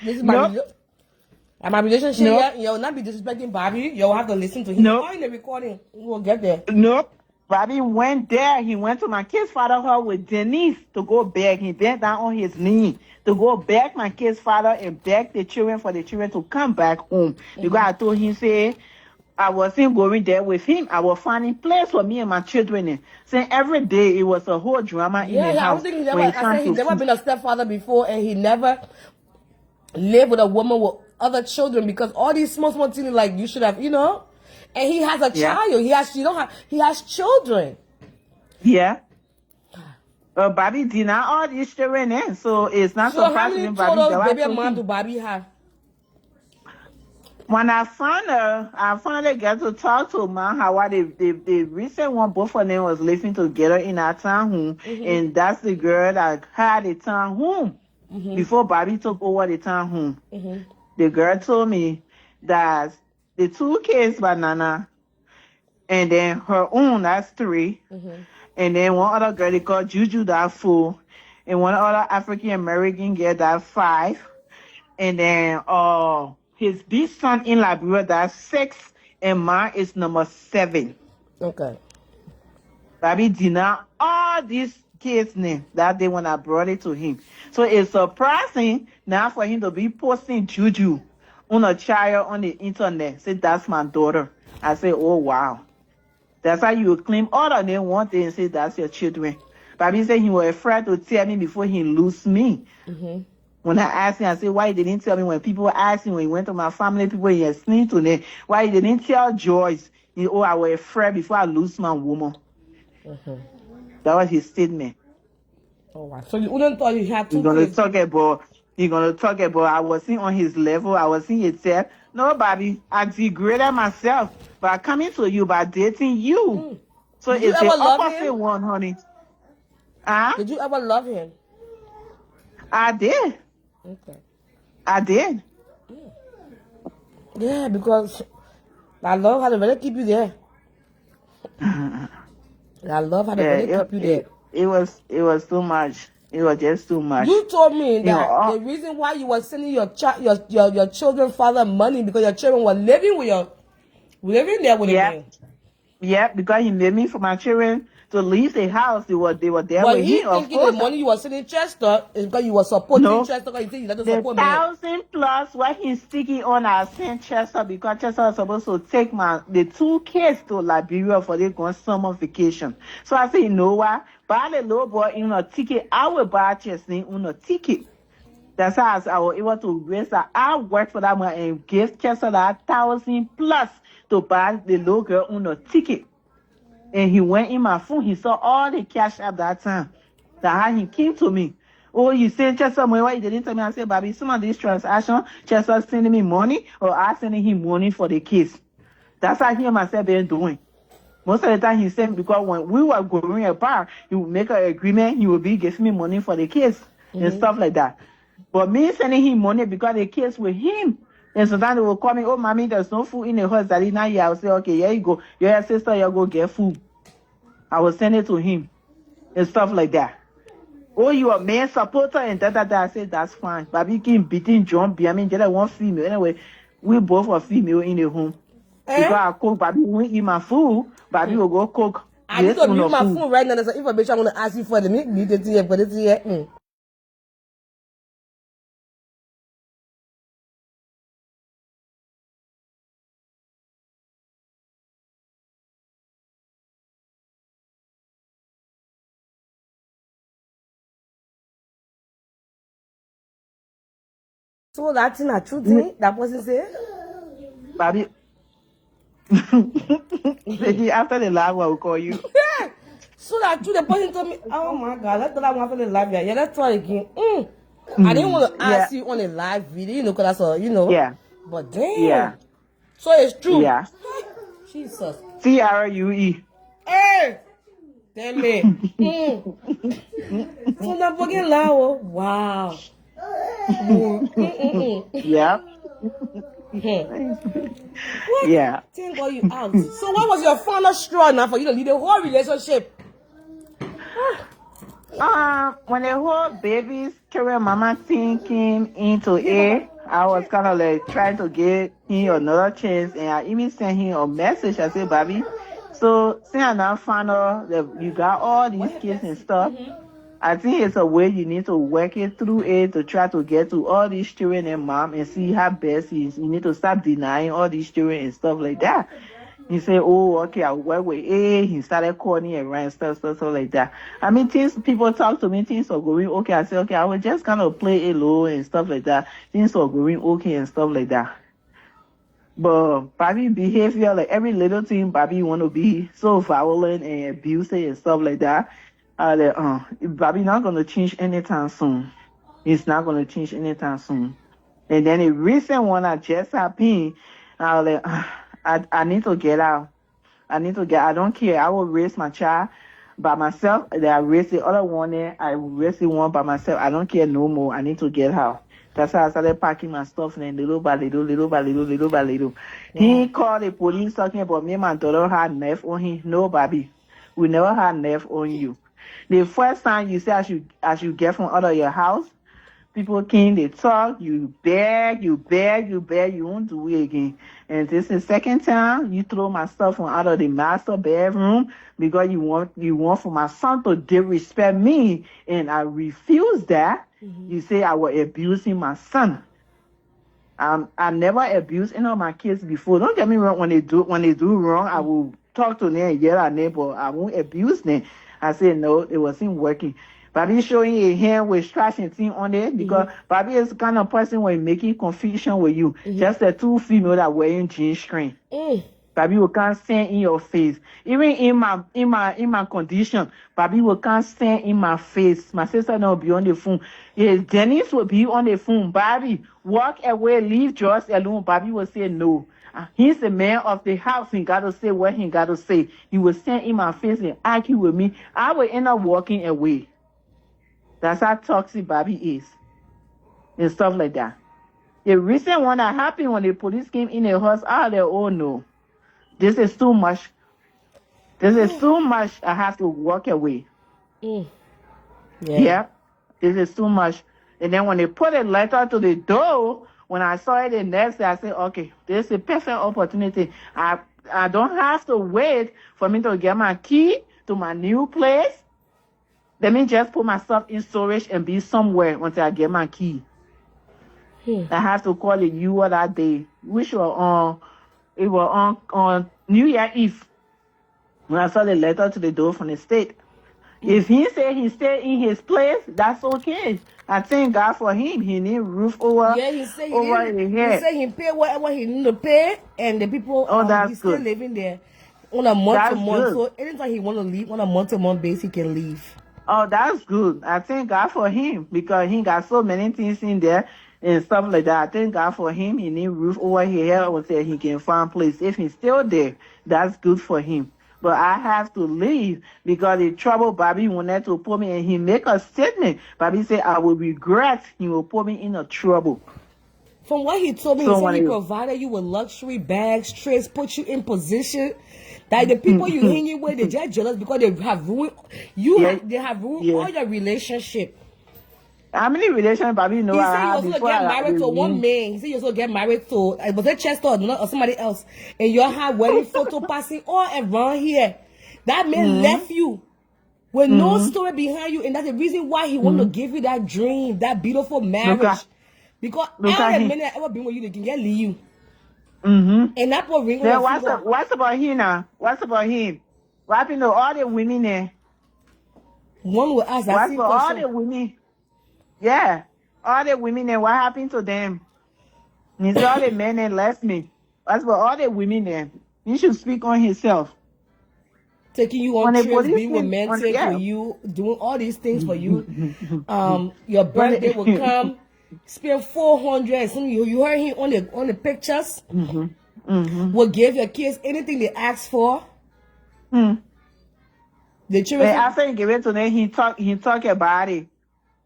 "This is my relationship." Nope. You'll not be disrespecting Bobby. You'll have to listen to him. Nope. In the recording, we'll get there. Nope. Bobby went there. He went to my kid's father house with Denise to go beg. He bent down on his knee to go beg my kid's father and beg the children for the children to come back home. Because I told him, say, I wasn't going there with him. I was finding place for me and my children. Saying every day it was a whole drama in the house. I don't think he's never been a stepfather before, and he never lived with a woman with other children, because all these small things, like, you should have, and he has a child. He has children. Bobby did not all these children, so it's not so surprising. So how many children baby mom do Bobby have? When I finally got to talk to Ma Hawa, the recent one, both of them was living together in our town home, and that's the girl that had the town home before Bobby took over the town home. The girl told me that the 2 kids, Banana, and then her own, that's 3, and then one other girl they called Juju, that's 4, and one other African American girl, that's 5, and then his big son in Liberia, that's 6, and mine is number 7. Okay. Bobby denied all these kids' name that day when I brought it to him. So it's surprising now for him to be posting juju on a child on the internet. Say that's my daughter. I say, oh wow. That's how you claim all of them one day and say that's your children. Bobby said he was afraid to tell me before he lose me. Mm-hmm. When I asked him, I said, why you didn't tell me when people asked him when he went to my family, people he explained to them, why you didn't tell Joyce, I was afraid before I lose my woman. Mm-hmm. That was his statement. Oh wow. So you wouldn't thought you had 2 You're gonna kids? talk about I wasn't on his level, I wasn't his step. No, Bobby, I degraded myself by coming to you, by dating you. So Did you it's the ever love opposite him? one, honey. Did you ever love him? I did. Okay. I did. Yeah, because I love how they really keep you there. I love how they really keep you there. It was too much. It was just too much. You told me You that know, the reason why you were sending your children's father money because your children were living there with him. Yeah, because he made me for my children to leave the house. They were there But with he him. Of thinking course, the money you were sending Chester is because you were supporting no. Chester because you think you had to The support me. 1,000 plus what he's sticking on, I sent Chester because Chester was supposed to take the 2 kids to Liberia for their going summer vacation. So I said, you know what? Buy the little boy in a ticket. I will buy Chester in a ticket. That's how I was able to raise that. I worked for that money and gave Chester that 1,000 plus to buy the little girl on a ticket. And he went in my phone. He saw all the cash at that time. That's how he came to me. Oh, you sent Chester money? Why you didn't tell me? I said, Bobby, some of these transactions, Chester sending me money or I sending him money for the kids. That's how he and myself been doing. Most of the time he said, because when we were going apart, he would make an agreement, he would be giving me money for the kids and stuff like that. But me sending him money because the kids with him. And sometimes they will call me, oh, mommy, there's no food in the house. Daddy, now I will say, okay, here you go. Your sister, you go get food. I will send it to him and stuff like that. Oh, you are man supporter and that. I said, that's fine. Bobby came beating John B. I mean, just like one female. Anyway, we both are female in the home. Because I cook, Bobby won't eat my food. Bobby will go cook. I need to mute my phone right now. There's information I'm going to ask you for the meet it here, but it's here. So that's not true thing. That person said. Bobby. After the live, I will call you. Yeah. So that true. The person told me, oh my God, that's the live after the live. Yeah, let's try again. I didn't want to ask you on a live video, because that's all, Yeah. But damn. Yeah. So it's true. Yeah. Jesus. TRUE. Hey. Damn it. So that fucking loud. Wow. Yeah. What? Yeah. Thank God you out. So what was your final straw now for you to leave the whole relationship? When the whole baby's carrying mama thing came into it, I was kind of like trying to give him another chance, and I even sent him a message. I said, Bobby, so since I now found out that you got all these kids and stuff, I think it's a way you need to work it through it to try to get to all these children and mom and see how best is. You need to stop denying all these children and stuff like that. He said, oh, okay, I'll work with it. He started calling around stuff like that. I mean, people talk to me, things are going okay. I said, okay, I will just kind of play it low and stuff like that. Things are going okay and stuff like that. But Bobby behavior, like every little thing, Bobby want to be so violent and abusive and stuff like that. Bobby not going to change anytime soon. He's not going to change anytime soon. And then the recent one that just happened, I was like, I need to get out. I don't care. I will raise my child by myself. I raise the other one there. I will raise the one by myself. I don't care no more. I need to get out. That's how I started packing my stuff and little by little. Yeah. He called the police talking about me and my daughter had knife on him. No, Bobby. We never had knife on you. The first time you say I should get from out of your house, people came, they talk, you beg, you won't do it again. And this is the second time you throw my stuff from out of the master bedroom because you want for my son to disrespect me, and I refuse that. You say I was abusing my son. I never abused any of my kids before. Don't get me wrong. When they do wrong, I will talk to them and yell at them, but I won't abuse them. I said no, it wasn't working. Bobby showing a hand with scratch and thing on it because Bobby is the kind of person when making confusion with you. Just the two females that wearing jeans string. Bobby will can't stand in your face. Even in my condition, Bobby will can't stand in my face. My sister will be on the phone. Yes, Dennis will be on the phone. Bobby, walk away, leave Joyce alone. Bobby will say no. He's the man of the house. He got to say what he got to say. He will stand in my face and argue with me. I will end up walking away. That's how toxic Bobby is. And stuff like that. The recent one that happened when the police came in the house, I was like, oh no. This is too much. This is too much. I have to walk away. Yeah. This is too much. And then when they put a letter to the door, when I saw it the next day, I said, okay, this is a perfect opportunity. I don't have to wait for me to get my key to my new place. Let me just put my stuff in storage and be somewhere until I get my key. I have to call it you that day, which was it was on New Year Eve when I saw the letter to the door from the state. If he said he stayed in his place, that's okay. I thank God for him. He need roof over his head. He said he pay whatever he need to pay, and the people he's still living there on a month-to-month. So anytime he want to leave on a month-to-month basis, he can leave. Oh, that's good. I thank God for him because he got so many things in there and stuff like that. I thank God for him. He need roof over his head until he can find place. If he's still there, that's good for him. But I have to leave because the trouble Bobby wanted to put me in. He make a statement. Bobby said, I will regret he will put me in a trouble. From what he told me, he said he provided you with luxury bags, trips, put you in position. That the people you hanging with, they're just jealous because they have ruined they have ruined all your relationship. How many relationships Bobby know I have before? He said you also get married to one man. He said you also get married to, was it Chester or somebody else? And you all have wedding photo passing all around here. That man left you with no story behind you. And that's the reason why he want to give you that dream, that beautiful marriage. Because every minute I ever been with you, they can get leave you. And that poor ring. What's about him now? What's about him? What happened to all the women there? One will ask that. What's about all the women? Yeah, all the women there, what happened to them? He said all the men that left me. As for all the women there, he should speak on himself. Taking you on trips, being romantic for you, doing all these things for you. Your birthday will come, spend 400. Some you heard him on the pictures. Will give your kids anything they ask for. The children. After he gave it to them, he talk about it.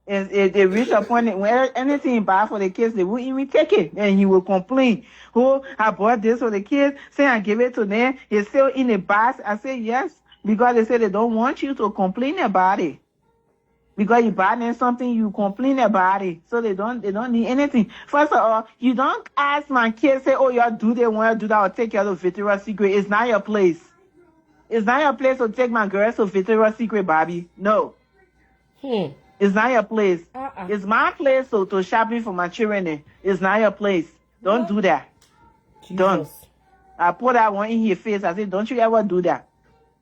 It reached a point where anything bad for the kids, they wouldn't even take it. And he will complain. Oh, I bought this for the kids. Say I give it to them. It's still in the box. I say yes. Because they say they don't want you to complain about it. Because you buy them something, you complain about it. So they don't need anything. First of all, you don't ask my kids, say, oh, y'all do they want to do that or take care of Victoria's Secret. It's not your place. It's not your place to take my girls to Victoria's Secret, Bobby. No. It's not your place. It's my place to shopping for my children. It's not your place. Don't do that. Jesus. Don't. I put that one in his face. I said, don't you ever do that.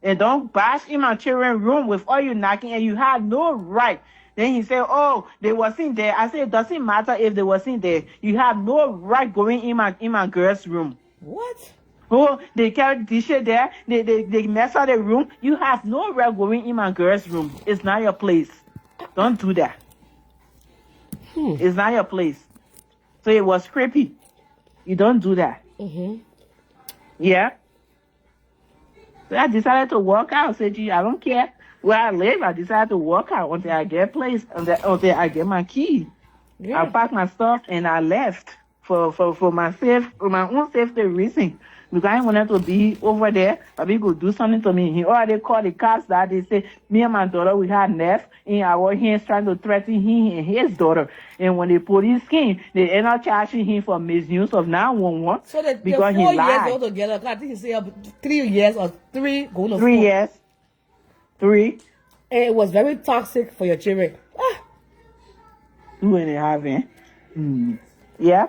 And don't bash in my children's room with all you knocking and you had no right. Then he said, oh, they wasn't there. I said, it doesn't matter if they wasn't there. You have no right going in my girl's room. What? Oh, they carry dishes there. They mess up the room. You have no right going in my girl's room. It's not your place. Don't do that. It's not your place. So it was creepy. You don't do that. Yeah. So I decided to walk out. I said, gee, I don't care where I live. I decided to walk out until I get place, until I get my key. I packed my stuff and I left for my own safety reason. Because I wanted to be over there. Bobby could do something to me. He already called the cops that they say me and my daughter we had left in our hands trying to threaten him and his daughter. And when the police came, they ended up charging him for misuse of 911. So the because 4 he years lied. they all together. I think he said 3 years or 3 going to 3 4. years. 3. And it was very toxic for your children. 2.5. Yeah.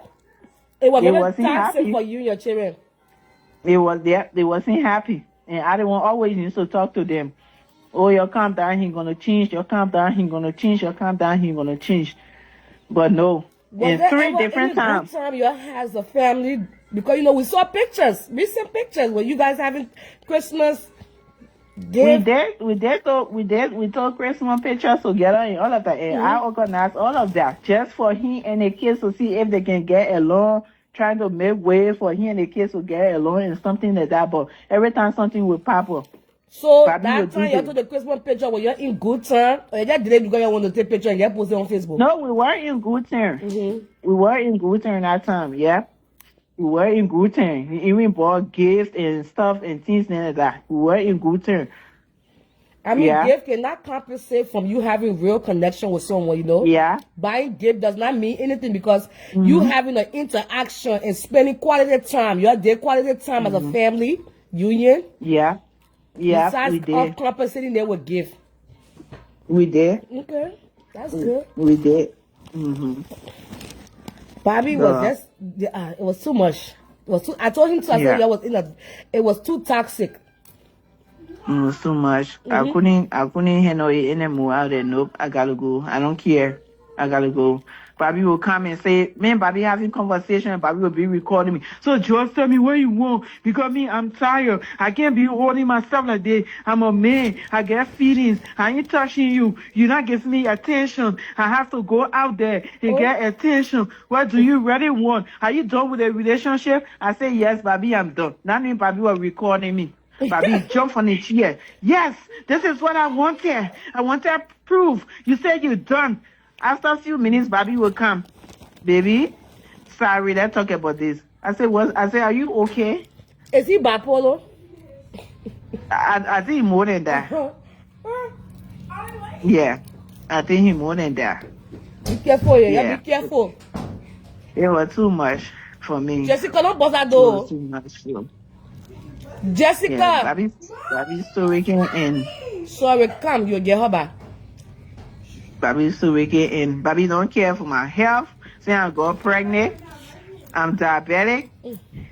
It was very wasn't toxic happy. for you and your children. They wasn't happy. And I didn't want always used to talk to them. Oh, you calm down, he gonna change. You calm down, he gonna change. You calm down, he gonna change. But no. In 3 different times. Time you as a family, because you know we saw pictures, recent pictures where you guys having Christmas. We took Christmas pictures together and all of that. And I organized all of that just for him and the kids to see if they can get along, trying to make way for him and the kids to get along and something like that. But every time something would pop up. So that time you took the Christmas picture, were you in good time? Or you just did it because you want to take picture and get posted on Facebook? No, we were in good time. We were in good time that time, yeah. We were in good time. We even bought gifts and stuff and things like that. We were in good time. I mean, gift cannot compensate from you having real connection with someone, you know? Yeah. Buying gift does not mean anything because you having an interaction and spending quality time. You did quality time as a family union. Yeah. Yeah, besides we did. compensating there with gift. We did. Okay. That's good. We did. Bobby was just, it was too much. It was too, I told him to, I said, it was too toxic. It was too much. I couldn't handle it anymore out there. Nope, I gotta go. I don't care. I gotta go. Bobby will come and say, man, Bobby having conversation. Bobby will be recording me. So just tell me what you want. Because me, I'm tired. I can't be holding myself like that. I'm a man. I get feelings. I ain't touching you. You're not giving me attention. I have to go out there and get attention. What do you really want? Are you done with the relationship? I say, yes, Bobby, I'm done. That means Bobby was recording me. Bobby jump on the chair. Yes, this is what I wanted. I wanted proof. You said you're done. After a few minutes, Bobby will come. Baby, sorry, let's talk about this. I said, what? I said, are you okay? Is he bipolar? I think more than that. Yeah, I think he more than that. Be careful, yeah. Be careful. It was too much for me. Jessica, don't bust that door. It was too much for me. Jessica. Yeah, Bobby's still waking in. Sorry, come, you'll get her back. Bobby's still waking in. Bobby don't care for my health. Say I got pregnant. I'm diabetic.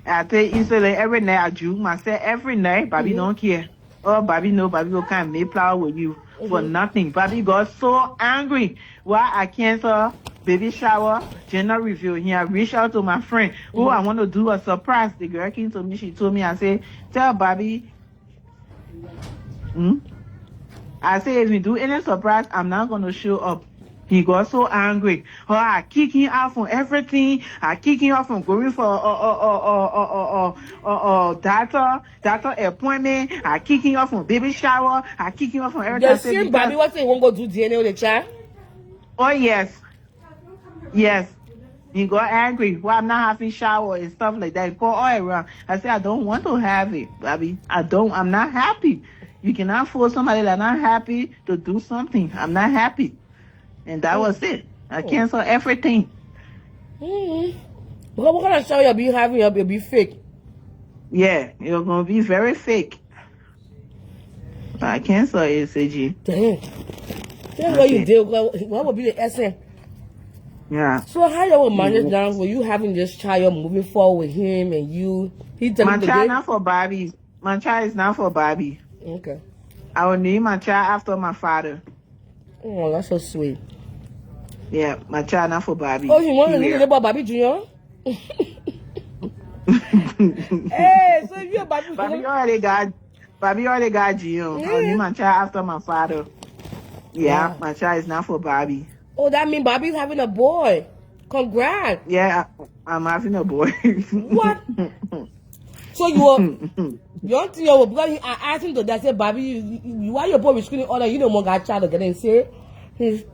I take insulin every night. I juke myself every night. Bobby don't care. Oh, Bobby know Bobby will come Mayflower with you for nothing. Bobby got so angry. Why I cancel baby shower, gender review. He had reached out to my friend. Oh, I want to do a surprise. The girl came to me. She told me, I said, tell Bobby. I said, if you do any surprise, I'm not going to show up. He got so angry. Oh, I kick him out from everything. I kick him out from going for doctor appointment. I kick him out from baby shower. I kick him out from everything. The same Bobby was saying, won't go do DNA with the child? Oh, yes. Yes. He got angry. Why I'm not having shower and stuff like that. He called all around. I said, I don't want to have it, Bobby. I'm not happy. You cannot force somebody that's not happy to do something. I'm not happy. And that was it. I canceled everything. What kind of show you'll be having? You'll be fake. Yeah, you're going to be very fake. But I canceled it, CG. Damn. Tell me what you did. What would be the essence? Yeah. So how you will manage down for you having this child moving forward with him and you? My child not for Bobby. My child is not for Bobby. Okay. I will name my child after my father. Oh, that's so sweet. Yeah, my child not for Bobby. Oh, you want to name about Bobby Jr.? Hey, so you're Bobby. Bobby already got Jr. I will name my child after my father. Yeah, my child is not for Bobby. Oh, that means Bobby's having a boy. Congrats. Yeah, I'm having a boy. What? So you were, because I asked him to that, say, Bobby, why your boy was screaming all that? You don't want that child to get in, say, you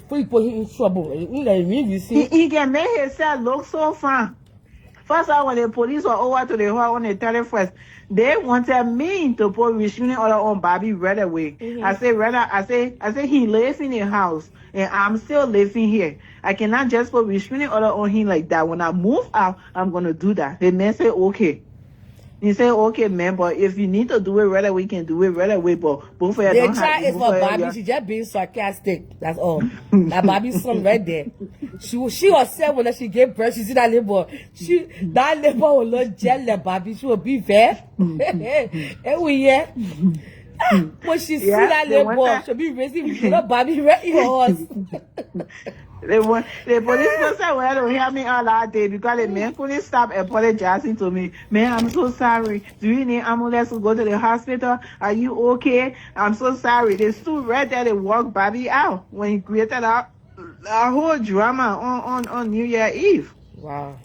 put him in trouble. He can make himself look so fine. First of all, when the police were over to the hall on the 31st, they wanted me to put restraining order on Bobby right away. I said he lives in the house and I'm still living here. I cannot just put restraining order on him like that. When I move out, I'm gonna do that. The man said okay. He said, okay, man, but if you need to do it right away, we can do it right away. But both of you don't have to. The child is for Bobby. She just being sarcastic. That's all. That Bobby's son right there. She was sad when she gave birth. She see that labor. That labor will not jealous Bobby. She will be fair. Yeah. When she see that labor, she'll be raising Bobby right in her horse. The policeman said, well, don't hear me all that day because the man couldn't stop apologizing to me. Man, I'm so sorry. Do you need ambulance to go to the hospital? Are you okay? I'm so sorry. They stood right there. They walked Bobby out when he created a whole drama on New Year Eve. Wow.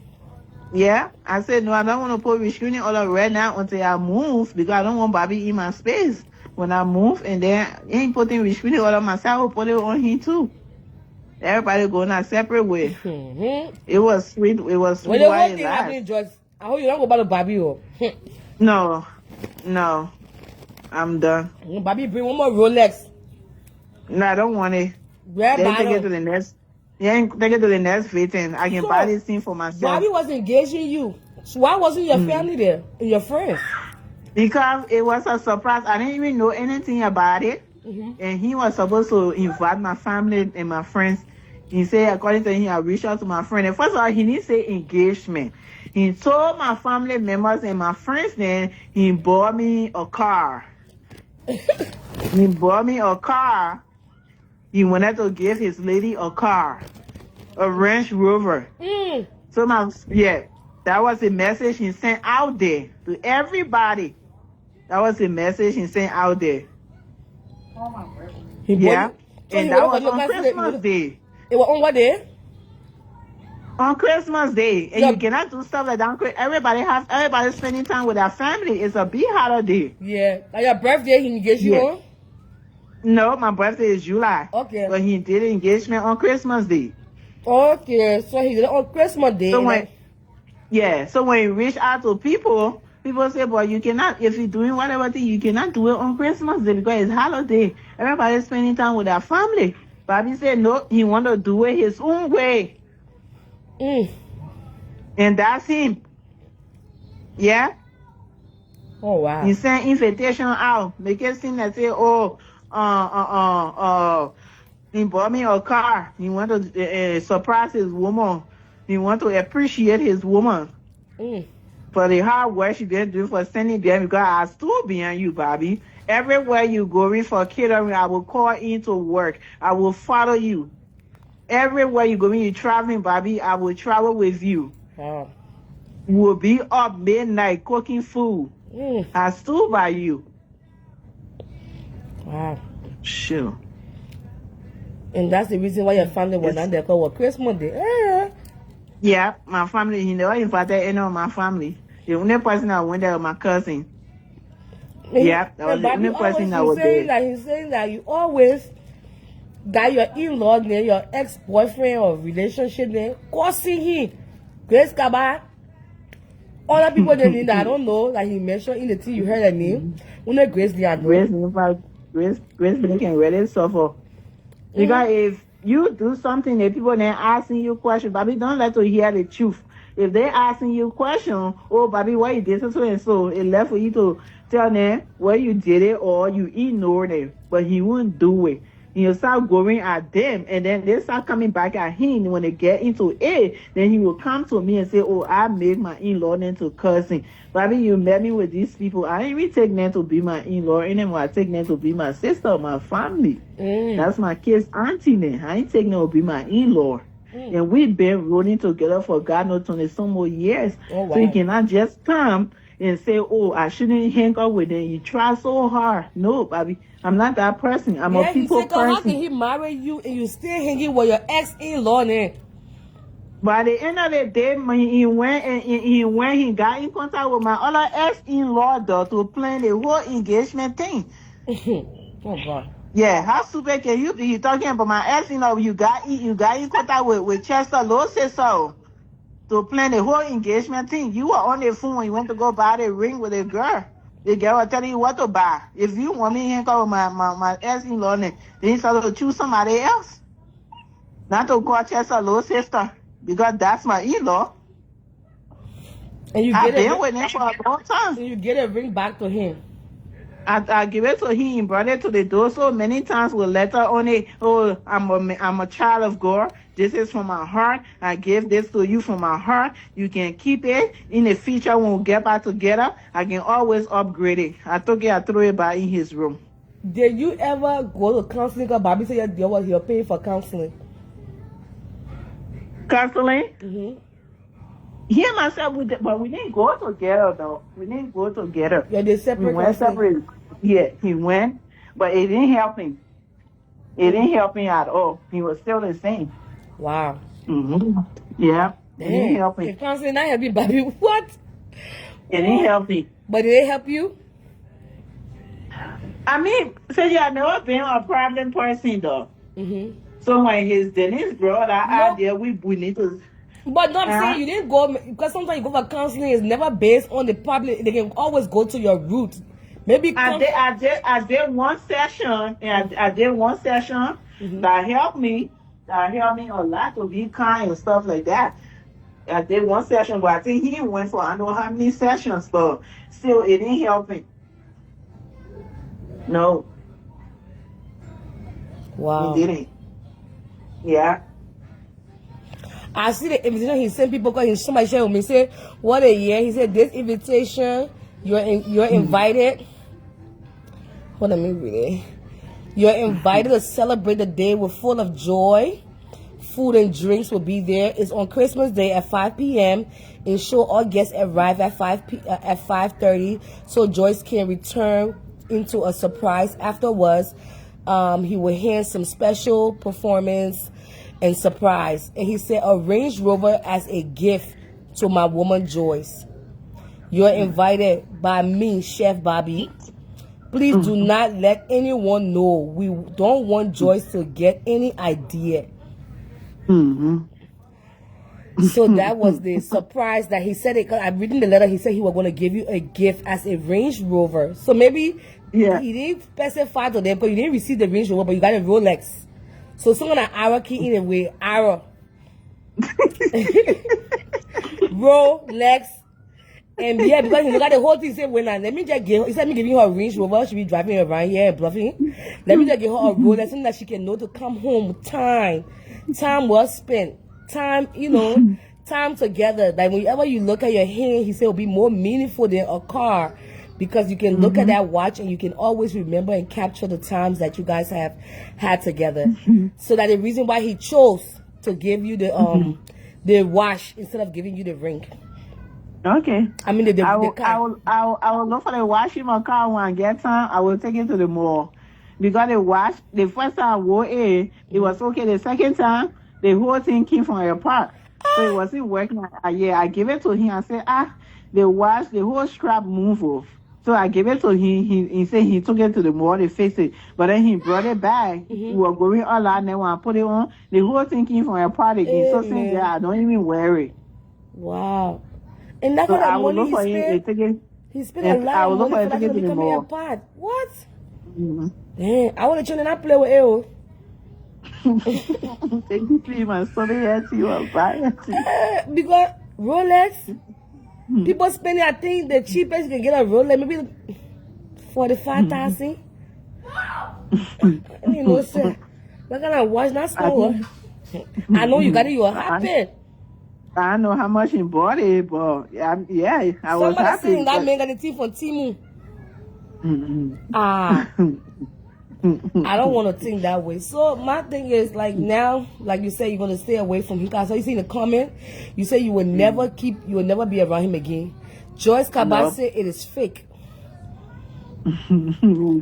Yeah, I said, no, I don't want to put restraining order right now until I move because I don't want Bobby in my space. When I move and then he ain't putting restraining order myself, I will put it on him too. Everybody going a separate way. It was sweet. It was sweet. When the whole thing happening, George, I hope you don't go back to Bobby. No, I'm done. Bobby, bring one more Rolex. No, I don't want it. Then take it to the next. Yeah, take it to the next fitting. I can buy this thing for myself. Bobby was engaging you. So why wasn't your family there and your friends? Because it was a surprise. I didn't even know anything about it. And he was supposed to invite my family and my friends. He said, according to him, I reached out to my friend. And first of all, he didn't say engagement. He told my family members and my friends then he bought me a car. He bought me a car. He wanted to give his lady a car, a Range Rover. So that was the message he sent out there to everybody. That was the message he sent out there. Yeah, and that was on Christmas Day. It was on what day? On Christmas Day, and you cannot do stuff like that. Everybody spending time with their family. It's a big holiday. Yeah, like your birthday, he engaged you on? No, my birthday is July. Okay, but he did engagement on Christmas Day. Okay, so he did it on Christmas Day. So when he reached out to people say, boy, you cannot, if you're doing whatever thing, you cannot do it on Christmas Day because it's holiday. Everybody's spending time with their family. Bobby said, no, he want to do it his own way. And that's him. Yeah? Oh, wow. He sent invitation out. Make it seem like, say, he bought me a car. He want to surprise his woman. He want to appreciate his woman. For the hard work she been doing for sending them because I still behind you, Bobby. Everywhere you going for catering, I will call in to work. I will follow you. Everywhere you going, you traveling, Bobby, I will travel with you. Wow. We'll be up midnight cooking food. I stood by you. Wow. Sure. And that's the reason why your family was not there because it was Christmas Day. Yeah, my family, he never invited any of my family. The only person I went there was my cousin. Yeah, that was the only person that was there. He's saying that you always got your in-law there, your ex-boyfriend or relationship there, causing him. Grace Kaba. Other people they need that I don't know, like he mentioned in the tea, you heard her name. Grace Lee, Grace Lee can really suffer. Because if you do something that people then asking you questions, Bobby, don't let them hear the truth. If they asking you question, oh, Bobby, why you did so and so, it left for you to tell them where you did it or you ignored it. But he won't do it. He'll start going at them, and then they start coming back at him. When they get into it, then he will come to me and say, oh, I made my in-law into cursing. Bobby, you met me with these people. I ain't even take them to be my in-law anymore. I take them to be my sister, my family. That's my kid's auntie then. I ain't taking them to be my in-law. And we've been rolling together for God knows 20 some more years. Oh, wow. So you cannot just come and say, oh, I shouldn't hang out with them. You try so hard. No, Bobby, I'm not that person. I'm a people person. How can he marry you and you still hanging with your ex-in-law then? By the end of the day, when he got in contact with my other ex-in-law to plan the whole engagement thing. Oh, God. Yeah, how super can you be? You talking about my ex-in-law? You got in contact with Chester Lowe, say so. to plan the whole engagement thing. You were on the phone when you went to go buy the ring with a girl. The girl was telling you what to buy. If you want me to call my ex-in-law, then you start to choose somebody else. Not to call just a little sister, because that's my in-law. And you I've been with him for a long time. And you get a ring back to him. I give it to him, brought it to the door so many times with letter on it. Oh, I'm a child of God. This is from my heart. I give this to you from my heart. You can keep it. In the future, when we get back together, I can always upgrade it. I took it, I threw it back in his room. Did you ever go to counseling? Because Bobby said you're paying for counseling. Counseling? Mm-hmm. He and myself, but we didn't go together, though. We didn't go together. Yeah, they separate. We went separate. Yeah, he went, but it didn't help him. It didn't help him at all. He was still the same. Wow. Mm-hmm. Yeah, it didn't help him. The counseling not help you, Bobby. What? It didn't help me. But did it help you? I mean, so I've never been a problem person, though. Mm-hmm. So when his Denise brought that idea, we need to... But no, I'm saying you didn't go, because sometimes you go for counseling, it's never based on the problem. They can always go to your roots. Maybe I did one session, and I did one session that helped me. That helped me a lot to be kind and stuff like that. I did one session, but I think he went for I don't know how many sessions, but still it didn't help me. No. Wow. He didn't. Yeah. I see the invitation he sent people, because somebody shared with me, said, what a year. He said, this invitation, you're invited. Hold on, let me read it. You're invited to celebrate the day with full of joy. Food and drinks will be there. It's on Christmas Day at 5 p.m. Ensure all guests arrive at 5:30 so Joyce can return into a surprise afterwards. He will hand some special performance and surprise. And he said, a Range Rover as a gift to my woman Joyce. You're invited by me, Chef Bobby. Please do not let anyone know. We don't want Joyce to get any idea. So that was the surprise that he said it. Cause I'm reading the letter. He said he was going to give you a gift as a Range Rover. So maybe he didn't specify to them, but you didn't receive the Range Rover, but you got a Rolex. So someone an arrow key in a way. Arrow. Rolex. And yeah, because he look at the whole thing, he said, let me just give her, instead of me giving her a Range Rover, she'll be driving around here and bluffing. Let me just give her a Rolex, something that she can know to come home with time well spent, time together. Like whenever you look at your hand, he said it'll be more meaningful than a car, because you can look at that watch and you can always remember and capture the times that you guys have had together. So that the reason why he chose to give you the watch instead of giving you the ring. Okay. I mean the car. I will look for the watch in my car when I get time. I will take it to the mall. Because the watch, the first time I wore it was okay. The second time, the whole thing came from a part. So it wasn't working. I gave it to him. I said, the watch, the whole strap moved off. So I gave it to him. He said he took it to the mall to fix it. But then he brought it back. We were going all out. And then when I put it on, the whole thing came from a part again. So since that, I don't even wear it. Wow. And that's what I will look for him. He spent a lot of money for that to become a part. What? Damn, I want to tune and I play with you. Thank you, please, my son. Because Rolex, people spending, I think the cheapest you can get a Rolex, maybe 45,000. You know, sir. Look at that watch, not small. I know you got it, you are happy. I know how much he bought it, but I was happy. Somebody saying that man got the teeth on Timu. I don't want to think that way. So my thing is, like, now, like you say, you're going to stay away from him. So you see in the comment, you say you will never be around him again. Joyce Kabas said it is fake.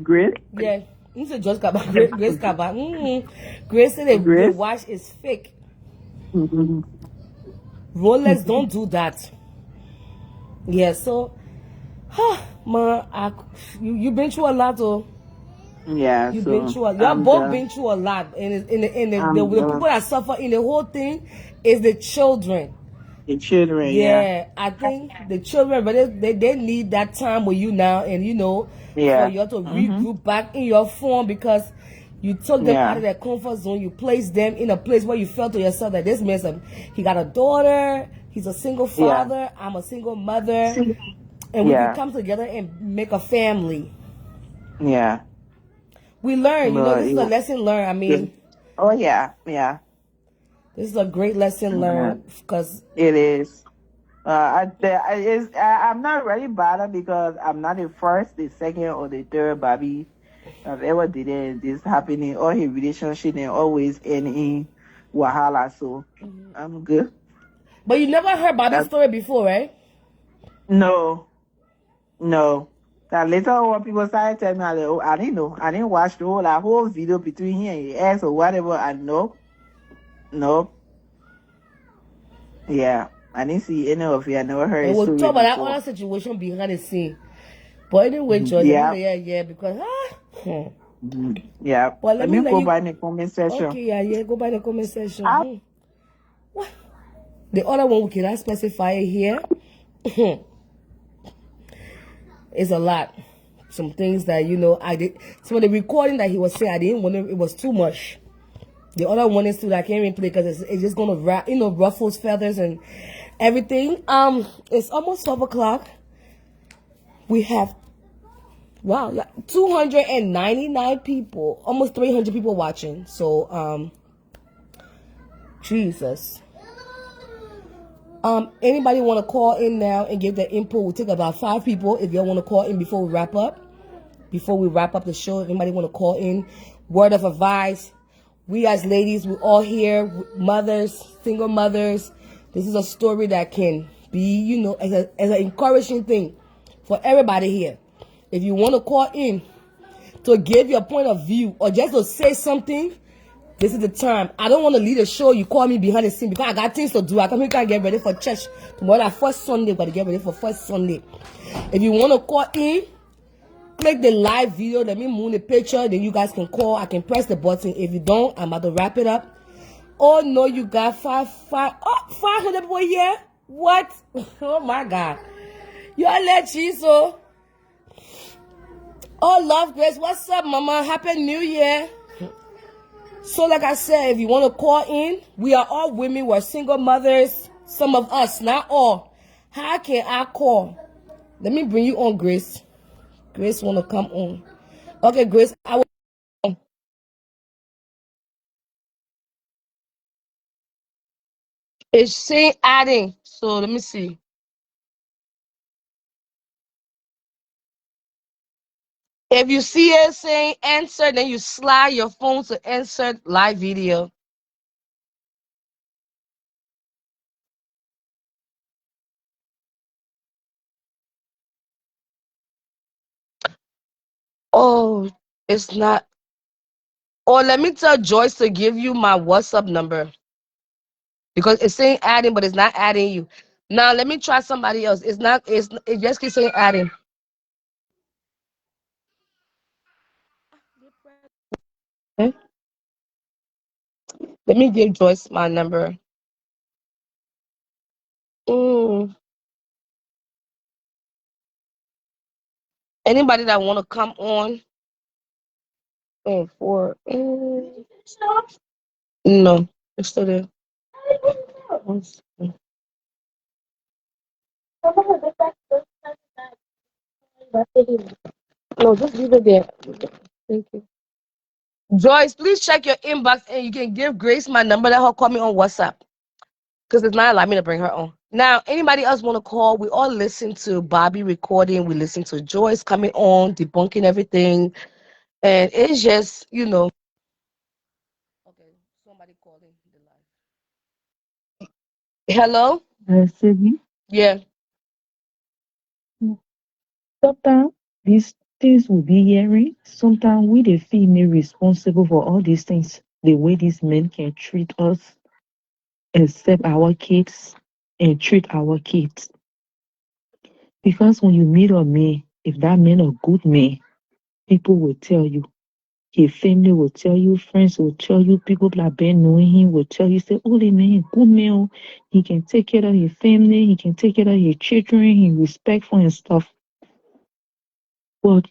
Grace? Yeah. He said Joyce Kabas. Grace Kabas. Grace said the watch is fake. Rolex don't do that. Yeah, so, man, you've been through a lot, though. Yeah, you've been through a lot. Y'all both been through a lot, and the people that suffer in the whole thing is the children. The children, yeah. Yeah, I think the children, but they need that time with you now, and for Yeah. you to Mm-hmm. regroup back in your form because you took them out Yeah. of their comfort zone. You placed them in a place where you felt to yourself that this man, he got a daughter, he's a single Yeah. father, I'm a single mother, and we can Yeah. come together and make a family. Yeah. We learn, But this is a lesson learned. I mean, oh yeah, yeah. this is a great lesson Yeah. learned because It is. I'm not really bothered because I'm not the first, the second, or the third Bobby I've ever did it. This happening. All his relationship and always ending wahala. So I'm good. But you never heard Bobby's story before, right? No, no. That later on, people started telling me, oh, I didn't know. I didn't watch the whole video between him and his ex or whatever. And no. Yeah. I didn't see any of it. I never heard And his we'll story talk about that before. other situation behind the scene. But anyway, George, Yeah. yeah, because Yeah. But let me go by the comment section. Okay, yeah, go by the comment section. What? The other one we cannot specify it here. It's a lot. Some things that I did. Some of the recording that he was saying, I didn't want to. It was too much. The other one is too that I can't even play because it's just gonna ruffles feathers and everything. It's almost 12 o'clock. We have 299 people, almost 300 people watching. So Jesus. Anybody want to call in now and give their input? We'll take about 5 people if y'all want to call in before we wrap up. Before we wrap up the show, if anybody want to call in, word of advice. We as ladies, we all here, mothers, single mothers. This is a story that can be, as an encouraging thing for everybody here. If you want to call in to give your point of view or just to say something, this is the time. I don't want to lead a show. You call me behind the scene because I got things to do. I come here and get ready for church. Tomorrow, that first Sunday, we got to get ready for first Sunday. If you want to call in, click the live video. Let me move the picture. Then you guys can call. I can press the button. If you don't, I'm about to wrap it up. Oh, no, you got 500 people here. What? Oh, my God. Y'all let Jesus. Oh, Love Grace. What's up, Mama? Happy New Year. So like I said, if you want to call in, we are all women. We're single mothers. Some of us, not all. How can I call? Let me bring you on, Grace. Grace want to come on. Okay, Grace, I will. It's saying adding. So let me see. If you see it saying answer, then you slide your phone to insert live video. Oh, it's not. Or let me tell Joyce to give you my WhatsApp number. Because it's saying adding, but it's not adding you. Now let me try somebody else. It just keeps saying adding. Okay. Let me give Joyce my number. Anybody that want to come on? No, it's still there. No, just leave it there. Thank you. Joyce, please check your inbox and you can give Grace my number. Let her call me on WhatsApp. Because it's not allowing me to bring her on. Now, anybody else want to call? We all listen to Bobby recording. We listen to Joyce coming on, debunking everything. And it's just, Okay, somebody calling the line. Hello? Sylvie, Yeah. sometimes these things will be hearing. Sometimes we the female responsible for all these things. The way these men can treat us, accept our kids, and treat our kids. Because when you meet a man, if that man a good man, people will tell you His family will tell you, friends will tell you, people that have been knowing him will tell you, say, oh, the man, good man. Oh. He can take care of his family, he can take care of his children, he respectful and stuff. But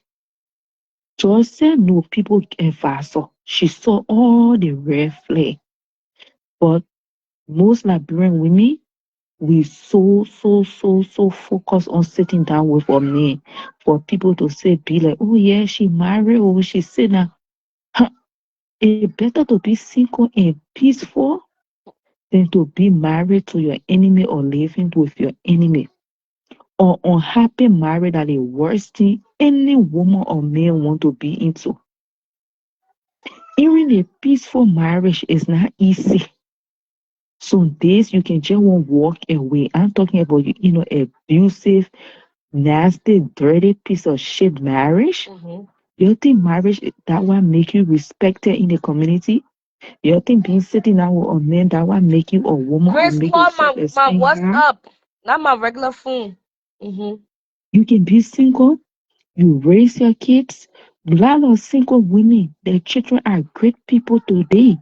George said no, people advise her. She saw all the red flag. But most Liberian women, we so focused on sitting down with a man for people to say, be like, oh yeah, she married or she said now. Huh, it's better to be single and peaceful than to be married to your enemy or living with your enemy. Or unhappy marriage are the worst thing any woman or man want to be into. Even a peaceful marriage is not easy. Some days you can just want walk away. I'm talking about abusive, nasty, dirty piece of shit marriage. You think marriage that will make you respected in the community? You think being sitting down with a man that will make you a woman or Grace, make call you my self-esteem high? WhatsApp, not my regular phone. You can be single, you raise your kids. A lot of single women, their children are great people today.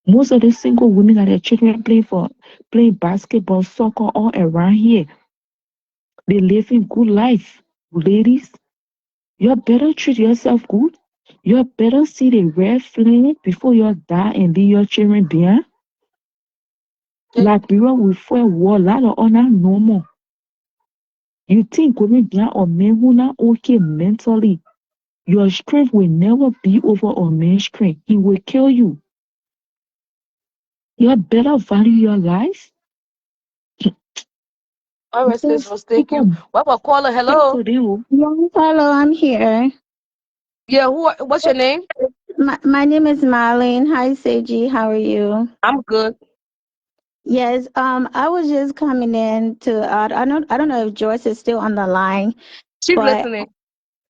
Most of the single women that their children playing basketball, soccer all around here. They living good life. Ladies, you better treat yourself good. You better see the red flag before you die and leave your children behind. Liberia will fight war, a lot of honor normal. You think going behind a man who not okay mentally, your strength will never be over a man's strength. He will kill you. You better value your life. All right, sis, thank you. What about caller? Hello. Yes, hello, I'm here. Yeah, what's your name? My name is Marlene. Hi, Seiji. How are you? I'm good. Yes, I was just coming in to I don't know if Joyce is still on the line, She's but listening.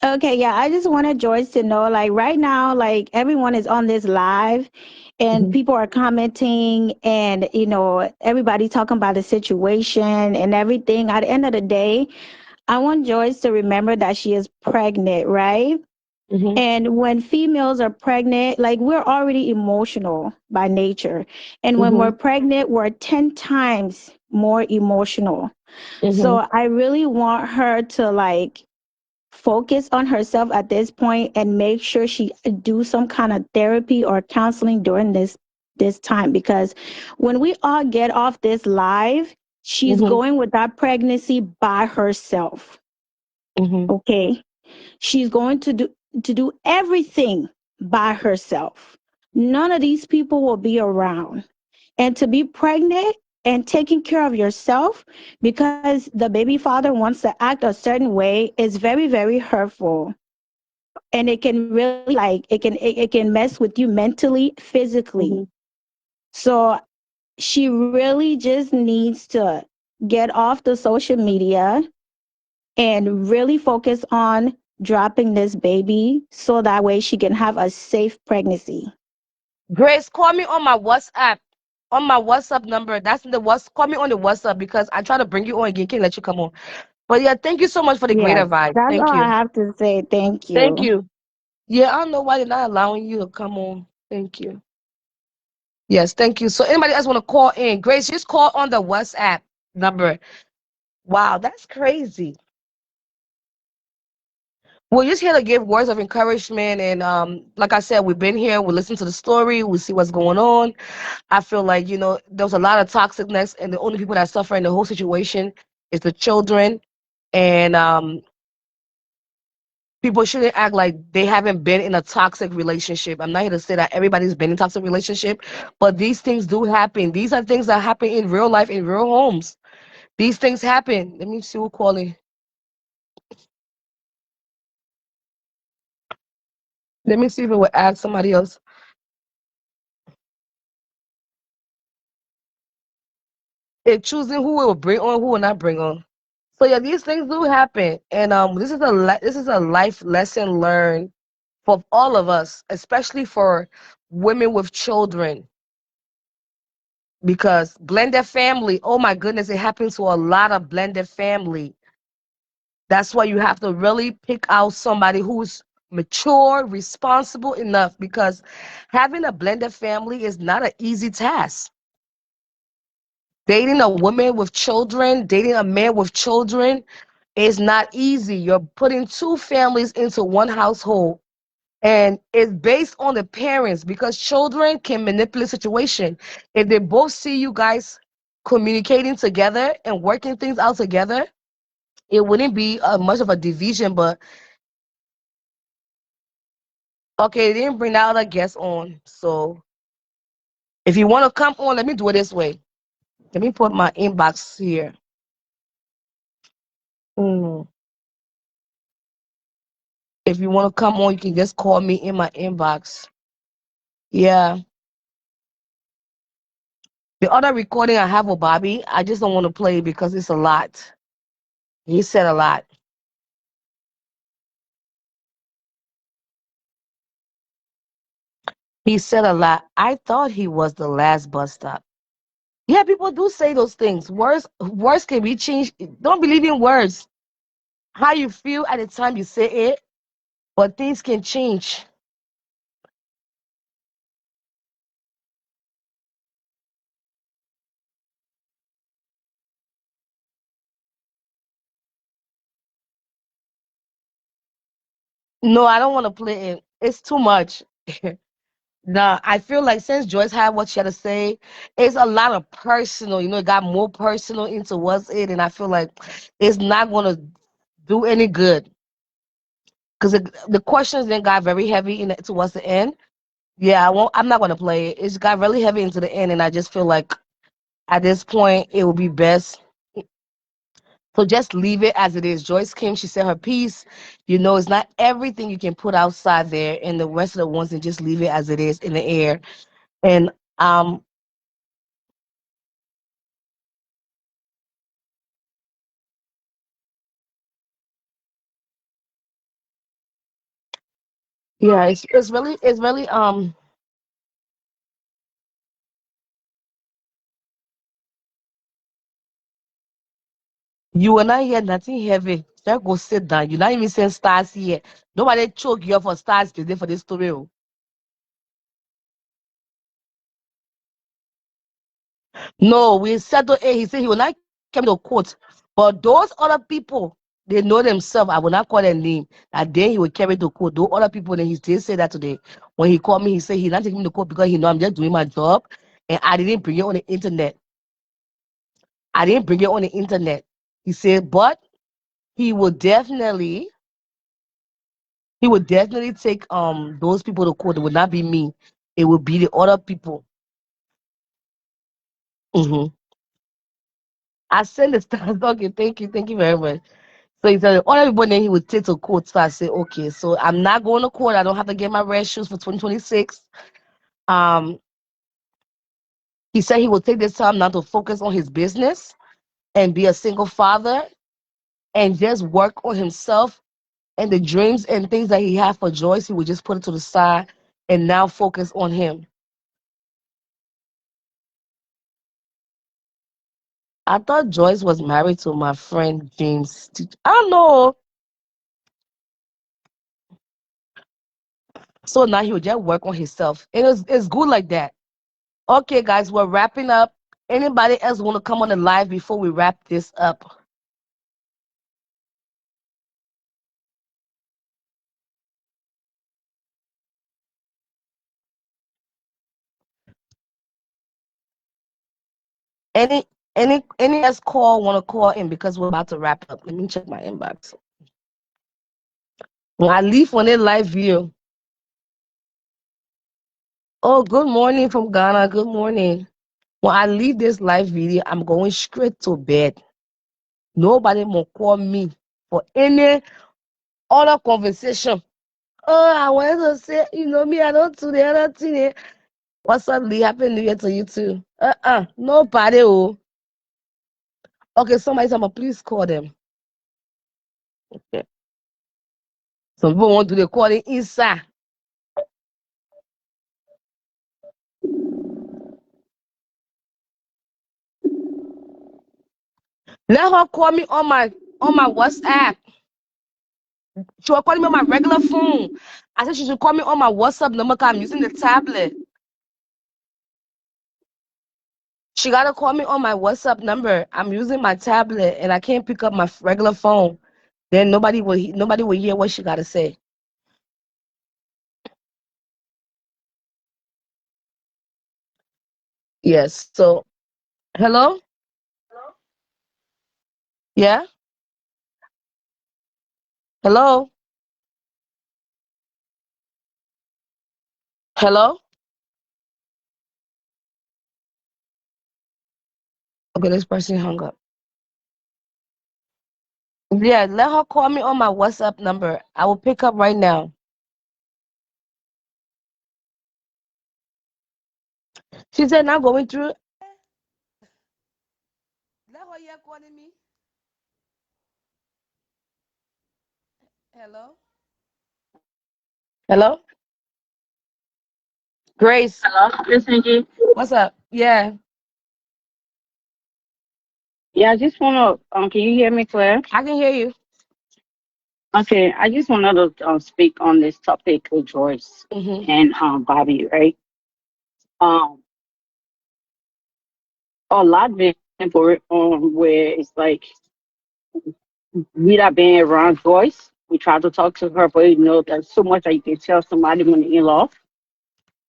okay, yeah, I just wanted Joyce to know, like right now, like everyone is on this live and people are commenting and everybody talking about the situation and everything. At the end of the day, I want Joyce to remember that she is pregnant, right? And when females are pregnant, like we're already emotional by nature. And when we're pregnant, we're 10 times more emotional. So I really want her to like focus on herself at this point and make sure she do some kind of therapy or counseling during this time, because when we all get off this live, she's going with that pregnancy by herself. Okay, she's going to do everything by herself. None of these people will be around. And to be pregnant and taking care of yourself because the baby father wants to act a certain way is very, very hurtful. And it can really like it can mess with you mentally, physically. So she really just needs to get off the social media and really focus on dropping this baby so that way she can have a safe pregnancy. Grace, call me on my WhatsApp. On my WhatsApp number. That's the call me on the WhatsApp because I try to bring you on again. Can't let you come on. But yeah, thank you so much for the great Yes, advice. that's Thank all I you. have to say. Thank Thank you. you. Yeah, I don't know why they're not allowing you to come on. Thank you. Yes, thank you. So anybody else want to call in? Grace, just call on the WhatsApp number. Wow, that's crazy. We're just here to give words of encouragement, and like I said, we've been here. We listen to the story. We see what's going on. I feel like there's a lot of toxicness, and the only people that suffer in the whole situation is the children. And people shouldn't act like they haven't been in a toxic relationship. I'm not here to say that everybody's been in a toxic relationship, but these things do happen. These are things that happen in real life, in real homes. These things happen. Let me see who calling. Let me see if it will add somebody else. It's choosing who it will bring on, who will not bring on. So yeah, these things do happen, and this is a life lesson learned for all of us, especially for women with children, because blended family. Oh my goodness, it happens to a lot of blended family. That's why you have to really pick out somebody who's mature, responsible enough, because having a blended family is not an easy task. Dating a woman with children, dating a man with children is not easy. You're putting two families into one household. And it's based on the parents, because children can manipulate situation. If they both see you guys communicating together and working things out together, it wouldn't be much of a division. But okay, they didn't bring that other guest on. So if you want to come on, let me do it this way. Let me put my inbox here. If you want to come on, you can just call me in my inbox. Yeah. The other recording I have with Bobby, I just don't want to play because it's a lot. He said a lot. He said a lot. I thought he was the last bus stop. Yeah, people do say those things. Words can be changed. Don't believe in words. How you feel at the time you say it, but things can change. No, I don't want to play it. It's too much. Nah, I feel like since Joyce had what she had to say, it's a lot of personal. It got more personal into what's it, and I feel like it's not gonna do any good, because the questions then got very heavy towards the end. Yeah, I won't. I'm not gonna play it. It's got really heavy into the end, and I just feel like at this point it would be best. So just leave it as it is. Joyce came. She said her piece. It's not everything you can put outside there, and the rest of the ones, and just leave it as it is in the air. And yeah, it's really you will not hear nothing heavy. Just go sit down. You're not even saying stars here. Nobody choke you up for stars today for this story. No, we settled it. He said he will not come to court. But those other people, they know themselves. I will not call their name. That day he will carry to court. Those other people, then he did say that today. When he called me, he said he's not taking me to court because he know I'm just doing my job. And I didn't bring it on the internet. I didn't bring it on the internet. He said, but he will definitely take those people to court. It would not be me. It would be the other people. I sent the stars. Okay, thank you very much. So he said all everybody then he would take to court. So I said, okay, so I'm not going to court. I don't have to get my red shoes for 2026. Um, he said he would take this time now to focus on his business and be a single father and just work on himself, and the dreams and things that he had for Joyce, he would just put it to the side and now focus on him. I thought Joyce was married to my friend James. I don't know. So now he would just work on himself. And it's good like that. Okay, guys, we're wrapping up. Anybody else want to come on the live before we wrap this up? Any else want to call in, because we're about to wrap up. Let me check my inbox. When I leave on a live view. Oh, good morning from Ghana. Good morning. When I leave this live video, I'm going straight to bed. Nobody will call me for any other conversation. Oh, I wanted to say, me, I don't do the other thing. What's up, Lee? Happy New Year to you too. Nobody. Oh. Okay, somebody tell me, please call them. Okay. Some people want to do the calling inside. Let her call me on my WhatsApp. She was calling me on my regular phone. I said she should call me on my WhatsApp number because I'm using the tablet. She gotta call me on my WhatsApp number. I'm using my tablet and I can't pick up my regular phone. Then nobody will hear what she gotta say. Yes. So, hello? Yeah? Hello? Hello? Okay, this person hung up. Yeah, let her call me on my WhatsApp number. I will pick up right now. She said not going through. Let her hear calling me. Hello? Hello? Grace. Hello, listen, G. What's up? Yeah, Yeah, I just want to, can you hear me clear? I can hear you. Okay, I just wanted to speak on this topic with Joyce and Bobby, right? Um, a lot been for where it's like we not being around Joyce. We try to talk to her, but you know, there's so much that you can tell somebody when they're in love.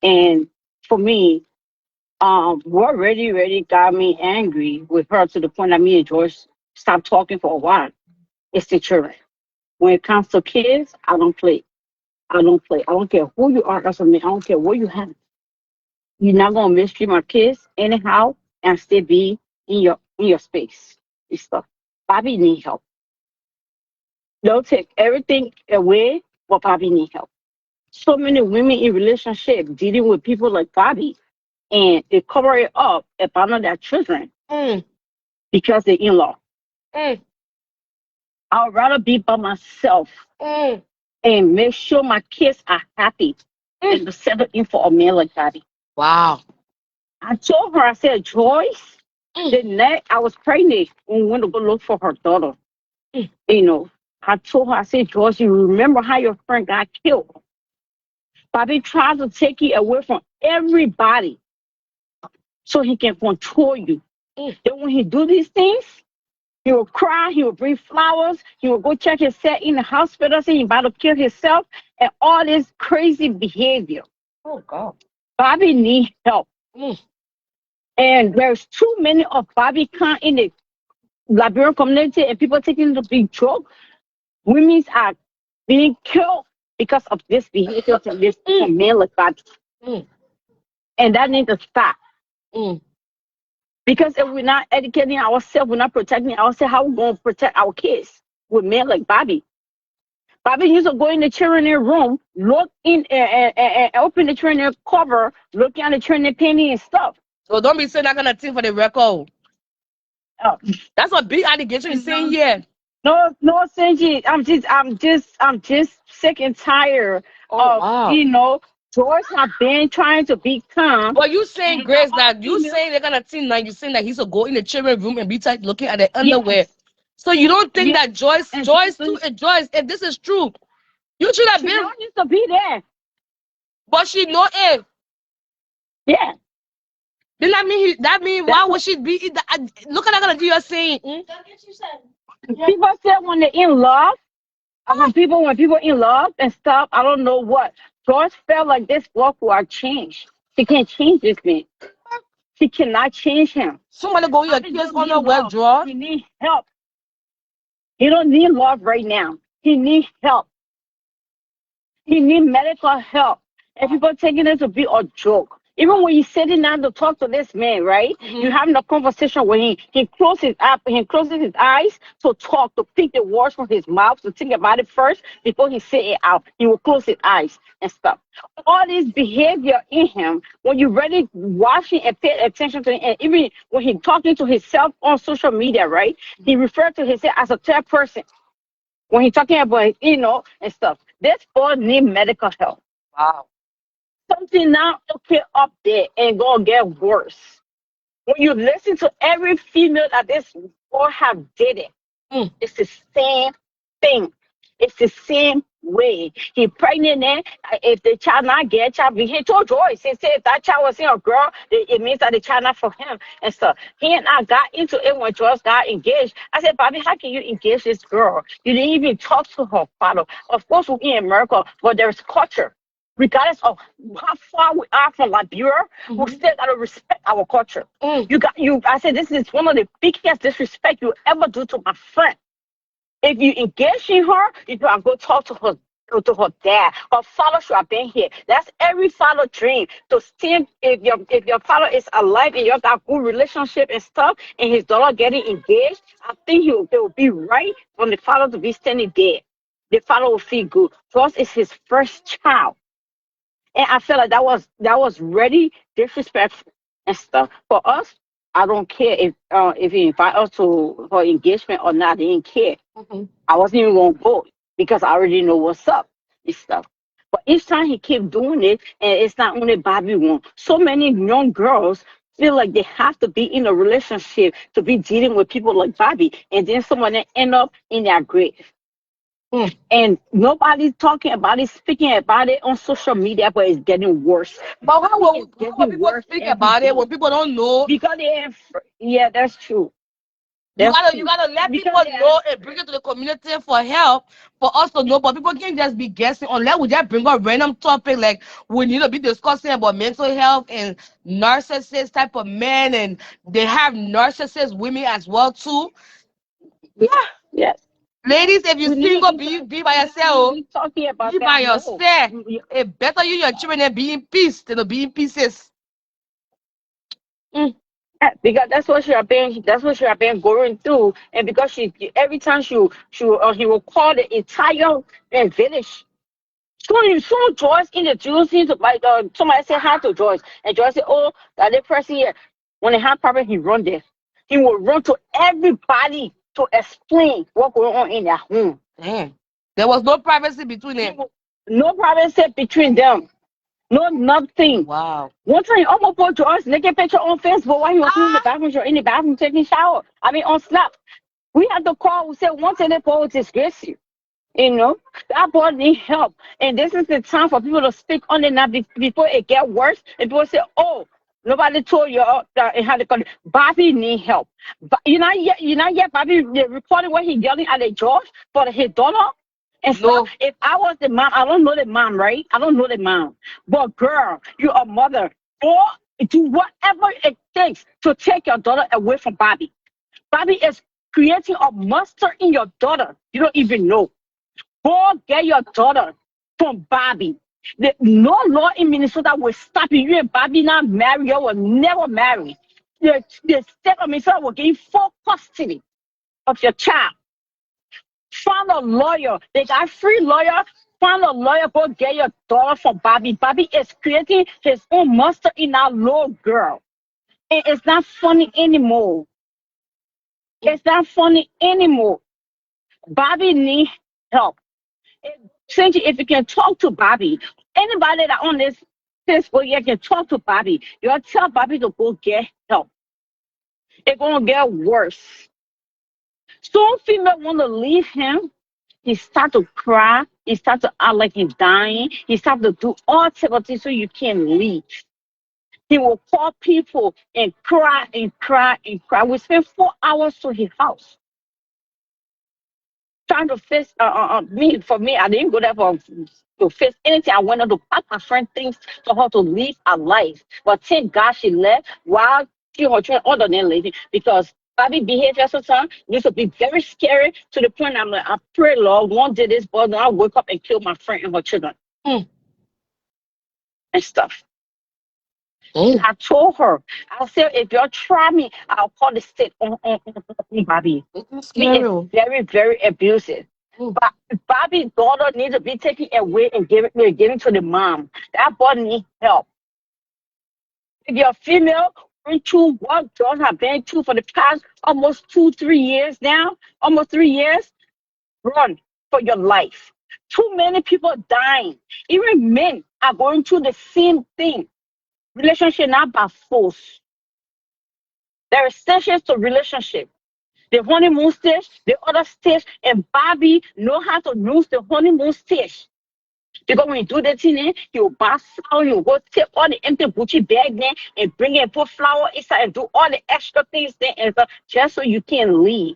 And for me, what really got me angry with her to the point that me and Joyce stopped talking for a while. It's the children. When it comes to kids, I don't play. I don't play. I don't care who you are as a man. I don't care what you have. You're not gonna mistreat my kids anyhow and still be in your space and stuff. Bobby need help. Don't take everything away, but Bobby need help. So many women in relationship dealing with people like Bobby, and they cover it up and abandon their children because they're in law. Mm. I'd rather be by myself and make sure my kids are happy than to settle in for a man like Bobby. Wow. I told her, I said, Joyce, the night I was pregnant when we went to go look for her daughter. You know, I told her, I said, Joyce, you remember how your friend got killed? Bobby tried to take you away from everybody so he can control you. Then when he do these things, he will cry, he will bring flowers, he will go check himself in the hospital, saying he's about to kill himself, and all this crazy behavior. Oh, God. Bobby needs help. And there's too many of Bobby Khan in the Liberian community, and people taking it a big joke. Women are being killed because of this behavior from this man like Bobby. And that needs to stop. Because if we're not educating ourselves, we're not protecting ourselves, how we going to protect our kids with men like Bobby? Bobby used to go in the children's room, look in and open the children's cover, looking at the children's painting and stuff. So don't be saying that kind of thing for the record. That's a big allegation you're saying here. No, Senji. I'm just sick and tired of you know, George have been trying to be calm. But you saying, Grace, that you saying they're gonna think now you saying that he's to go in the children's room and be looking at the underwear. So you don't think that Joyce, if this is true, you should have been. She needs to be there. But she know it. Yeah. Then that mean why would she be? Look at that kind of thing you're saying. People say when they're in love, when people in love and stuff, I don't know what. George felt like this boy will change. She can't change this man. She cannot change him. Somebody go your kids on the well draw. He needs help. He don't need love right now. He needs help. He needs medical help. And people taking it to be a joke. Even when you're sitting down to talk to this man, right? You're having a conversation with him. He closes his eyes to talk, to pick the words from his mouth, to think about it first before he say it out. He will close his eyes and stuff. All this behavior in him, when you're really watching and pay attention to him, and even when he's talking to himself on social media, right? He refers to himself as a third person. When he's talking about, you know, and stuff. This boy need medical help. Wow. Something not okay up there and gonna get worse. When you listen to every female that this boy have dated, it's the same thing. It's the same way. He pregnant then, if the child not get child, he told Joyce, he said if that child was in a girl, it means that the child not for him and stuff. He and I got into it when Joyce got engaged. I said, Bobby, how can you engage this girl? You didn't even talk to her father. Of course, we're in America, but there's culture. Regardless of how far we are from Liberia, we still gotta respect our culture. I said this is one of the biggest disrespect you ever do to my friend. If you engage in her, you gotta go talk to her dad. Her father should have been here. That's every father dream. To stand if your father is alive and you got good relationship and stuff, and his daughter getting engaged, I think it will be right for the father to be standing there. The father will feel good. Plus, it's his first child. And I feel like that was really disrespectful and stuff. For us, I don't care if he invite us to her engagement or not. They didn't care. I wasn't even gonna go because I already know what's up and stuff. But each time he kept doing it, and it's not only Bobby one. So many young girls feel like they have to be in a relationship to be dealing with people like Bobby, and then someone that end up in their grave. And nobody's talking about it, speaking about it on social media, but it's getting worse. But how will people speak about it when people don't know? Because yeah, that's true. You gotta let people know and bring it to the community for help for us to know. But people can't just be guessing unless we just bring up random topic like we need to be discussing about mental health and narcissist type of men, and they have narcissist women as well too. Yeah. Yes. Ladies, if you're single, be by yourself. Be by yourself. It's better you and your children than be in peace than to be in pieces. Because that's what she have been going through, and because every time he will call the entire village. Soon Joyce introduced him to somebody said hi to Joyce, and Joyce said, "Oh, that the person here." When they have problem, he run there. He will run to everybody to explain what's going on in their home. Damn. There was no privacy between them. No privacy between them. No, nothing. Wow. One time, almost put Joyce naked picture on Facebook while he was in the bathroom taking shower. I mean, on Snap. We had to call. We said, one thing that will disgrace you. You know, that boy need help. And this is the time for people to speak on it now before it get worse. And people say, oh, nobody told you that it had to come. Bobby need help. But you know yet Bobby reporting what he yelling at the judge for his daughter. And so if I was the mom, I don't know the mom, right? I don't know the mom. But girl, you're a mother. Or do whatever it takes to take your daughter away from Bobby. Bobby is creating a monster in your daughter. You don't even know. Go get your daughter from Bobby. No law in Minnesota will stop you. You and Bobby not marry. You will never marry. The state of Minnesota will give you full custody of your child. Find a lawyer. They got free lawyer. Find a lawyer. Go get your daughter from Bobby. Bobby is creating his own monster in our little girl. And it's not funny anymore. It's not funny anymore. Bobby needs help. Essentially, if you can talk to Bobby, anybody that on this Facebook, you can talk to Bobby. You tell Bobby to go get help. It's gonna get worse. Some female want to leave him. He start to cry. He start to act like he's dying. He start to do all type of things so you can leave. He will call people and cry and cry and cry. We spent 4 hours to his house. Trying to fix for me, I didn't go there to fix anything. I went there to pack my friend things for her to live her life. But thank God she left while she was trying other than leaving, because Bobby behavior sometimes used to be very scary to the point I'm like, I pray, Lord, one day this boy, I wake up and kill my friend and her children. And stuff. I told her, I said, if y'all try me, I'll call the state on Bobby. It's very, very abusive. But Bobby's daughter needs to be taken away and given to the mom. That boy needs help. If you're female, going through what John have been through for the past almost 2-3 years now, almost 3 years, run for your life. Too many people dying. Even men are going through the same thing. Relationship not by force. There are stages to relationship. the honeymoon stage, the other stage, and Bobby know how to use the honeymoon stage. Because when you do that thing, you buy flour, you go take all the empty Gucci bag there and bring it, put flour inside and do all the extra things there and stuff just so you can leave.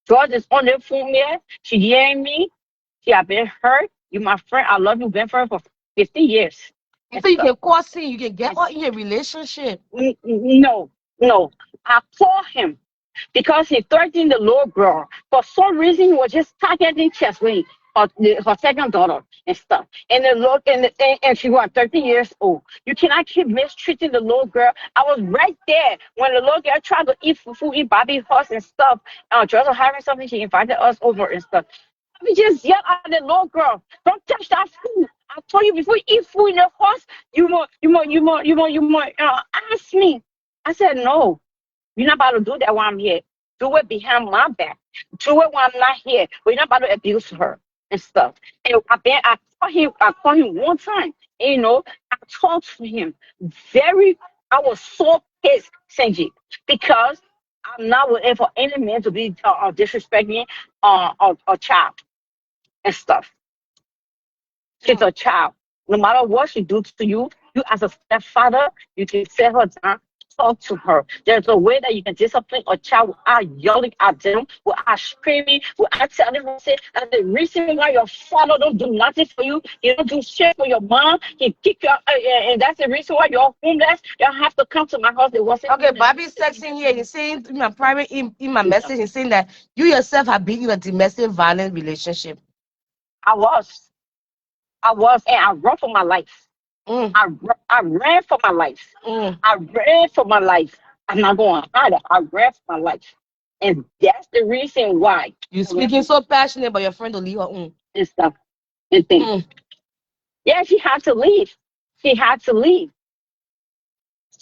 George is on the phone there. She hearing me. She have been hurt. You my friend. I love you. Been for her for 50 years. So you can cause him, you can get out in a relationship. No, no. I call him because he threatened the little girl. For some reason, he was just targeting Chesley, her second daughter and stuff. And the little, and she was 13 years old. You cannot keep mistreating the little girl. I was right there when the little girl tried to eat food in Bobby's house and stuff. Just having something, she invited us over and stuff. We just yell at the little girl, don't touch that food. I told you before you eat food in the house, you might ask me. I said, no, you're not about to do that while I'm here. Do it behind my back. Do it when I'm not here. But you're not about to abuse her and stuff. And I called him one time. And, I talked to him I was so pissed, Senji, because I'm not willing for any man to be disrespecting a child and stuff. She's a child. No matter what she do to you, you as a stepfather, you can sit her down, talk to her. There's a way that you can discipline a child without yelling at them, without screaming, without telling them, say, that's the reason why your father don't do nothing for you. He don't do shit for your mom. He kick you out, and that's the reason why you're homeless. You have to come to my house. Okay, Bobby's texting here. He's saying in my private, in my message, he's saying that you yourself have been in a domestic violence relationship. I was, and I run for my life. I ran for my life. I ran for my life. I'm not going to hide it. I ran for my life. And that's the reason why. You're speaking so passionate about your friend to leave her own. And stuff. And things. Yeah, she had to leave. She had to leave.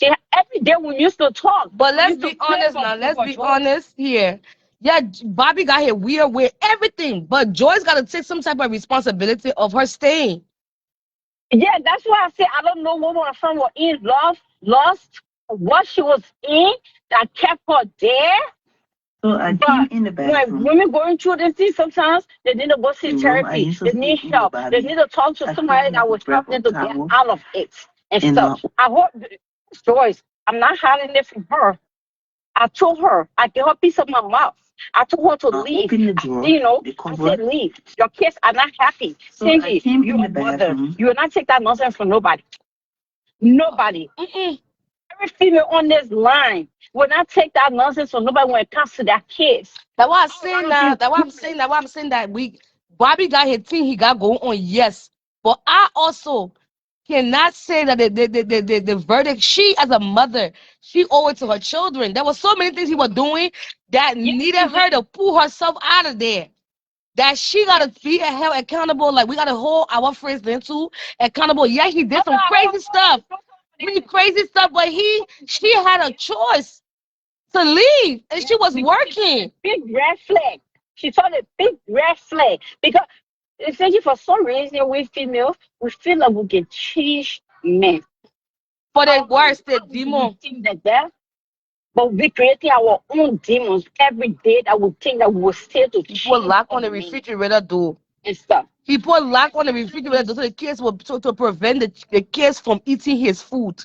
Every day we used to talk. But let's be honest now. Let's be honest here. Yeah, Bobby got here weird with everything. But Joyce got to take some type of responsibility of her staying. Yeah, that's why I said I don't know what my friend was in lost what she was in that kept her there. So I came in the bathroom. When women going through this thing, sometimes they need to go see therapy. They need help. They need to talk to somebody that will help them to get out of it and stuff. I hope Joyce, I'm not hiding it from her. I told her, I gave her a piece of my mouth. I told her to leave. I said, leave. Your kids are not happy. So I came in the bathroom. You will not take that nonsense from nobody. Nobody. Every female on this line will not take that nonsense from nobody when it comes to their kids. That's why I'm saying that. That's why I'm saying that Bobby got his thing he got going on, yes. But I also cannot say that the verdict, she as a mother, she owed it to her children. There were so many things he was doing that needed her to pull herself out of there. That she gotta be held accountable. Like we gotta hold our friends then too accountable. Yeah, he did some crazy stuff. Really crazy stuff, but she had a choice to leave and she was working. Big red flag. She saw the big red flag because especially for some reason we females, we feel like we can change men. For the worst, the demon. But we creating our own demons every day that we think that we will stay to change. Put lock on the refrigerator door and stuff. He put lock on the refrigerator so the kids will to prevent the kids from eating his food.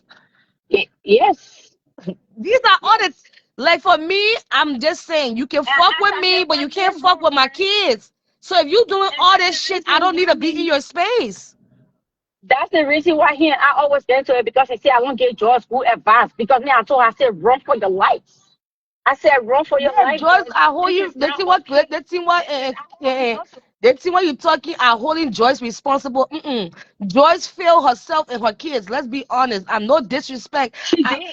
Yes. These are all the like for me, I'm just saying you can fuck with me, but you can't fuck with my kids. So if you doing all this shit, I don't need to be in your space. That's the reason why I always get into it because he said I won't get George good advice. Because me, I told her, I said run for your life. I said run for your life. George, I hold you. That's what you're talking. I'm holding Joyce responsible. Joyce failed herself and her kids. Let's be honest. I'm no disrespect.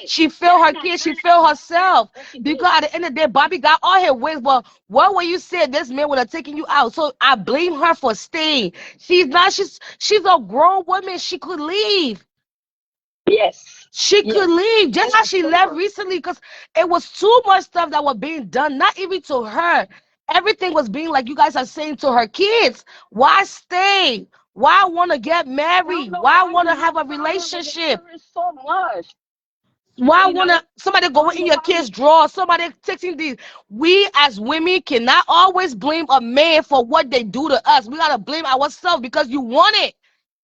She failed her kids. She failed herself. Because at the end of the day, Bobby got all her ways. But what when you said this man would have taken you out? So I blame her for staying. She's a grown woman. She could leave. Yes. She could leave. Just how she left recently because it was too much stuff that was being done. Not even to her. Everything was being like you guys are saying to her kids. Why stay? Why want to get married? Why want to have a relationship? So much. Why wanna somebody go in your kids' drawer? Somebody taking these. We as women cannot always blame a man for what they do to us. We gotta blame ourselves because you want it.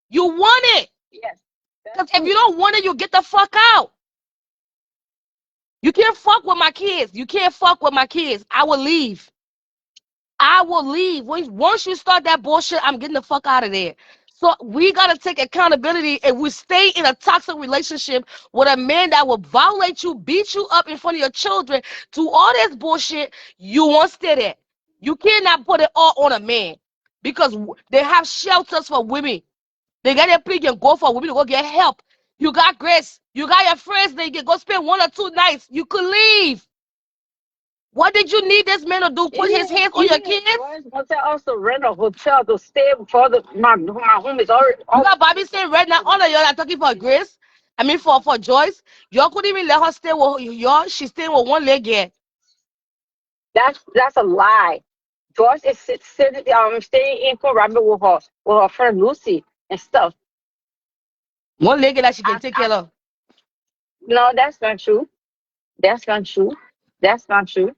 You want it. Yes. Because if you don't want it, you get the fuck out. You can't fuck with my kids. You can't fuck with my kids. I will leave. I will leave. Once you start that bullshit, I'm getting the fuck out of there. So we gotta take accountability. If we stay in a toxic relationship with a man that will violate you, beat you up in front of your children, do all this bullshit, you won't stay there. You cannot put it all on a man because they have shelters for women. They got their plea and go for women to go get help. You got grace. You got your friends. They can go spend 1 or 2 nights. You could leave. What did you need this man to do? Put his hands on your kids? Once I also rent a hotel to stay for my home is already. You got Bobby saying right now, all of y'all are talking for Grace. I mean for Joyce. Y'all couldn't even let her stay with y'all. She's staying with one leg yet. That's a lie. Joyce is staying in Colorado with her friend Lucy and stuff. One leg that she can take care of. No, that's not true. That's not true. That's not true.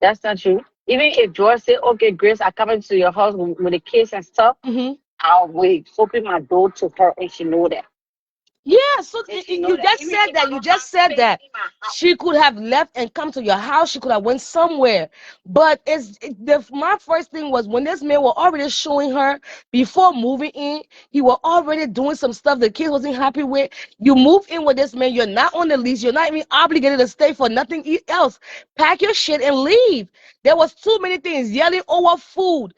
That's not true. Even if Joyce say, okay, Grace, I come into your house with the kids and stuff, I'll wait, open my door to her and she know that. Yeah, so you just said that. You just said that she could have left and come to your house. She could have went somewhere. But my first thing was when this man was already showing her before moving in, he was already doing some stuff the kids wasn't happy with. You move in with this man. You're not on the lease. You're not even obligated to stay for nothing else. Pack your shit and leave. There was too many things. Yelling over food.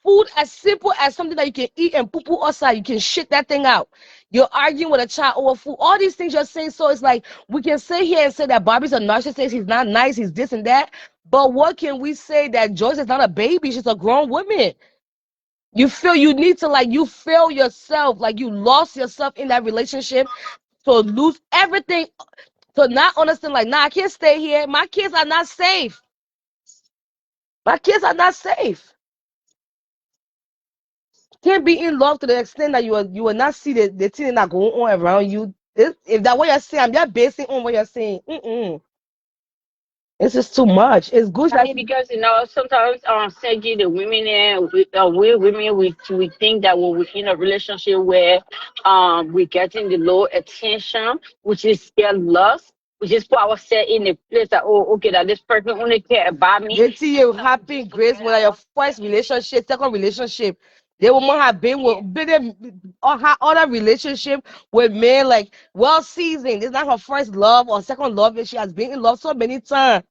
Food as simple as something that you can eat and poo-poo outside. You can shit that thing out. You're arguing with a child over food. All these things you're saying. So it's like we can sit here and say that Bobby's a narcissist. He's not nice. He's this and that. But what can we say that Joyce is not a baby? She's a grown woman. You feel you need to you feel yourself, like you lost yourself in that relationship, to lose everything, to not understand nah, I can't stay here. My kids are not safe. My kids are not safe. Can't be in love to the extent that you will not see the thing that going on around you. If that what you're saying, I'm just basing on what you're saying. It's just too much. It's good because sometimes Sergi, the women we women we think that when we're in a relationship where we're getting the low attention, which is their lust. We just put ourselves in a place that that this person only care about me. They see you happy, Grace, when your first relationship, second relationship. They woman have been or her other relationship with men well seasoned. It's not her first love or second love. She has been in love so many times.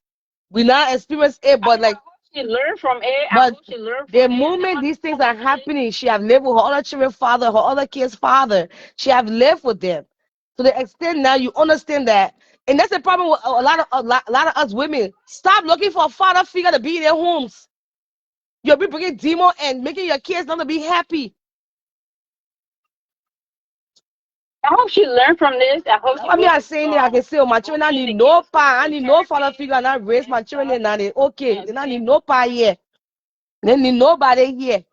We not experience it, but she learned from it. But the moment these things are happening, she have lived with her other children's father, her other kids' father. She have lived with them. To the extent now you understand that. And that's the problem with a lot of us women. Stop looking for a father figure to be in their homes. You'll be bringing demon and making your kids not to be happy. I hope she learned from this. I hope. I'm saying that I can say, my children, I need no pa, I need no father figure, and I raise my children and they okay. They not need no pa here. They need nobody here.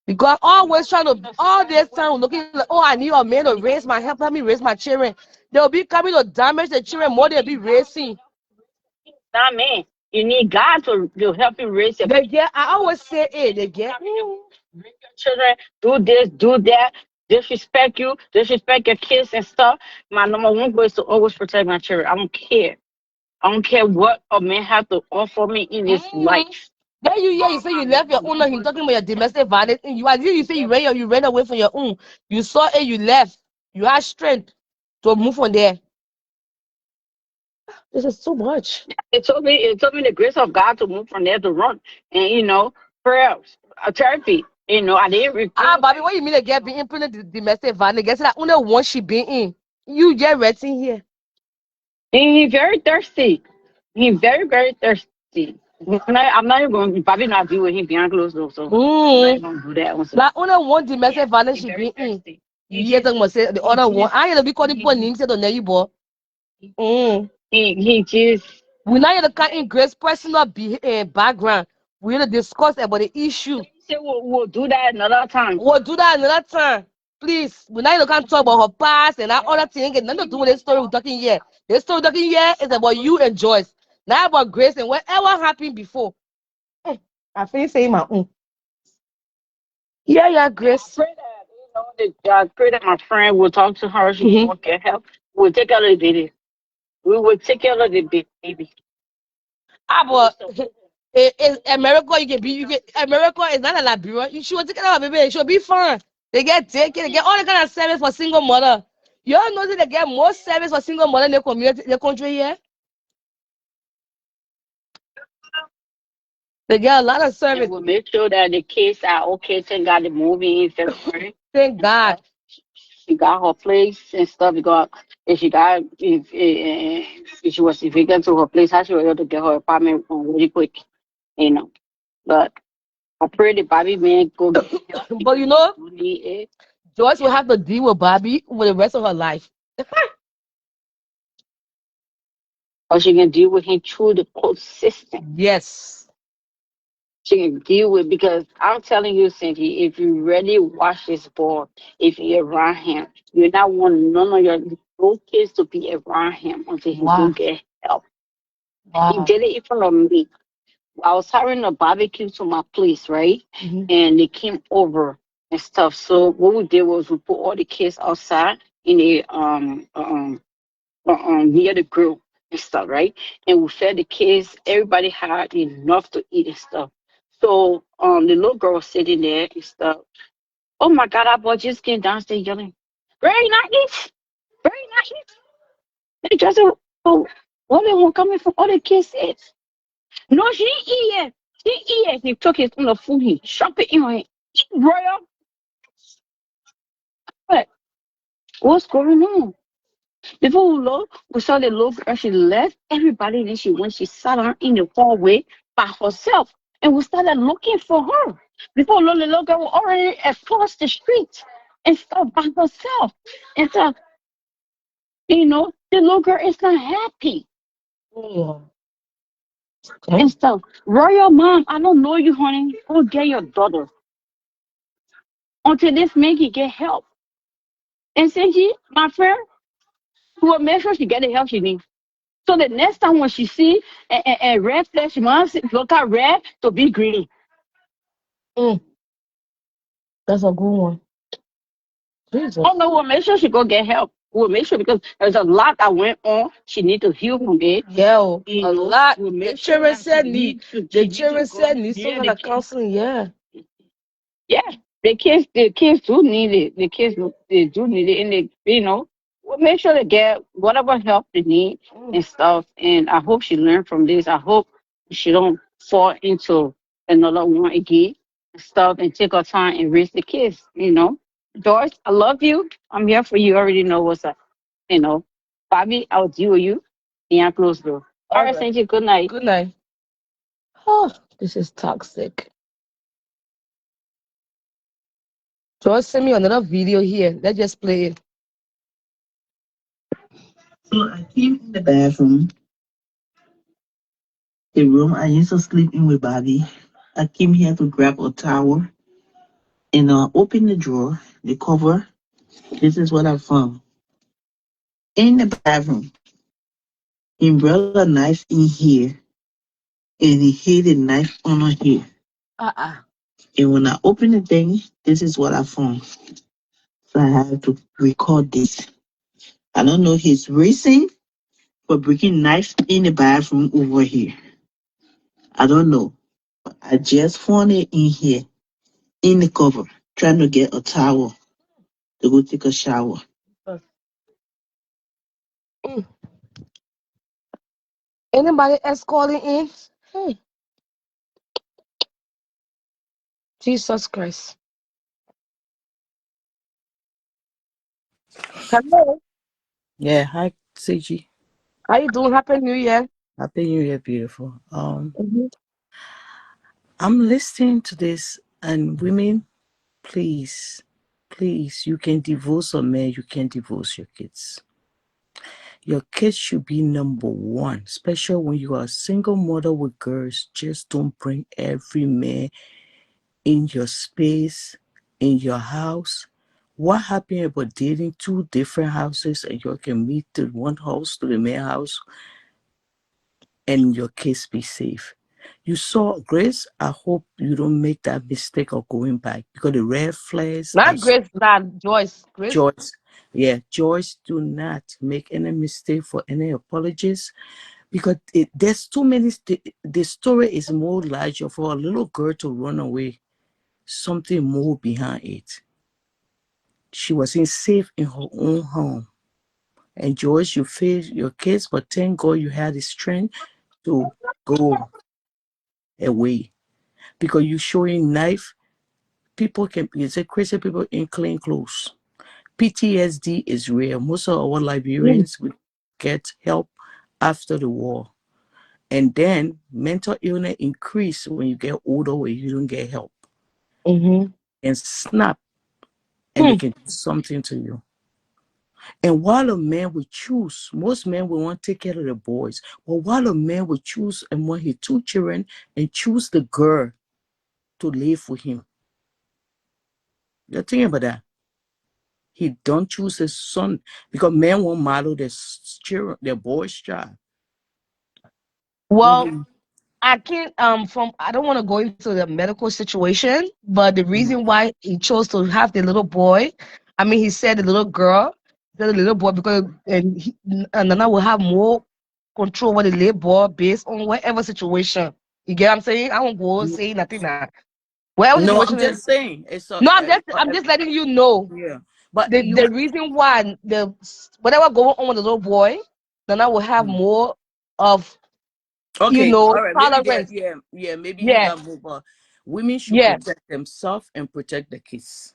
Because always trying to all this time looking like, I need a man to raise my help me raise my children. They'll be coming to damage the children more than they'll be raising. Not me. You need God to help you raise your children. I always say it. They get children, do this, do that, disrespect you, disrespect your kids and stuff. My number one goal is to always protect my children. I don't care. I don't care what a man have to offer me in his life. Then you say you left your own. He's talking about your domestic violence. And you say you ran away from your own. You saw it, you left. You had strength to move on there. This is too much. It took me the grace of God to move from there to run. And prayers, therapy. I didn't Bobby, what you mean again being implemented domestic violence? Guess that only one she been in. You just resting here. And he's very thirsty. He's very, very thirsty. I'm not even going to probably not be with him behind closed doors. So I'm not going to do that one. Like only one domestic violence she been in. You hear them say the other one. I hear the because the boy names it on there, you boy. He just. We're not going to cut in Grace's personal background. We're going to discuss about the issue. We'll do that another time. We'll do that another time. Please, we're not even gonna talk about her past and that other thing. And nothing to do with the story we're talking here. The story we're talking here is about you and Joyce, not about Grace and whatever happened before. I feel saying my own. Yeah, Grace. I pray that my friend will talk to her. She won't get help. We'll take care of the baby. We will take care of the baby. But in America, America is not a Liberia. You should take care of a baby. It should be fun. They get taken, they get all the kind of service for single mother. You all know that they get more service for single mother in the community, the country here. They get a lot of service. And we'll make sure that the kids are okay. Thank God the movie in February. Thank God. She got her place and stuff because if she was if we get to her place, how she was able to get her apartment really quick, you know. But I pray the Bobby man go get help. But you know, Joyce will have to deal with Bobby for the rest of her life. Or she can deal with him through the court system. Yes. She can deal with, because I'm telling you, Cindy, if you really watch this boy, if you're around him, you're not want none of your little kids to be around him until he go get help. Wow. He did it in front of me. I was having a barbecue to my place, right? And they came over and stuff. So what we did was we put all the kids outside in the near the grill and stuff, right? And we fed the kids. Everybody had enough to eat and stuff. So the little girl was sitting there and stuff. Oh my God, our boy just came downstairs yelling, "Very nice, very nice." They just said, "Oh, what they want coming from all the kids said." No, she didn't eat yet. She didn't eat yet. He took his on the food. He shoved it in her hand. Eat, Royal. What? What's going on? Before we look, we saw the little girl. She left everybody. Then she went. She sat down in the hallway by herself, and we started looking for her. Before we look, the little girl was already across the street and stuff by herself. And so, the little girl is not happy. And stuff. Royal mom, I don't know you, honey. Go get your daughter until this man can get help. And Cindy, my friend, will make sure she get the help she needs. So the next time when she see a red flash, she must look at red to be green. That's a good one. Jesus. Oh no, we'll make sure she go get help. We'll make sure, because there's a lot that went on. She need to heal from it. Yeah, a lot. The children said need. The children said need some kind of counseling. Yeah. Yeah, the kids do need it. The kids they do need it, and we'll make sure they get whatever help they need and stuff. And I hope she learned from this. I hope she don't fall into another one again and stuff, and take her time and raise the kids. Doris, I love you. I'm here for you. You already know what's up. Bobby, I'll deal with you. Yeah, close door. All right, thank you. Good night. Good night. Oh, this is toxic. Just send me another video here. Let's just play it. So I came in the bathroom, the room I used to sleep in with Bobby. I came here to grab a towel and open the drawer, the cover. This is what I found. In the bathroom, he brought a knife in here and he hid a knife under here. And when I opened the thing, this is what I found. So I have to record this. I don't know his reason for breaking knives in the bathroom over here. I don't know. I just found it in here, in the cover, trying to get a towel to go take a shower. Anybody else calling in? Hey. Jesus Christ. Hello. Yeah, hi, CG. How you doing? Happy New Year. Happy New Year, beautiful. I'm listening to this, and women, please, you can divorce a man, you can divorce your kids. Your kids should be number one, especially when you are a single mother with girls. Just don't bring every man in your space, in your house, What happened about dating two different houses and you can meet to one house to the main house and your kids be safe? You saw Grace. I hope you don't make that mistake of going back because the red flags are Not Grace, not Joyce. Grace. Joyce. Yeah, Joyce, do not make any mistake for any apologies because there's too many. The story is more larger for a little girl to run away. Something more behind it. She wasn't safe in her own home. And Joyce, you failed your kids, but thank God you had the strength to go away because you showing knife. People can be crazy people in clean clothes. PTSD is real. Most of our Liberians will get help after the war. And then mental illness increase when you get older when you don't get help. And snap and they can do something to you. And while a man would choose, most men will want to take care of the boys, but while a man would choose among his two children and choose the girl to live with him. You're thinking about that. He don't choose his son because men won't model their children, their boy's child. Well, I can't I don't want to go into the medical situation, but the reason why he chose to have the little boy, I mean he said the little girl, the little boy because and Nana will have more control over the little boy based on whatever situation. You get what I'm saying? I won't go say nothing now. Whatever No, I'm situation is, just saying it's no, I'm just letting you know yeah. But the reason why the whatever going on with the little boy, Nana will have more of okay, all right. Maybe tolerance. maybe he Yeah, got more, but women should yeah. protect themselves and protect the kids.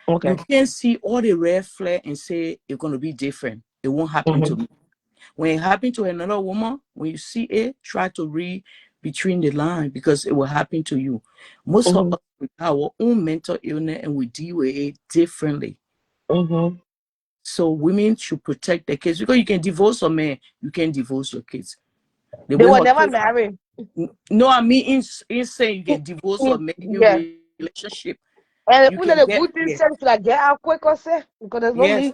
You Okay. can't see all the red flag and say it's gonna be different. It won't happen to me. When it happened to another woman, when you see it, try to read between the line because it will happen to you. Most of us we have our own mental illness and we deal with it differently. So women should protect their kids because you can divorce a man, you can divorce your kids. The They way were her never kids, married. no, I mean in saying you can divorce a man in Yeah. relationship, And you one of can the get good things to like get out quick or say because there's no yes, leave.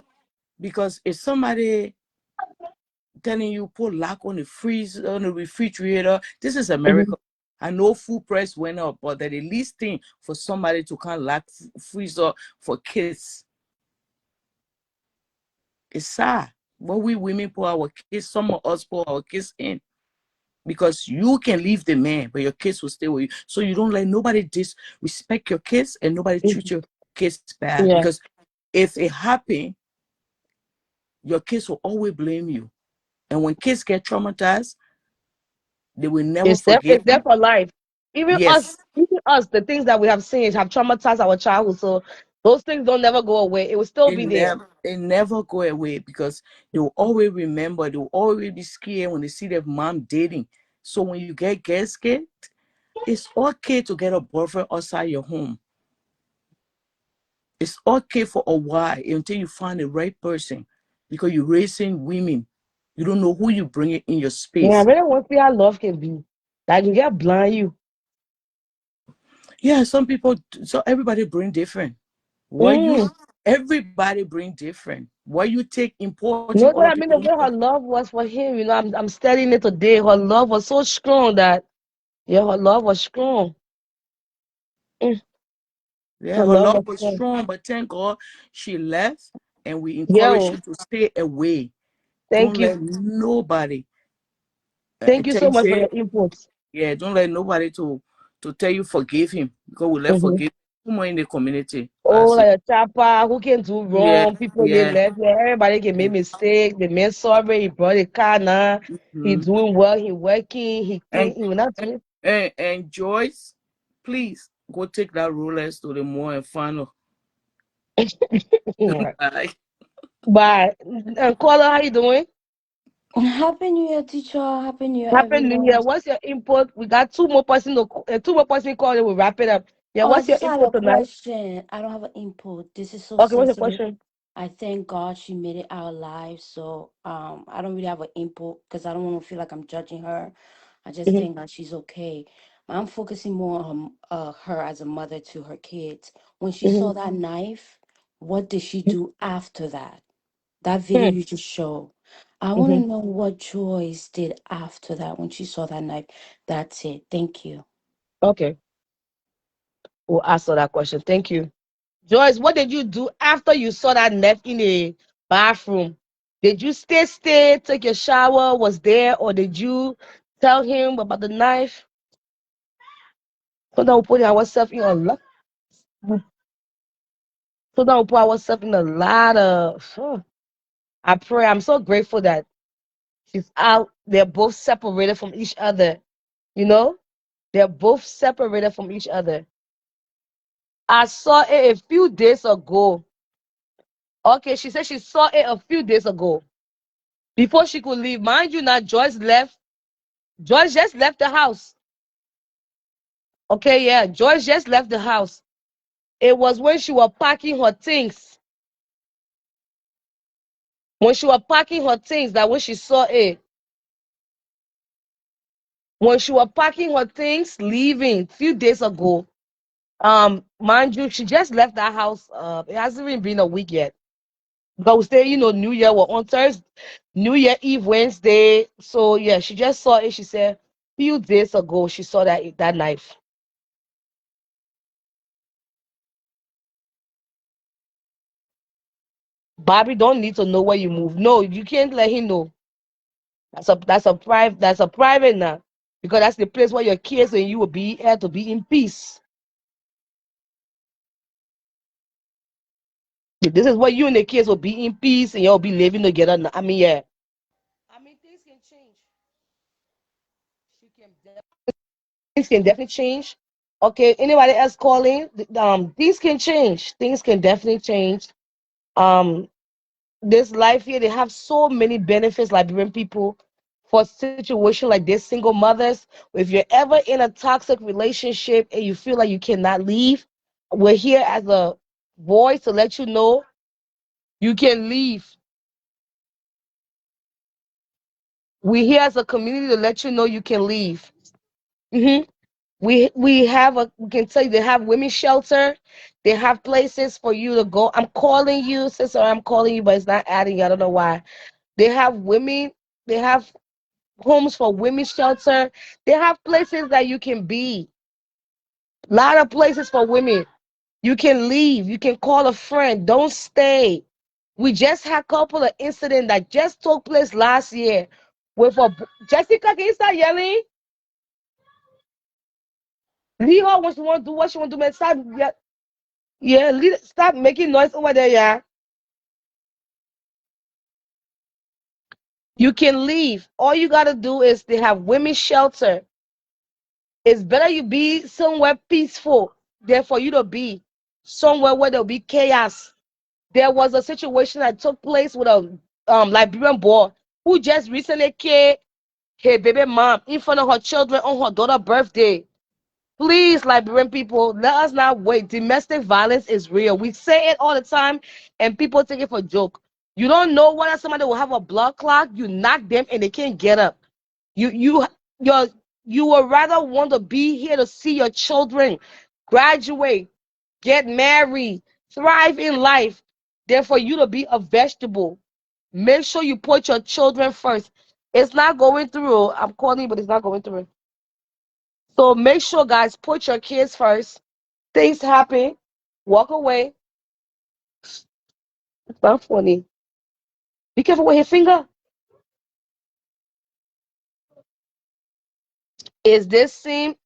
because if somebody telling you put lock on the freezer on the refrigerator, this is America. I know food price went up, but the least thing for somebody to kind of lock freezer for kids. It's sad. What we women put our kids, some of us put our kids in. Because you can leave the man, but your kids will stay with you. So you don't let nobody disrespect your kids and nobody treat your kids bad. Yeah. Because if it happen, your kids will always blame you. And when kids get traumatized, they will never forgive It's there you. for life. Yes, Even us, the things that we have seen have traumatized our childhood. So those things don't never go away. It will still be there. they never go away because they will always remember, they will always be scared when they see their mom dating. So when you get scared, it's okay to get a boyfriend outside your home. It's okay for a while until you find the right person because you're raising women. You don't know who you bring in your Yeah, I space. really want to see how love can be. Like you get blind you. Yeah, some people, so everybody bring different. What you, everybody bring different. What you take You important, know other what I mean? people The don't way her take. love was for him, I'm studying it today. Her love was so strong that her love was strong. Mm, Yeah, her her love love was was strong. strong, but thank God she left and we encourage Yo, you to stay away. Don't thank you. let nobody Thank you tell so you much for say, your input. yeah, don't let nobody to tell you forgive him because we let forgive too much in the community. I Oh, see. like a chopper who can do Yeah, wrong. People they yeah. left. Yeah, everybody can make mistake. The man sorry. He brought a car now. He Mhm. doing well. He working. He And, clean. He will not do it. and Joyce, please go take that Rolex to the mall and find her. Bye. But Caller, how you doing? Happy New Year, teacher. Happy New Year, Happy New everyone. Year. What's your input? We got two more person. Two more person calling. We'll wrap it up. Yeah. Oh, I What's your just had a input tonight? question. I don't have an input. This is so Okay. What's your sensitive. question? I thank God she made it out alive. So I don't really have an input because I don't want to feel like I'm judging her. I just Mhm. thank God she's okay. I'm focusing more on her as a mother to her kids. When she saw Mhm. that knife, What did she do after that? That video you just showed. I want to know what Joyce did after that when she saw that knife. That's it. Thank you. Okay, we'll answer that question. Thank you. Joyce, what did you do after you saw that knife in the bathroom? Did you stay, take your shower, was there, or did you tell him about the knife? So now we put ourselves in a lot. So now we put ourselves in a lot of. I pray. I'm so grateful that she's out. They're both separated from each other. You know, they're both separated from each other. I saw it a few days ago. Okay, she said she saw it a few days ago before she could leave. Mind you, now Joyce left. Joyce just left the house. Okay, yeah, Joyce just left the house. It was when she was packing her things. When she was packing her things, that when she saw it. When she was packing her things, leaving a few days ago. Mind you, she just left that house. It hasn't even been a week yet. Because we stay, New Year was on Thursday, New Year Eve Wednesday. So yeah, she just saw it. She said few days ago she saw that knife. Bobby don't need to know where you move. No, you can't let him know. That's a private now. Because that's the place where your kids and you will be had to be in peace. This is where you and the kids will be in peace and you'll be living together. I mean, yeah. I mean, things can change. Things can definitely change. Okay, anybody else calling? Things can change. Things can definitely change. Um, this life here, they have so many benefits, Liberian people, for a situation like this, single mothers. If you're ever in a toxic relationship and you feel like you cannot leave, we're here as a voice to let you know you can leave. We're here as a community to let you know you can leave. hmm we can tell you they have women's shelter. They have places for you to go. I'm calling you, sister. I'm calling you, but it's not adding. I don't know why. They have women. They have homes for women's shelter. They have places that you can be. A lot of places for women. You can leave. You can call a friend. Don't stay. We just had a couple of incidents that just took place last year with a Jessica. Can you start yelling? Leave her when she want to do what she want to do. Man, stop. Yeah, yeah. Stop making noise over there. Yeah. You can leave. All you gotta do is they have women's shelter. It's better you be somewhere peaceful than for you to be somewhere where there'll be chaos. There was a situation that took place with a Liberian boy who just recently killed her baby mom in front of her children on her daughter's birthday. Please, Liberian people, let us not wait. Domestic violence is real. We say it all the time, and people take it for a joke. You don't know whether somebody will have a blood clot. You knock them and they can't get up. You you your you would rather want to be here to see your children graduate, get married, thrive in life, than for you to be a vegetable. Make sure you put your children first. It's not going through. I'm calling, but it's not going through. So make sure, guys, put your kids first. Things happen. Walk away. It's not funny. Be careful with your finger. Is this same?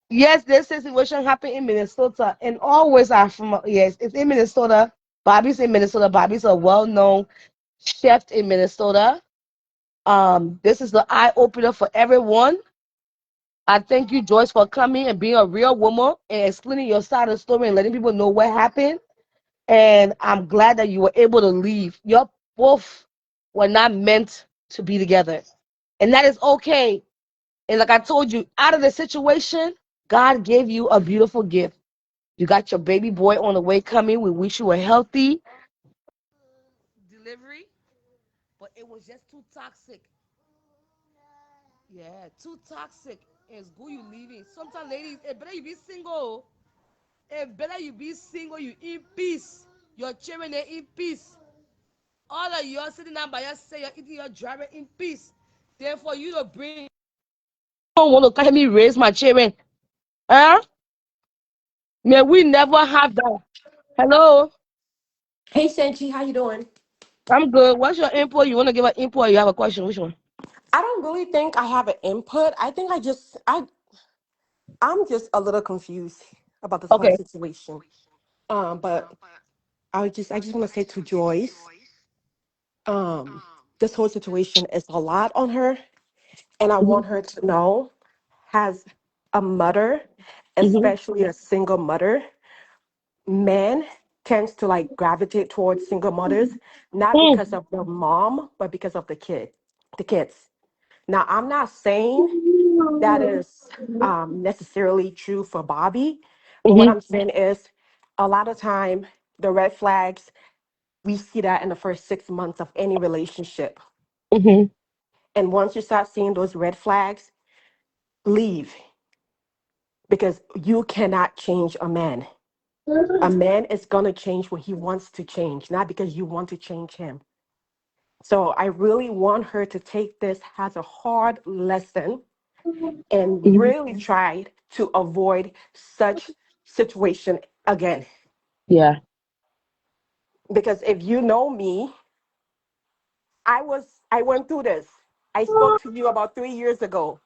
Yes, this situation happened in Minnesota, and always are from yes, it's in Minnesota. Bobby's in Minnesota. Bobby's a well-known chef in Minnesota. This is the eye opener for everyone. I thank you, Joyce, for coming and being a real woman and explaining your side of the story and letting people know what happened. And I'm glad that you were able to leave. You both were not meant to be together, and that is okay. And like I told you, out of the situation, God gave you a beautiful gift. You got your baby boy on the way coming. We wish you a healthy delivery, but it was just too toxic. Yeah, too toxic. It's good you leaving. Sometimes, ladies, it better you be single. It's better you be single, you in peace. Your children they in peace. All of you are sitting down by yourself, you're eating your driving in peace. Therefore, you don't bring. I don't want to carry me raise my children. Huh? May we never have that. Hello? Hey Senchi, how you doing? I'm good. What's your input? You want to give an input or you have a question? Which one? I don't really think I have an input. I think I'm just a little confused about this whole Okay. situation. But I just want to say to Joyce, um, this whole situation is a lot on her, and I Mm-hmm. want her to know, as a mother, Mm-hmm. especially a single mother, men tends to like gravitate towards single mothers, not because of the mom, but because of the kids. Now, I'm not saying that is necessarily true for Bobby. But what Mm-hmm. I'm saying is, a lot of time, the red flags, we see that in the first 6 months of any relationship. Mm-hmm. And once you start seeing those red flags, leave, because you cannot change a man. A man is going to change when he wants to change, not because you want to change him. So I really want her to take this as a hard lesson and Mm-hmm. really try to avoid such situation again. Yeah. Because if you know me, I went through this. I spoke to you about 3 years ago.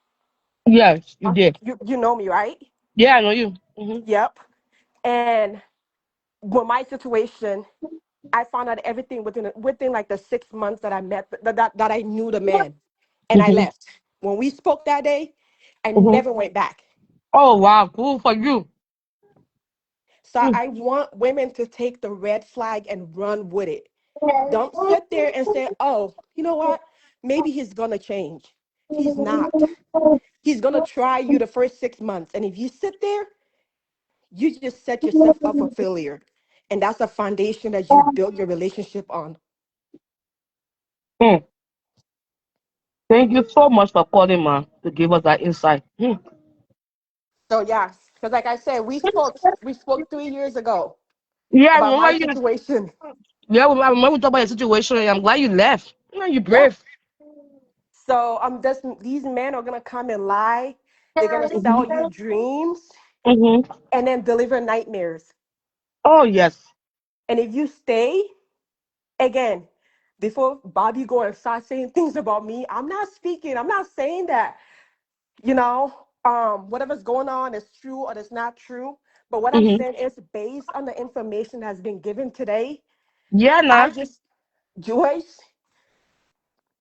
Yes, you did. You know me, right? Yeah, I know you. Mm-hmm. Yep. And with my situation, I found out everything within like the 6 months that I met that I knew the man, and I Mm-hmm. left. When we spoke that day, I Mm-hmm. never went back. Oh wow, cool for you. So Mm. I want women to take the red flag and run with it. Don't sit there and say, oh, you know what? Maybe he's going to change. He's not. He's going to try you the first 6 months. And if you sit there, you just set yourself up for failure. And that's a foundation that you build your relationship on. Mm. Thank you so much for calling, man, to give us that insight. Mm. So, yeah, because like I said, we spoke 3 years ago Yeah, I about remember my you. situation. Yeah, I remember we talked about your situation. And I'm glad you left. Yeah, you Yeah. brave. So these men are going to come and lie. They're going to sell you dreams Mm-hmm. and then deliver nightmares. Oh yes. And if you stay, again, before Bobby go and start saying things about me, I'm not speaking. I'm not saying that, whatever's going on is true or it's not true. But what I'm Mm-hmm. saying is, based on the information that's been given today, Yeah, I nah. just, Joyce,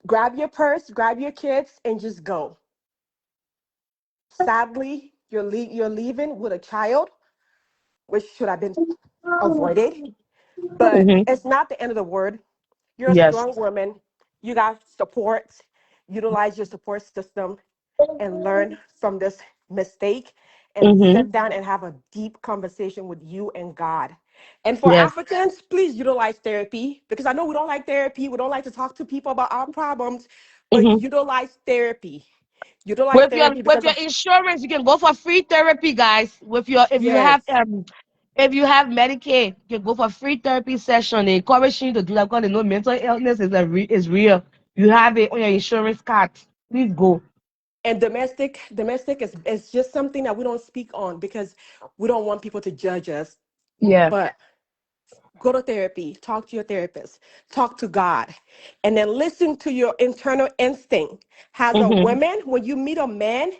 grab your purse, grab your kids, and just go. Sadly, you're leaving with a child, which should have been avoided. But Mm-hmm. it's not the end of the word. You're a Yes. strong woman. You got support. Utilize your support system and learn from this mistake and Mm-hmm. sit down and have a deep conversation with you and God. And for Yes. Africans, please utilize therapy, because I know we don't like therapy. We don't like to talk to people about our problems, but Mm-hmm. utilize therapy. Utilize therapy With because your insurance, you can go for free therapy, guys. With your yes. if you have Medicaid, you can go for free therapy session. They encourage you to do that because they know mental illness is real. You have it on your insurance card. Please go. And domestic is just something that we don't speak on because we don't want people to judge us. Yeah. But go to therapy, talk to your therapist, talk to God, and then listen to your internal instinct. As a Mm-hmm. woman, when you meet a man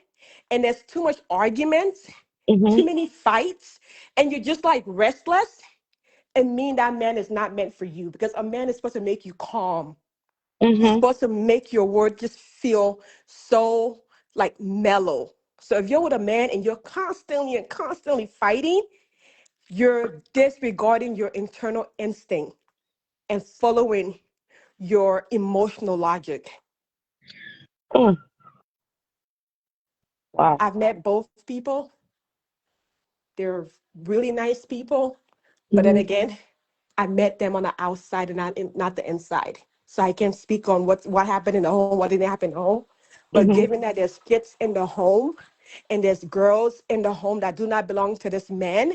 and there's too much arguments, Mm-hmm. too many fights, and you're just like restless, it mean that man is not meant for you, because a man is supposed to make you calm. He's Mm-hmm. supposed to make your word just feel so like mellow. So if you're with a man and you're constantly fighting, you're disregarding your internal instinct and following your emotional logic. Mm. Wow. I've met both people. They're really nice people. But then Mm-hmm. again, I met them on the outside and not the inside. So I can't speak on what happened in the home, what didn't happen in the home. But Mm-hmm. given that there's kids in the home and there's girls in the home that do not belong to this man,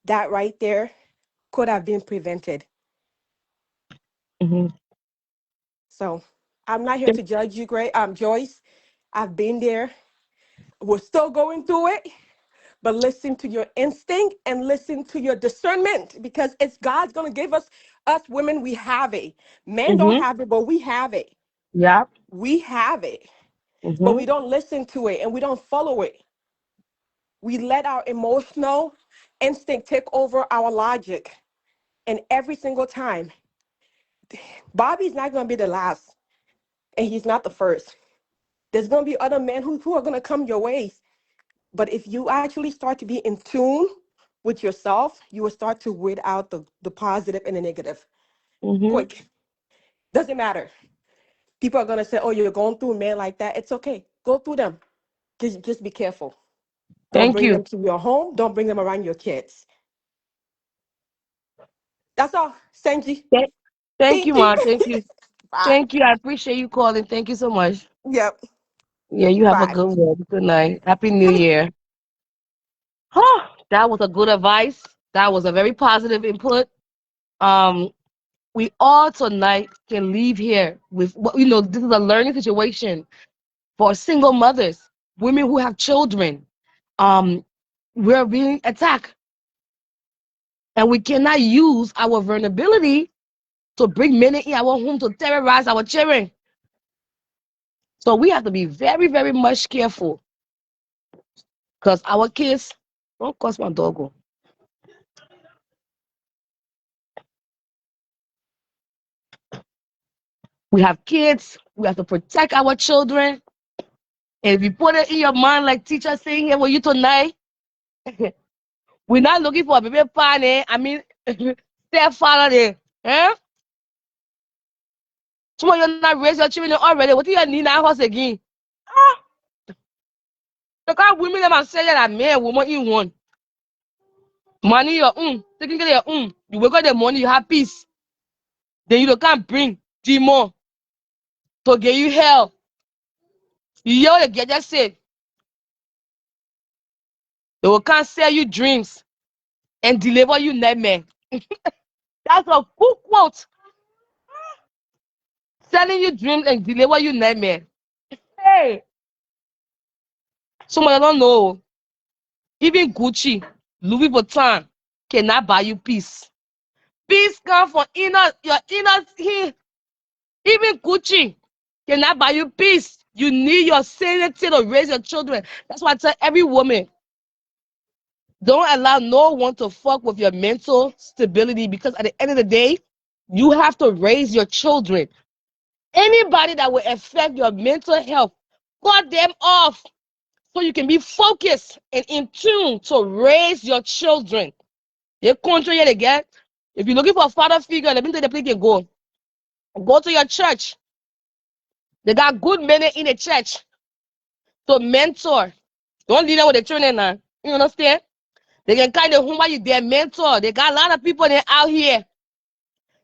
that right there could have been prevented. Mm-hmm. So I'm not here to judge you, Joyce. I've been there. We're still going through it, but listen to your instinct and listen to your discernment, because it's God's gonna give us women. We have it. Men don't Mm-hmm. have it, but we have it. Yeah. We have it, but Mm-hmm. we don't listen to it and we don't follow it. We let our emotional instinct take over our logic, and every single time, Bobby's not gonna be the last, and he's not the first. There's gonna be other men who are gonna come your way. But if you actually start to be in tune with yourself, you will start to weed out the positive and the negative. Mm-hmm. Quick. Doesn't matter. People are gonna say, "Oh, you're going through men like that." It's okay. Go through them. Just be careful. Don't Thank bring you. them to your home. Don't bring them around your kids. That's all. Sanji. Thank, thank you, Thank you. Ma. Thank you. Bye. Thank you. I appreciate you calling. Thank you so much. Yep. Yeah, you have a Bye. good one. Good night. Happy New Year. Oh, that was a good advice. That was a very positive input. Um, we all tonight can leave here with this is a learning situation for single mothers, women who have children. Um, we're being attacked, and we cannot use our vulnerability to bring men in our home to terrorize our children. So we have to be very, very much careful, because our kids don't cost my doggo. We have kids. We have to protect our children. And if you put it in your mind, like teacher saying here with you tonight, we're not looking for a baby partner. I mean, stepfather there. Eh? Some of you not raise your children already. What do you need now house again? Ah, because women them say that man, woman in one. Money your own. Taking care of your own. You work out the money, you have peace. Then you can't bring demon to get you hell. You hear what the get just said. They will can't sell you dreams and deliver you nightmare. That's a good quote. Selling you dreams and deliver you nightmare. Hey, some of you don't know. Even Gucci, Louis Vuitton cannot buy you peace. Peace comes from your inner here. Even Gucci cannot buy you peace. You need your sanity to raise your children. That's why I tell every woman, don't allow no one to fuck with your mental stability, because at the end of the day, you have to raise your children. Anybody that will affect your mental health, cut them off so you can be focused and in tune to raise your children. Your country yet again. If you're looking for a father figure, let me tell you the place you can go. Go to your church. They got good men in the church to mentor. Don't leave them with the children now. You understand? They can kind of whom you their mentor. They got a lot of people there out here.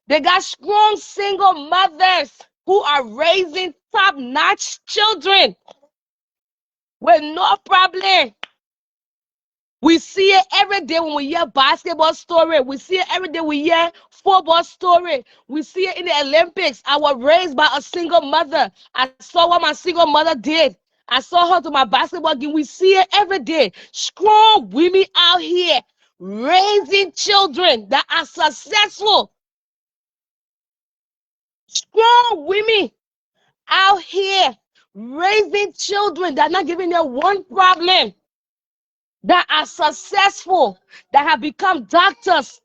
They got strong single mothers who are raising top-notch children with no problem. We see it every day when we hear basketball story. We see it every day we hear football story. We see it in the Olympics. I was raised by a single mother. I saw what my single mother did. I saw her to my basketball game. We see it every day. Strong women out here raising children that are successful. Strong women out here raising children that are not giving them one problem, that are successful, that have become doctors.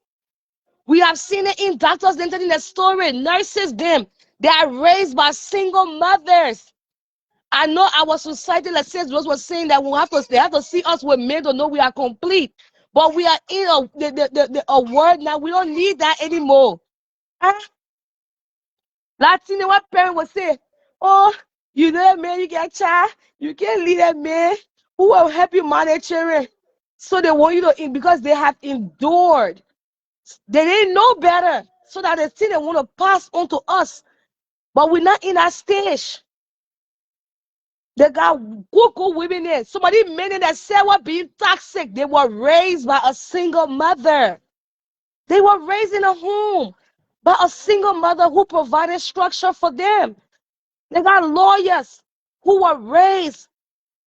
We have seen it in doctors, them telling the story, nurses, them. They are raised by single mothers. I know our society, like says, was saying that they have to see us with men to know we are complete. But we are in a world now, we don't need that anymore. Huh? Latino, what parent will say, oh, you know that man, you get a child, you can't leave that man who will help you manage children. So they want you to, because they have endured. They didn't know better. So that the thing they want to pass on to us. But we're not in that stage. They got good women there. Somebody men that said were being toxic. They were raised by a single mother. They were raised in a home by a single mother who provided structure for them. They got lawyers who were raised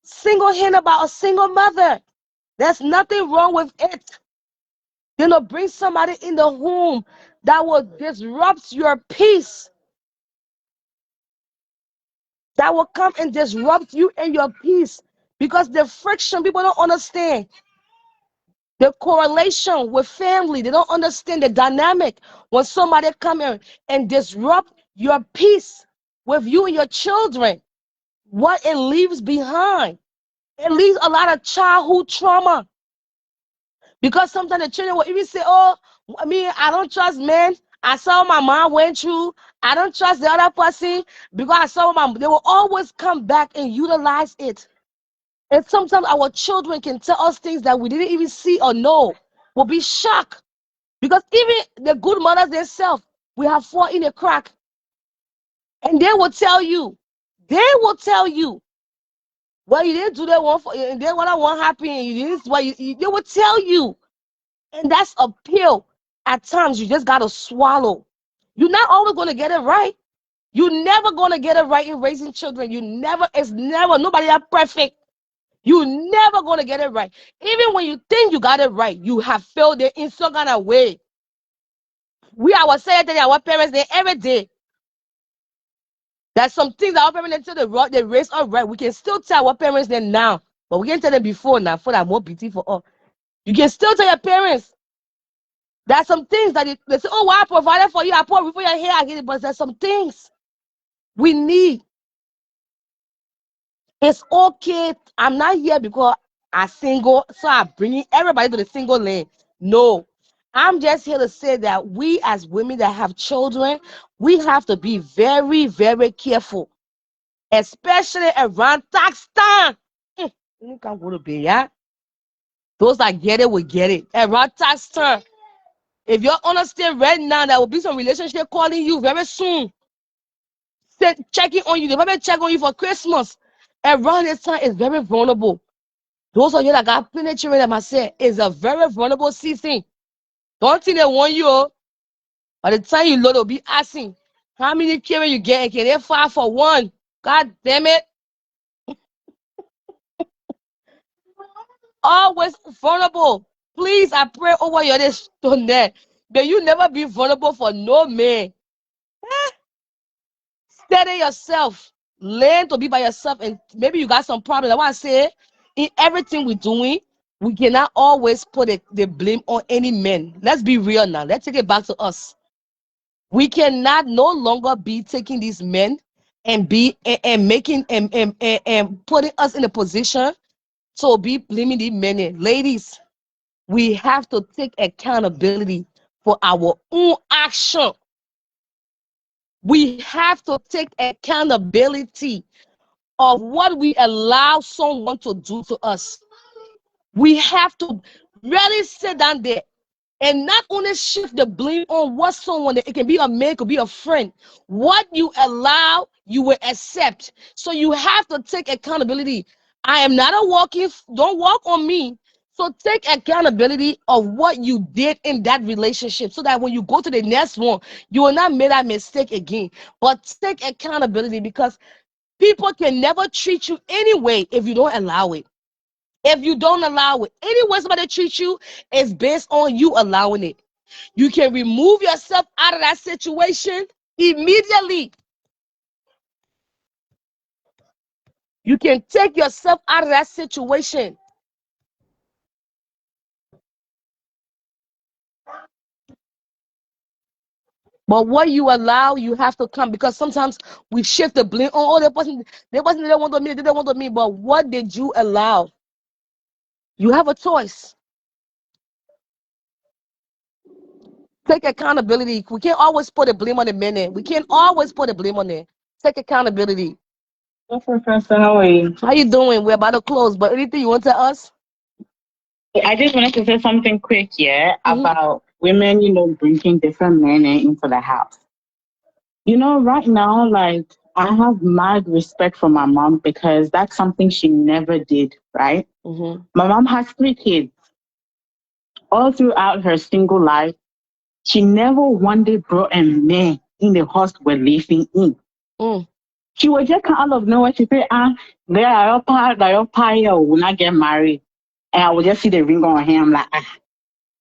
single-handed by a single mother. There's nothing wrong with it. You know, bring somebody in the home that will disrupt your peace. That will come and disrupt you and your peace. Because the friction, people don't understand. The correlation with family, they don't understand the dynamic. When somebody come in and disrupt your peace with you and your children, what it leaves behind. It leaves a lot of childhood trauma. Because sometimes the children will even say, oh, I don't trust men. I saw what my mom went through. I don't trust the other person because I saw what they will always come back and utilize it. And sometimes our children can tell us things that we didn't even see or know. We'll be shocked. Because even the good mothers themselves, we have fallen in a crack. And they will tell you, well, you didn't do that one for, and then when that one happened, you didn't, well, they will tell you. And that's a pill. At times, you just got to swallow. You're not always going to get it right. You're never going to get it right in raising children. Nobody is perfect. You're never going to get it right. Even when you think you got it right, you have failed it in some kind of way. We ourselves tell our parents they every day. There's some things that our parents tell they raise us right. We can still tell our parents them now, but we can tell them before now for that more beautiful for us. You can still tell your parents. There's some things that they say, oh, well, I provided for you, I put before your hair, I get it. But there's some things we need. It's okay. I'm not here because I'm single, so I'm bringing everybody to the single lane. No. I'm just here to say that we as women that have children, we have to be very, very careful. Especially around tax time. You can't go to bed, yeah? Those that get it will get it. Around tax time. If you understand right now, there will be some relationship calling you very soon. Checking on you. They probably check on you for Christmas. Around this time is very vulnerable. Those of you that got plenty children, that I said, it's a very vulnerable season. Don't think they want you. By the time you load, they'll be asking, how many children you get? And can they file for one? God damn it. Always vulnerable. Please, I pray over your this tonight. May you never be vulnerable for no man. Steady yourself. Learn to be by yourself. And maybe you got some problems. I want to say, in everything we're doing, we cannot always put the blame on any man. Let's be real now. Let's take it back to us. We cannot no longer be taking these men and making and putting us in a position to be blaming these men. Ladies, we have to take accountability for our own action. We have to take accountability of what we allow someone to do to us. We have to really sit down there and not only shift the blame on what someone, it can be a man, it could be a friend. What you allow, you will accept. So you have to take accountability. I am not a walking, don't walk on me. So take accountability of what you did in that relationship so that when you go to the next one, you will not make that mistake again. But take accountability because people can never treat you anyway if you don't allow it. If you don't allow it, any way somebody treats you is based on you allowing it. You can remove yourself out of that situation immediately. You can take yourself out of that situation. But what you allow, you have to come because sometimes we shift the blame. Oh, that person didn't want to me, they didn't want to me. But what did you allow? You have a choice. Take accountability. We can't always put the blame on the men. We can't always put the blame on them. Take accountability. Professor, how are you? How you doing? We're about to close, but anything you want to us? I just wanted to say something quick, about women, bringing different men into the house. Right now, like, I have mad respect for my mom because that's something she never did, right? My mom has 3 kids. All throughout her single life, she never one day brought a man in the house we're living in. She was just kind of nowhere. She said, there are your pie will not get married. And I would just see the ring on him like,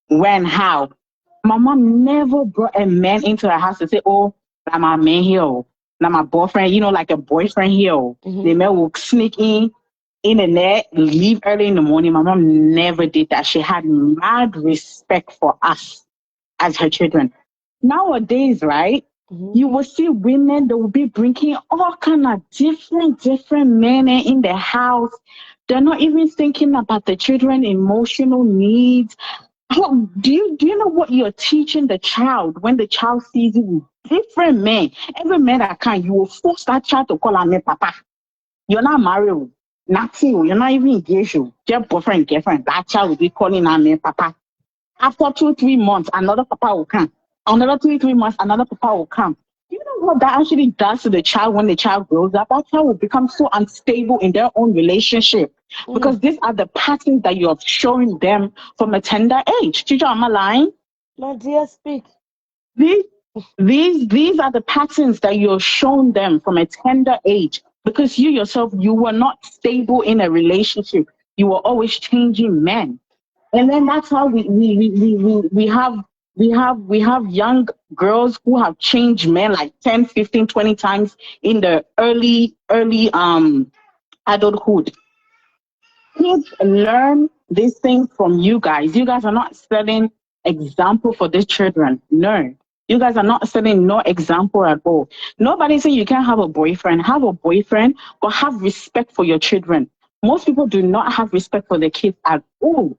when, how? My mom never brought a man into her house to say, oh, like my man here, like my boyfriend, like a boyfriend here. The man will sneak in the net, leave early in the morning. My mom never did that. She had mad respect for us as her children. Nowadays, right? You will see women that will be bringing all kind of different men in the house. They're not even thinking about the children' emotional needs. Do you know what you're teaching the child when the child sees you with different men? Every man that can, you will force that child to call me papa. You're not married, nothing. You're not even engaged. Just boyfriend, girlfriend. That child will be calling me papa. After 2-3 months, another papa will come. Another 2-3 months, another papa will come. You know what that actually does to the child when the child grows up? That child will become so unstable in their own relationship because these are the patterns that you're showing them from a tender age. Teacher, am I lying? My dear, speak. These are the patterns that you're showing them from a tender age because you yourself, you were not stable in a relationship. You were always changing men. And then that's how we have young girls who have changed men like 10, 15, 20 times in the early adulthood. Kids learn these things from you guys. You guys are not setting example for these children. No. You guys are not setting no example at all. Nobody saying you can't have a boyfriend. Have a boyfriend, but have respect for your children. Most people do not have respect for their kids at all.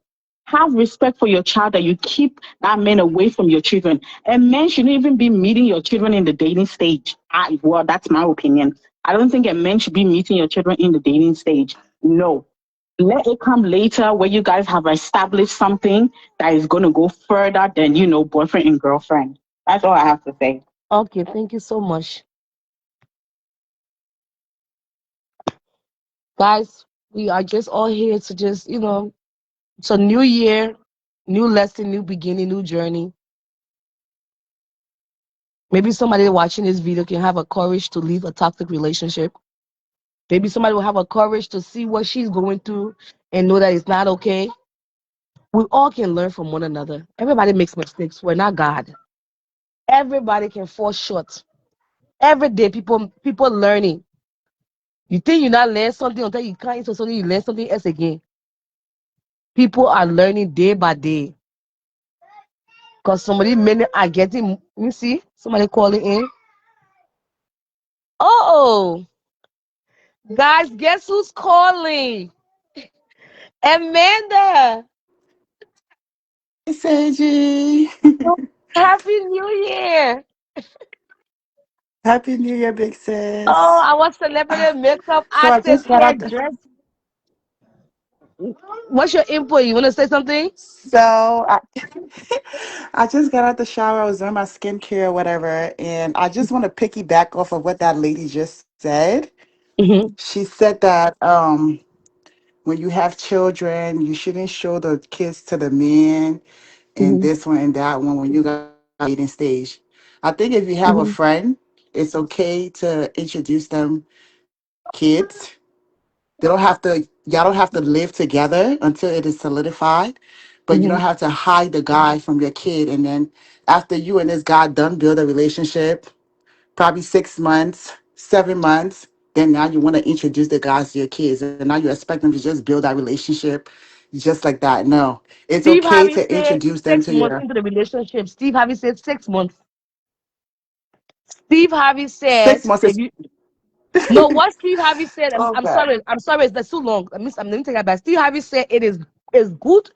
Have respect for your child that you keep that man away from your children. And men shouldn't even be meeting your children in the dating stage. Well, that's my opinion. I don't think a man should be meeting your children in the dating stage. No. Let it come later where you guys have established something that is going to go further than, boyfriend and girlfriend. That's all I have to say. Okay, thank you so much. Guys, we are just all here to just, it's a new year, new lesson, new beginning, new journey. Maybe somebody watching this video can have a courage to leave a toxic relationship. Maybe somebody will have a courage to see what she's going through and know that it's not okay. We all can learn from one another. Everybody makes mistakes. We're not God. Everybody can fall short. Every day, people learning. You think you not learn something until you can't into something, you learn something else again. People are learning day by day. Because somebody many are getting, you see, somebody calling in. Oh, guys, guess who's calling? Amanda. Seiji. Happy New Year. Happy New Year, big Oh, sis. I was celebrating makeup So I artist, just got out the hairdresser. What's your input? You want to say something? so I, I just got out the shower. I was doing my skincare or whatever, and I just want to piggyback off of what that lady just said. Mm-hmm. She said that when you have children, you shouldn't show the kids to the men and Mm-hmm. this one and that one when you got dating stage. I think if you have a Mm-hmm. friend, it's okay to introduce them to your kids. They don't have to, y'all don't have to live together until it is solidified, but you don't Mm-hmm. have to hide the guy from your kid. And then after you and this guy done build a relationship, probably 6 months, 7 months, then now you want to introduce the guys to your kids. And now you expect them to just build that relationship just like that. No, it's Steve okay Harvey to said introduce them 6 months to into the relationship. Steve Harvey said 6 months. Steve Harvey six said, months. if Is you no, what Steve Harvey said, I'm okay. sorry, that's too long. Let me take that back. Steve Harvey said it is good.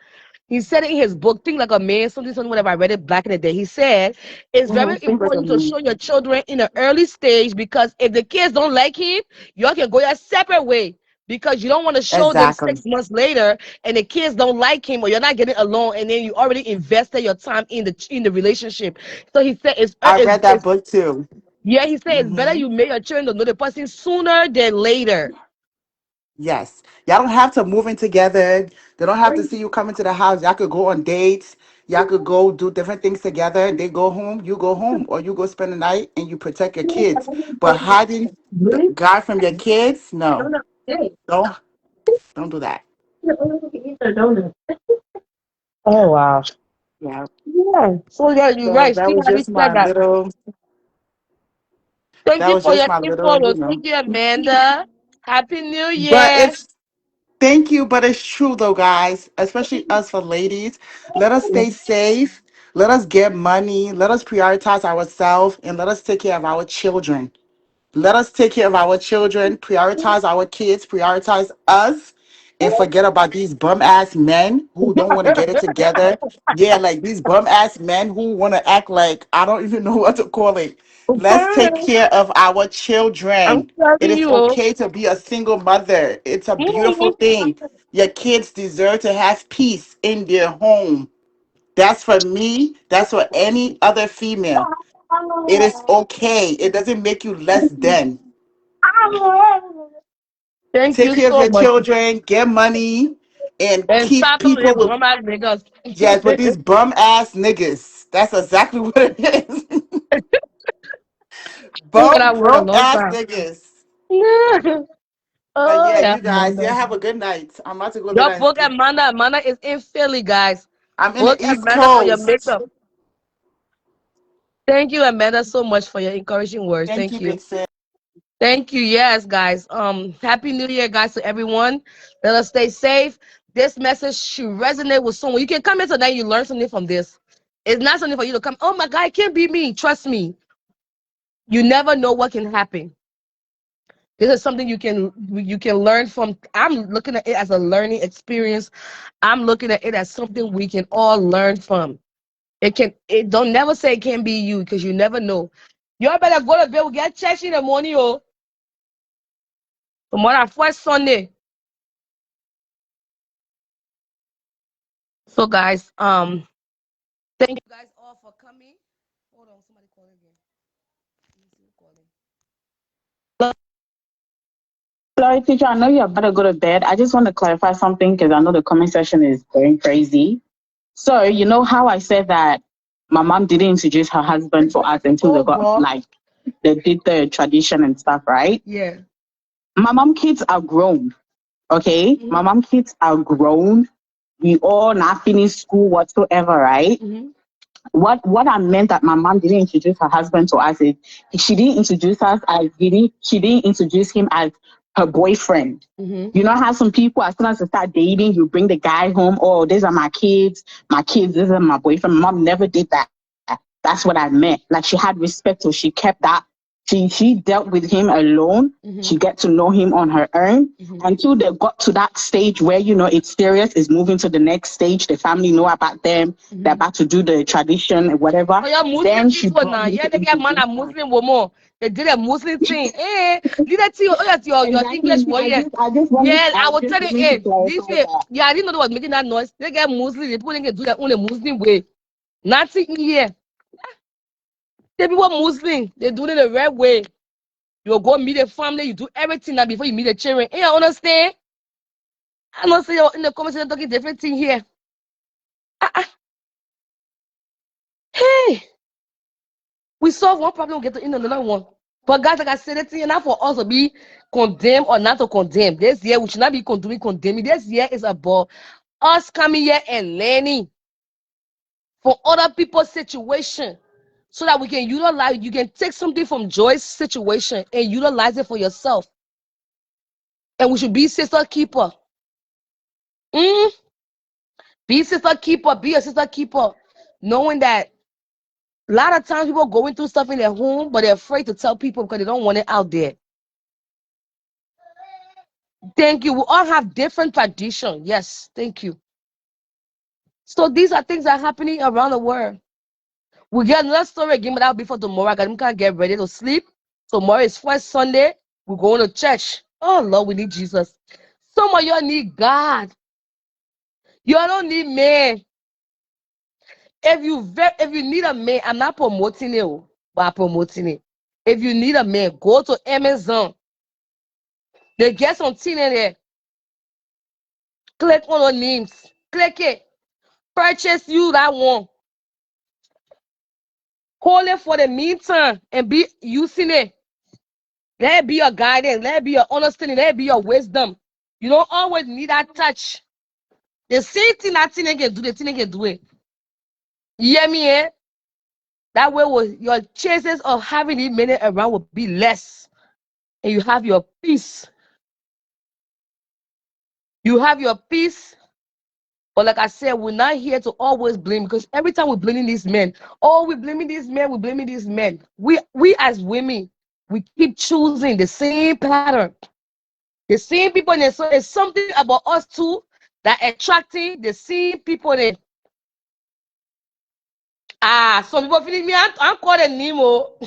He said it in his book, Think Like a Man, something, whatever. I read it back in the day. He said it's very Think like a important to man. show your children in an early stage because if the kids don't like him, y'all can go your separate way because you don't want to show them Exactly. 6 months later and the kids don't like him or you're not getting along and then you already invested your time in the relationship. So he said I read that book too. Yeah, he said it's better you make your children to know the person sooner than later. Yes. Y'all don't have to move in together. They don't have to see you coming to the house. Y'all could go on dates. Y'all could go do different things together. They go home, you go home, or you go spend the night and you protect your kids. But hiding God from your kids, no. Don't don't do that. Oh wow. Yeah. Yeah. So yeah, you're So right. that See was how you just said my that. little Thank that you was for just your my little, info. Thank you, Amanda. Happy New but Year. it's thank you, but it's true though, guys, especially us for ladies. Let us stay safe. Let us get money. Let us prioritize ourselves and let us take care of our children. Let us take care of our children, prioritize our kids, prioritize us, and forget about these bum ass men who don't want to get it together. Yeah, like these bum ass men who want to act like I don't even know what to call it. Let's take care of our I'm children. It telling is you. okay to be a single mother. It's a beautiful thing. Your kids deserve to have peace in their home. That's for me. That's for any other female. It is okay. It doesn't make you less than. Thank Take you care of so your much. children, get money, and And keep stop with people it, with bum ass niggas. yes, with these bum ass niggas. That's exactly what it is. That's what Bum I wait a broke long ass time. niggas. But Oh yeah, yeah, you guys, yeah, Amanda. have a good night. I'm about to go Your there and book sleep. Amanda. Amanda is in Philly, guys. I'm in the Book East Amanda for your Coast. makeup. Thank you, Amanda, so much for your encouraging words. Thank Thank you, you. big sis. Thank you. Yes, guys. Happy New Year, guys, to everyone. Let us stay safe. This message should resonate with someone. You can come in tonight, you learn something from this. It's not something for you to come, oh my God, it can't be me. Trust me. You never know what can happen. This is something you can learn from. I'm looking at it as a learning experience. I'm looking at it as something we can all learn from. It don't never say it can't be you because you never know. Y'all better go to bed. We get church in the morning, oh. Tomorrow, first Sunday. So guys, thank you guys all for coming. Hold on, somebody call again. Let me see who calling. Sorry, teacher, I know you're about to go to bed. I just want to clarify something because I know the comment section is going crazy. So, you know how I said that my mom didn't introduce her husband to us until they got, God. like, they did the tradition and stuff, right? Yeah. My mom kids are grown, okay? My mom kids are grown. We all not finished school whatsoever, right? What I meant that my mom didn't introduce her husband to us is she didn't introduce us as she didn't introduce him as her boyfriend. You know how some people, as soon as they start dating, you bring the guy home. Oh, these are my kids. This is my boyfriend. My mom never did that. That's what I meant. Like she had respect, so she kept that. She dealt with him alone. She get to know him on her own until they got to that stage where it's serious. Is moving to the next stage. The family know about them. They're about to do the tradition and whatever. Oh, yeah, Muslim Then she people brought now. him Yeah, to they get man introduce a her. Muslim woman. They did a Muslim thing. Leave that to you. Oh, yes, your English Exactly. boy. Yeah, I will tell you, Wanted to this clarify way. that. Yeah, I didn't know they was making that noise. They get Muslim. The people they can do their own Muslim way. Nothing here. The people Muslim. They do it the right way. You go meet the family. You do everything now before you meet the children. You understand? I know say you're in the conversation talking different thing here. Hey, we solve one problem, we get to in another one. But guys, like I said, it's not for us to be condemned or not to condemn. This year, we should not be condemning. This year is about us coming here and learning from other people's situation so that we can utilize, you can take something from Joy's situation and utilize it for yourself. And we should be sister keeper. Mm? Be sister keeper, be a sister keeper. Knowing that a lot of times people going through stuff in their home, but they're afraid to tell people because they don't want it out there. Thank you. We all have different tradition. Yes, thank you. So these are things that are happening around the world. We get another story again, but that'll be for tomorrow. I can't get ready to sleep. Tomorrow is first Sunday. We're going to church. Oh Lord, we need Jesus. Some of y'all need God. You don't need man. If you need a man, I'm not promoting it, but I'm promoting it. If you need a man, go to Amazon. They get some thing in there. Click on the names. Click it. Purchase you that one. Hold it for the meantime and be using it. Let it be your guidance. Let it be your understanding. Let it be your wisdom. You don't always need that touch. The same thing that thing they can do, the thing they can do it. You hear me, eh? That way your chances of having these men around will be less. And you have your peace. You have your peace. But like I said, we're not here to always blame, because every time we're blaming these men, oh, we're blaming these men, we're blaming these men. We as women, we keep choosing the same pattern. The same people in it. So it's something about us too that attracting the same people in it. Some people feeling me, I'm called a Nemo.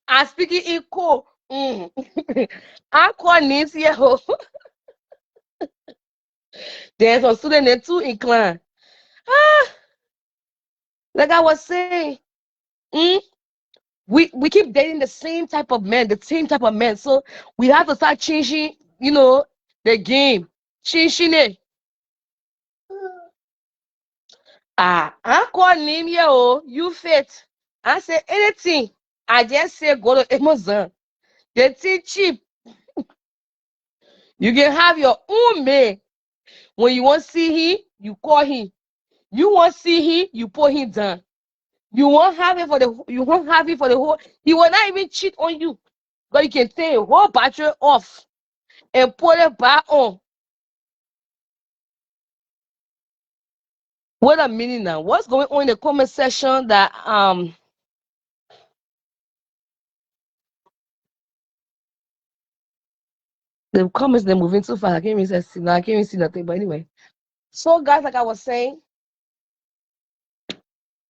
I'm speaking in code. I'm called names here. There's a student there too inclined. Like I was saying, we keep dating the same type of men, the same type of men. So we have to start changing, the game. Changing it. I call name here, oh, you fit. I say anything. I just say go to Amazon. They thing cheap. You can have your own man. When you want to see him, you call him. You want to see him, you put him down. You won't have it for the whole. He will not even cheat on you. But you can take a whole battery off and put it back on. Wait a minute now. What's going on in the comment section that the comments they're moving too fast. I can't even see nothing. But anyway. So guys, like I was saying,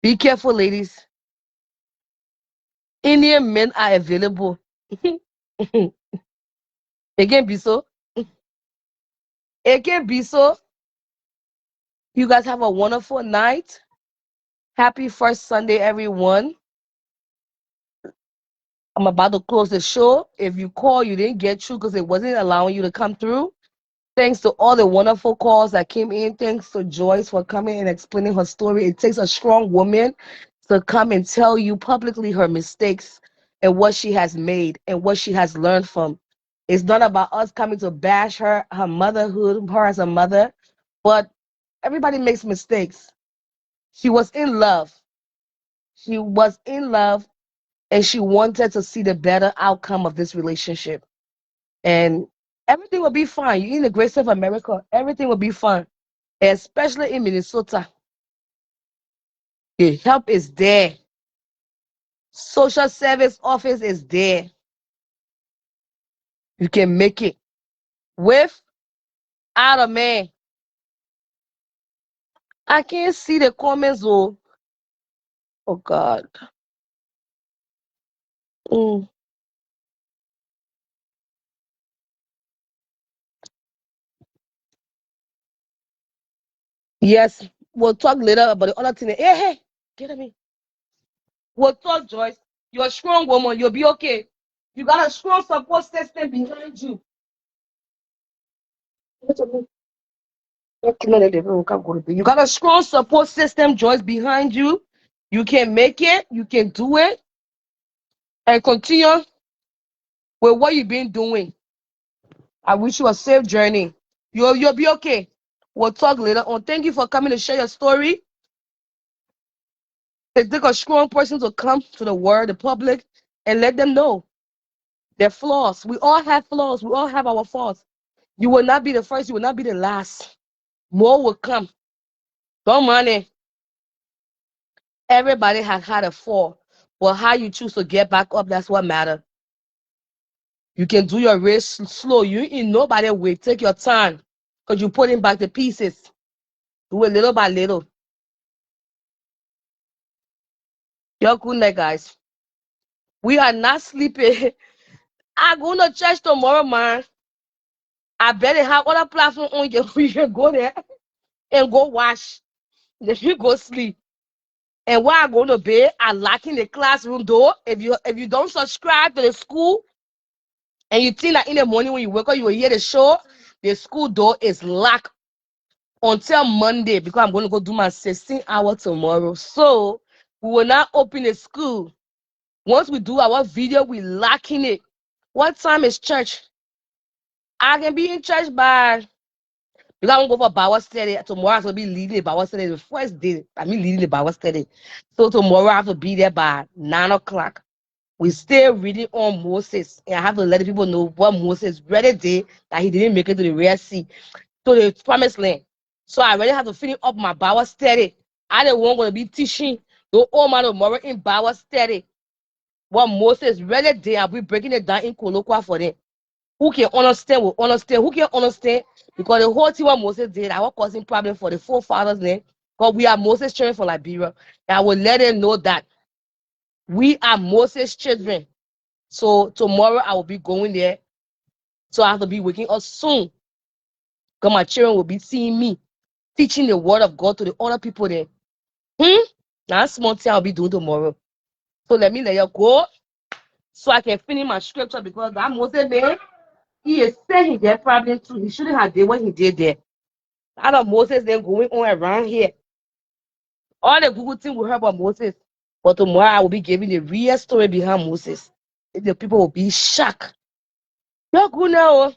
be careful, ladies. Indian men are available. Again, Biso. Again, Biso. You guys have a wonderful night. Happy first Sunday, everyone. I'm about to close the show. If you call, you didn't get through because it wasn't allowing you to come through. Thanks to all the wonderful calls that came in. Thanks to Joyce for coming and explaining her story. It takes a strong woman to come and tell you publicly her mistakes and what she has made and what she has learned from. It's not about us coming to bash her motherhood, her as a mother, but everybody makes mistakes. She was in love. She was in love, and she wanted to see the better outcome of this relationship. And everything will be fine. You're in the great state of America. Everything will be fine, especially in Minnesota. The help is there. Social service office is there. You can make it with out of man. I can't see the comments. Oh God. Yes, we'll talk later about the other thing. Hey, get at me. We'll talk, Joyce. You're a strong woman. You'll be okay. You got a strong support system behind you. You got a strong support system, Joyce, behind you. You can make it. You can do it. And continue with what you've been doing. I wish you a safe journey. You'll be okay. We'll talk later on. Thank you for coming to share your story. It took a strong person to come to the world, the public, and let them know their flaws. We all have flaws. We all have our faults. You will not be the first. You will not be the last. More will come. Don't money. Everybody has had a fall. But how you choose to get back up, that's what matters. You can do your race slow. You in nobody way. Take your time. Because you're putting back the pieces. Do it little by little. You're good night, guys. We are not sleeping. I'm going to church tomorrow, man. I better have other platform on you. You can go there and go wash. Then you go sleep. And while I go to bed, I lock in the classroom door. If you don't subscribe to the school, and you think that in the morning when you wake up, you will hear the show, the school door is locked until Monday because I'm going to go do my 16-hour tomorrow. So we will not open the school. Once we do our video, we locking it. What time is church? I can be in church by, because I'm going to go for Bible study. Tomorrow I'm going to be leading the Bible study. The first day, leading the Bible study. So tomorrow I have to be there by 9 o'clock. We still reading on Moses. And I have to let the people know what Moses really did, that he didn't make it to the Red Sea, to the promised land. So I really have to finish up my Bible study. I don't want to be teaching the old man tomorrow in Bible study. What Moses really did, I'll be breaking it down in colloquia for them. Who can understand will understand. Who can understand? Because the whole thing what Moses did, I was causing problem for the forefathers then. Because we are Moses children from Liberia. And I will let them know that we are Moses children. So tomorrow I will be going there. So I have to be waking up soon. Because my children will be seeing me teaching the word of God to the other people there. That's small thing I'll be doing tomorrow. So let you go so I can finish my scripture, because that Moses man, he is saying he get problem too. He shouldn't have did what he did there. A lot of Moses then going on around here. All the Google thing we heard about Moses. But tomorrow I will be giving the real story behind Moses. The people will be shocked. You're good now.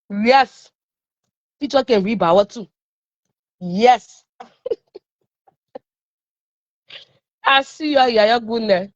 Yes. Teacher can read Bible too. Yes. I see you. You're good now.